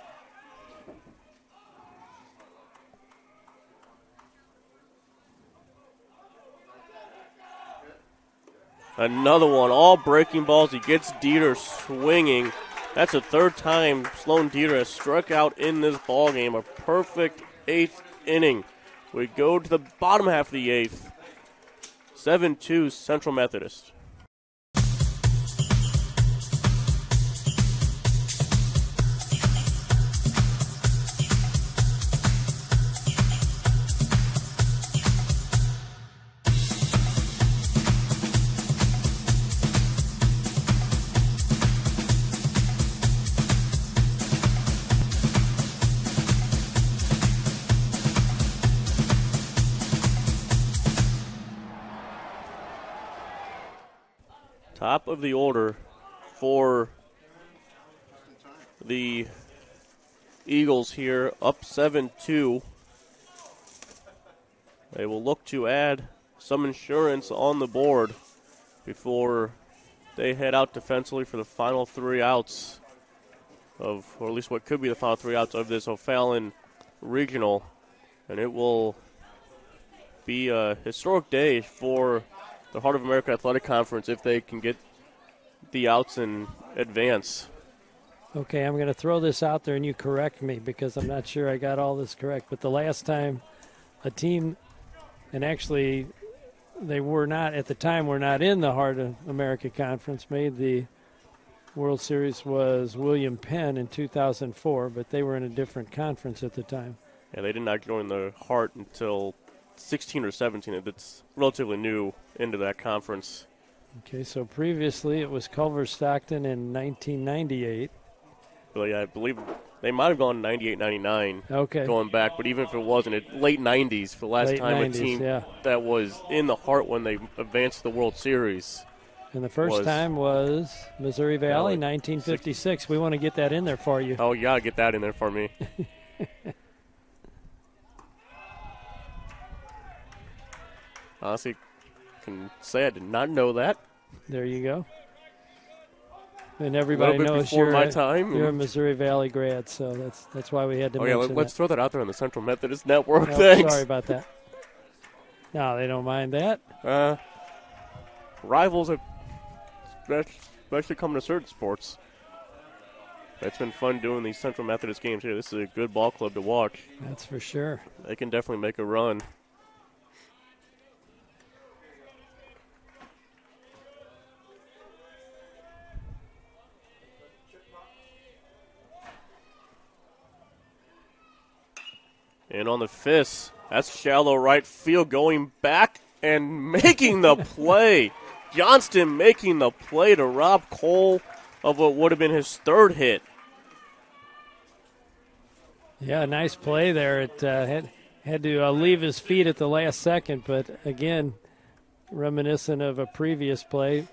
Another one, all breaking balls. He gets Dieter swinging. That's the third time Sloan Dieter has struck out in this ballgame. A perfect 8th inning. We go to the bottom half of the 8th. 7-2 Central Methodist. Top of the order for the Eagles here, up 7-2. They will look to add some insurance on the board before they head out defensively for the final 3 outs of, or at least what could be the final 3 outs of this O'Fallon Regional. And it will be a historic day for the Heart of America Athletic Conference if they can get the outs and advance. Okay, I'm going to throw this out there and you correct me because I'm not sure I got all this correct. But the last time a team, and actually they were not, at the time, were not in the Heart of America Conference, made the World Series was William Penn in 2004, but they were in a different conference at the time. Yeah, they did not join the Heart until 16 or 17. It's relatively new into that conference. Okay, so previously it was Culver Stockton in 1998. But yeah, I believe they might have gone 98, 99 going back, but even if it wasn't, late 90s for the last time 90s, a team that was in the Heart when they advanced to the World Series. And the first time was Missouri Valley, 1956. We want to get that in there for you. Oh, you got to get that in there for me. Honestly, can say I did not know that. There you go. And everybody knows you're a Missouri Valley grad, so that's why we had to mention let's throw that out there on the Central Methodist Network. No, Thanks. Sorry about that. No, they don't mind that. Rivals, especially coming to certain sports. It's been fun doing these Central Methodist games here. This is a good ball club to watch. That's for sure. They can definitely make a run. And on the fist, that's shallow right field, going back and making the play. Johnston making the play to rob Cole of what would have been his third hit. Yeah, nice play there. It had to leave his feet at the last second, but again, reminiscent of a previous play.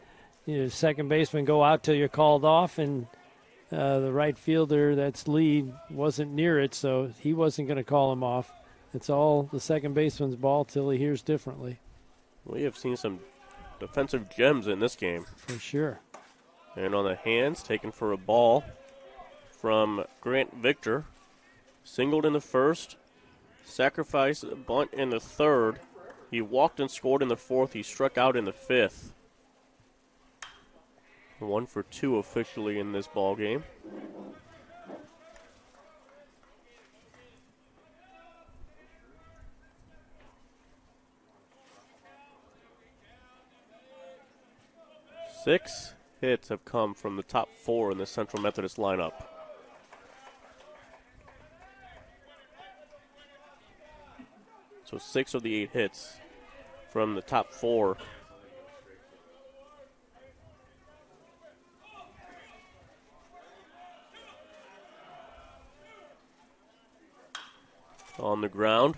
Second baseman go out till you're called off, and the right fielder, that's lead, wasn't near it, so he wasn't going to call him off. It's all the second baseman's ball till he hears differently. We have seen some defensive gems in this game. For sure. And on the hands, taken for a ball from Grant Victor. Singled in the first, sacrificed a bunt in the third. He walked and scored in the fourth. He struck out in the fifth. 1 for 2 officially in this ball game. Six hits have come from the top 4 in the Central Methodist lineup. So 6 of the 8 hits from the top 4. On the ground,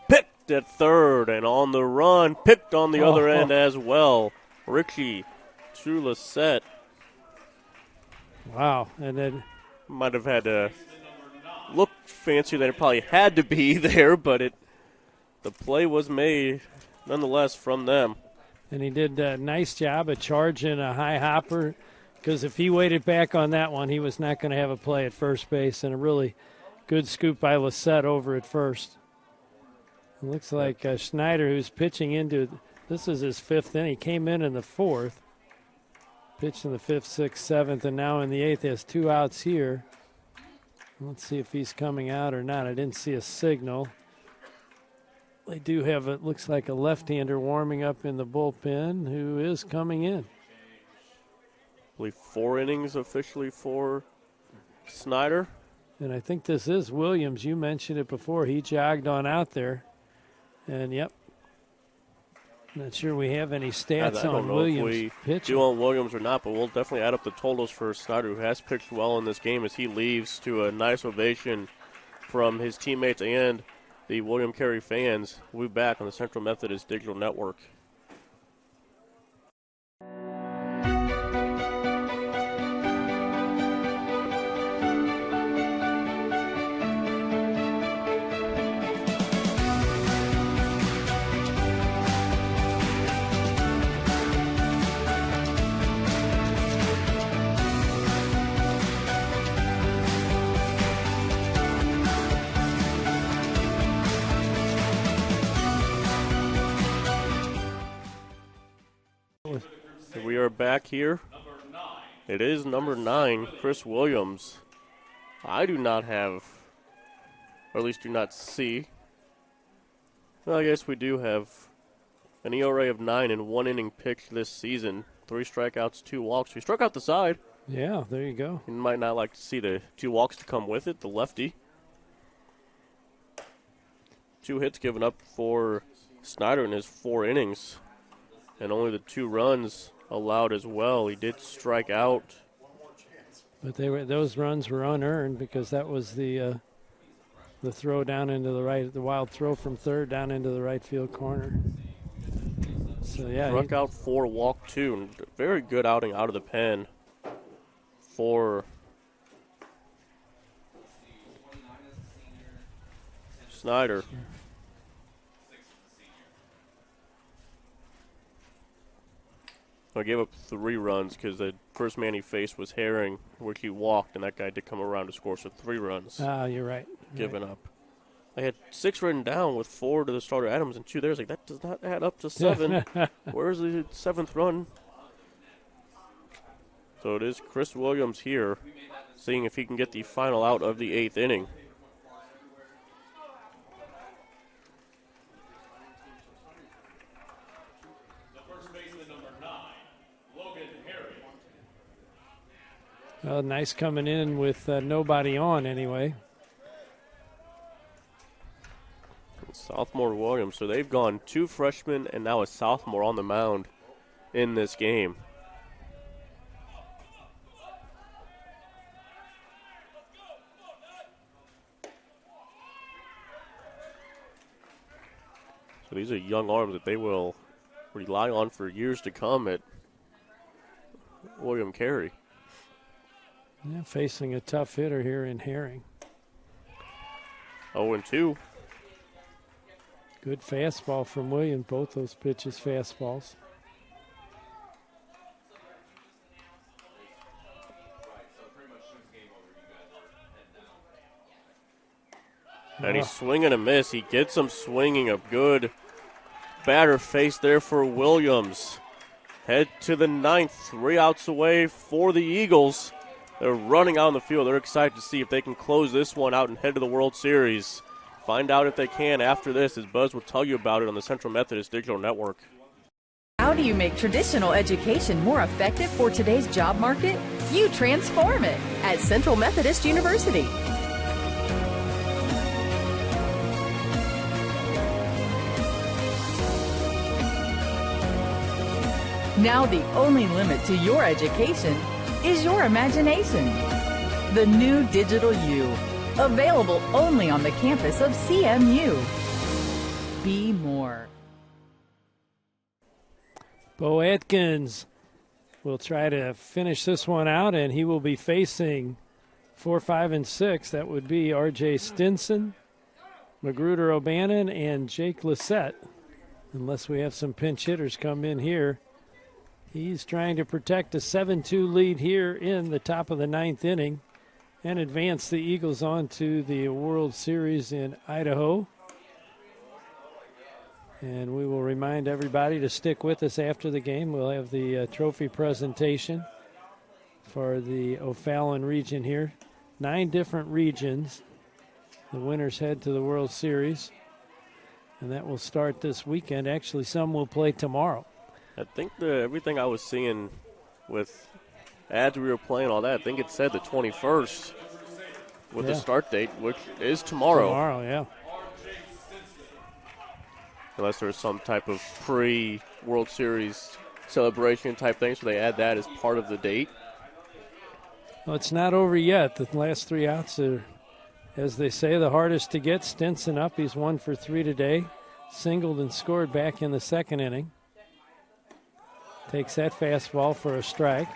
picked at third, and on the run, picked on the other end as well. Richie Trulisette. Wow, and then might have had to look fancier than it probably had to be there, but the play was made nonetheless from them. And he did a nice job of charging a high hopper, because if he waited back on that one, he was not going to have a play at first base, and a really good scoop by Lissette over at first. It looks like Schneider, who's pitching into, this is his 5th inning. He came in the 4th, pitched in the 5th, 6th, 7th, and now in the 8th. He has 2 outs here. Let's see if he's coming out or not. I didn't see a signal. They do have, it looks like a left-hander warming up in the bullpen who is coming in. I believe 4 innings officially for Snyder. And I think this is Williams. You mentioned it before. He jogged on out there. And, yep. Not sure we have any stats on Williams pitching. I don't know if we do on Williams or not, but we'll definitely add up the totals for Snyder, who has pitched well in this game as he leaves to a nice ovation from his teammates and the William Carey fans. We'll be back on the Central Methodist Digital Network. We are back here. It is number 9, Chris Williams. I do not have, or at least do not see. Well, I guess we do have an ERA of 9 in 1 inning pitched this season. 3 strikeouts, 2 walks. He struck out the side. Yeah, there you go. You might not like to see the 2 walks to come with it, the lefty. 2 hits given up for Snyder in his 4 innings. And only the 2 runs allowed as well. He did strike out. But those runs were unearned because that was the throw down into the right, the wild throw from third down into the right field corner. So, yeah. Struck out 4, walked 2. And very good outing out of the pen for Snyder. I gave up 3 runs because the first man he faced was Herring, which he walked, and that guy did come around to score, so 3 runs. You're right. Given up. I had 6 written down with 4 to the starter Adams and 2 there. I was like, that does not add up to 7. Where's the 7th run? So it is Chris Williams here, seeing if he can get the final out of the 8th inning. Well, nice coming in with nobody on anyway. Sophomore Williams. So they've gone 2 freshmen and now a sophomore on the mound in this game. these are young arms that they will rely on for years to come at William Carey. Yeah, facing a tough hitter here in Herring. 0-2. Good fastball from William. Both those pitches fastballs. And he's swinging a miss. He gets him swinging. A good batter face there for Williams. Head to the ninth. 3 outs away for the Eagles. They're running out in the field. They're excited to see if they can close this one out and head to the World Series. Find out if they can after this, as Buzz will tell you about it on the Central Methodist Digital Network. How do you make traditional education more effective for today's job market? You transform it at Central Methodist University. Now the only limit to your education is your imagination. The new Digital U, available only on the campus of CMU. Be more. Bo Atkins will try to finish this one out, and he will be facing 4, 5, and 6. That would be R.J. Stinson, Magruder O'Bannon, and Jake Lissette, unless we have some pinch hitters come in here. He's trying to protect a 7-2 lead here in the top of the 9th inning and advance the Eagles on to the World Series in Idaho. And we will remind everybody to stick with us after the game. We'll have the trophy presentation for the O'Fallon region here. 9 different regions. The winners head to the World Series. And that will start this weekend. Actually, some will play tomorrow. I think everything I was seeing with ads we were playing, all that, I think it said the 21st with the start date, which is tomorrow. Tomorrow, yeah. Unless there's some type of pre-World Series celebration type thing, so they add that as part of the date. Well, it's not over yet. The last 3 outs are, as they say, the hardest to get. Stinson up. He's 1 for 3 today. Singled and scored back in the 2nd inning. Takes that fastball for a strike.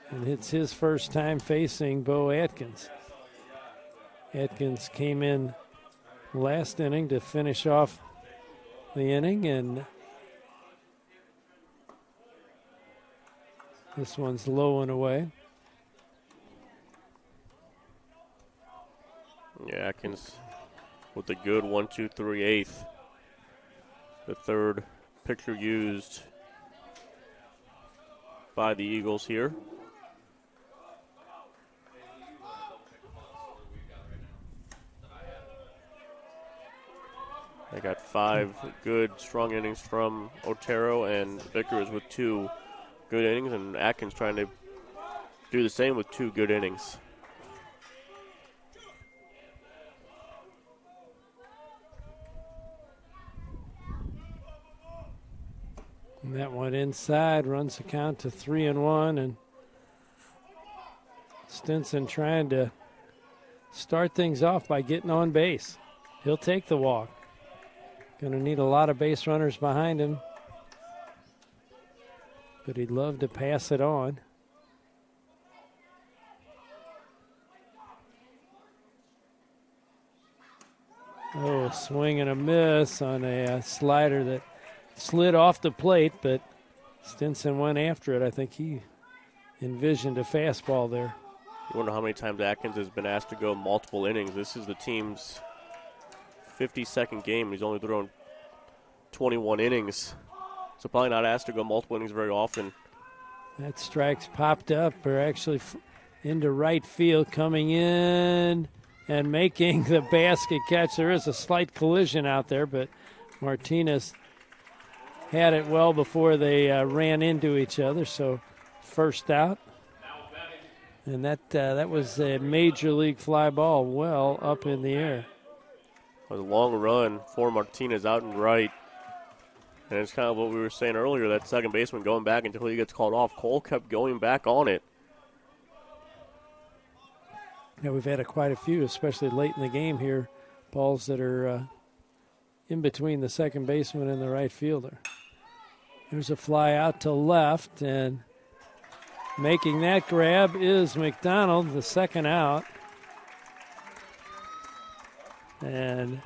And it's his first time facing Bo Atkins. Atkins came in last inning to finish off the inning, and this one's low and away. Yeah, Atkins with a good 1-2-3 8th. The third pitcher used by the Eagles here. They got 5 good, strong innings from Otero, and Vickers with 2 good innings, and Atkins trying to do the same with 2 good innings. And that one inside, runs the count to 3-1, and Stinson trying to start things off by getting on base. He'll take the walk. Going to need a lot of base runners behind him, but he'd love to pass it on. Oh, swing and a miss on a slider that slid off the plate, but Stinson went after it. I think he envisioned a fastball there. You wonder how many times Atkins has been asked to go multiple innings. This is the team's 52nd game. He's only thrown 21 innings. So probably not asked to go multiple innings very often. That strike's popped up, or actually into right field, coming in and making the basket catch. There is a slight collision out there, but Martinez had it well before they ran into each other, so first out. And that was a major league fly ball well up in the air. A long run for Martinez out and right. And it's kind of what we were saying earlier, that second baseman going back until he gets called off. Cole kept going back on it. Yeah, we've had quite a few, especially late in the game here, balls that are in between the second baseman and the right fielder. There's a fly out to left, and making that grab is McDonald, the second out. And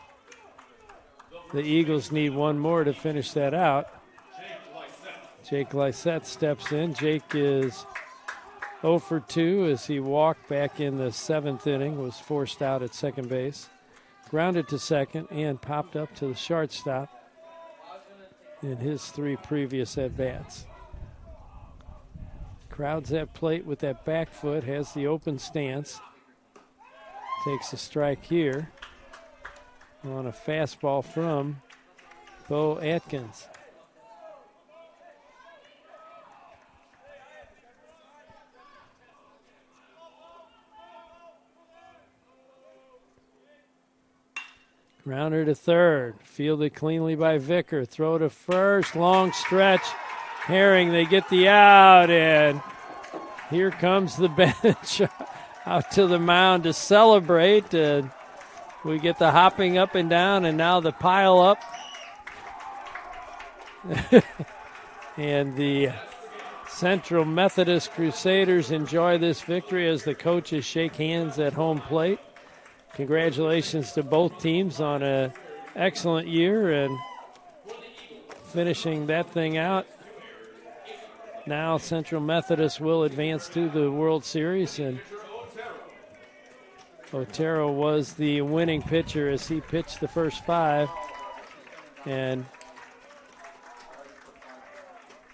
the Eagles need one more to finish that out. Jake Lysette steps in. Jake is 0 for 2 as he walked back in the 7th inning, was forced out at second base. Grounded to second and popped up to the shortstop in his 3 previous at-bats. Crowds at plate with that back foot, has the open stance. Takes a strike here on a fastball from Bo Atkins. Grounder to third, fielded cleanly by Vicker. Throw to first, long stretch. Herring, they get the out, and here comes the bench out to the mound to celebrate. And we get the hopping up and down, and now the pile up. And the Central Methodist Crusaders enjoy this victory as the coaches shake hands at home plate. Congratulations to both teams on an excellent year and finishing that thing out. Now Central Methodist will advance to the World Series, and Otero was the winning pitcher as he pitched the first 5. And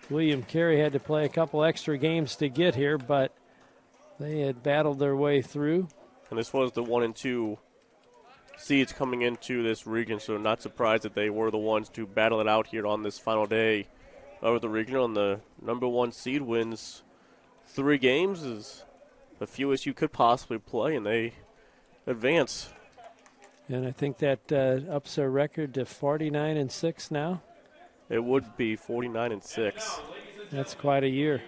William Carey had to play a couple extra games to get here, but they had battled their way through. And this was the 1 and 2 seeds coming into this region, so not surprised that they were the ones to battle it out here on this final day of the regional. And the number 1 seed wins 3 games, is the fewest you could possibly play, and they advance. And I think that ups our record to 49-6 now. It would be 49-6. That's quite a year.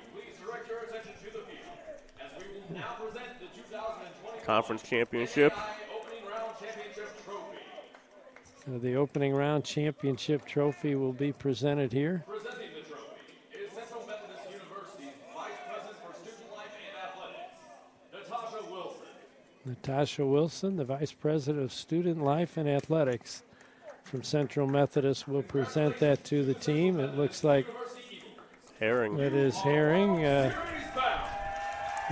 Conference championship. So the opening round championship trophy will be presented here. Presenting the trophy is Central Methodist University's Vice President for Student Life and Athletics, Natasha Wilson. Natasha Wilson, the Vice President of Student Life and Athletics from Central Methodist, will present that to the team. It looks like Herring. That is Herring.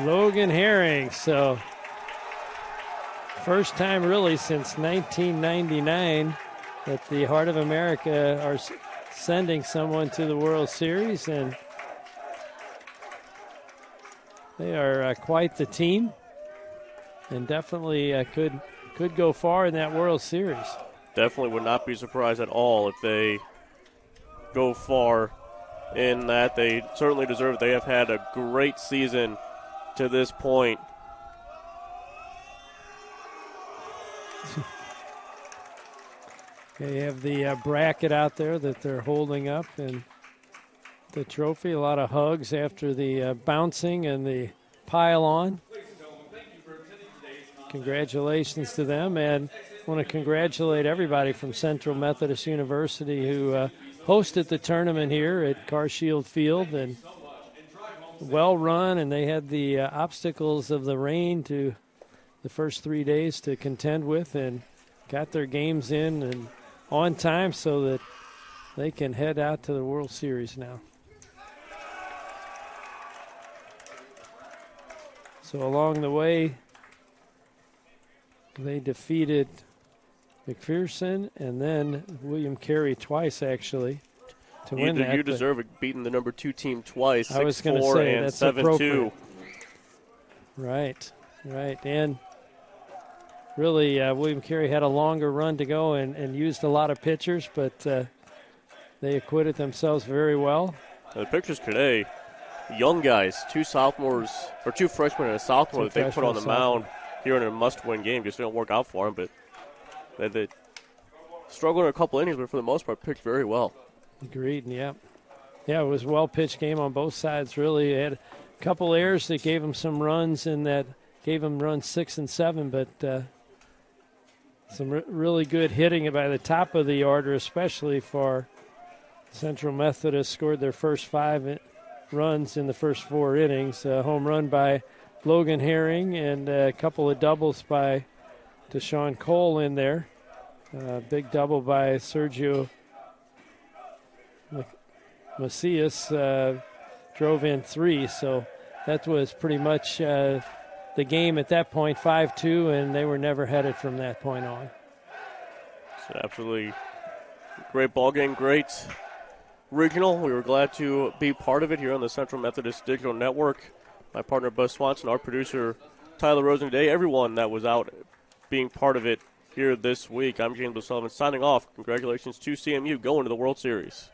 Logan Herring. So first time really since 1999 that the Heart of America are sending someone to the World Series, and they are quite the team and definitely could go far in that World Series. Definitely would not be surprised at all if they go far in that. They certainly deserve it. They have had a great season to this point. They have the bracket out there that they're holding up, and the trophy. A lot of hugs after the bouncing and the pile on. Congratulations to them, and I want to congratulate everybody from Central Methodist University who hosted the tournament here at Carshield Field, and well run, and they had the obstacles of the rain to the first 3 days to contend with, and got their games in and on time so that they can head out to the World Series now. So along the way, they defeated McPherson and then William Carey twice, actually, to win that. You deserve it, beating the number 2 team twice, 6-4 and that's 7-2. Right. And really, William Carey had a longer run to go and used a lot of pitchers, but they acquitted themselves very well. The pitchers today, young guys, 2 sophomores, or 2 freshmen and a sophomore that they put on the mound here in a must-win game. Just didn't work out for them, but they struggled in a couple innings, but for the most part, pitched very well. Agreed, yeah. Yeah, it was a well-pitched game on both sides, really. They had a couple errors that gave them some runs, and that gave them runs 6 and 7, but some really good hitting by the top of the order, especially for Central Methodist. Scored their first 5 runs in the first 4 innings. A home run by Logan Herring and a couple of doubles by Deshaun Cole in there. Big double by Sergio Macias drove in 3, so that was pretty much the game at that point, 5-2, and they were never headed from that point on. So absolutely great ball game, great regional. We were glad to be part of it here on the Central Methodist Digital Network. My partner, Buzz Swanson, our producer, Tyler Rosen today, everyone that was out being part of it here this week. I'm James O'Sullivan signing off. Congratulations to CMU going to the World Series.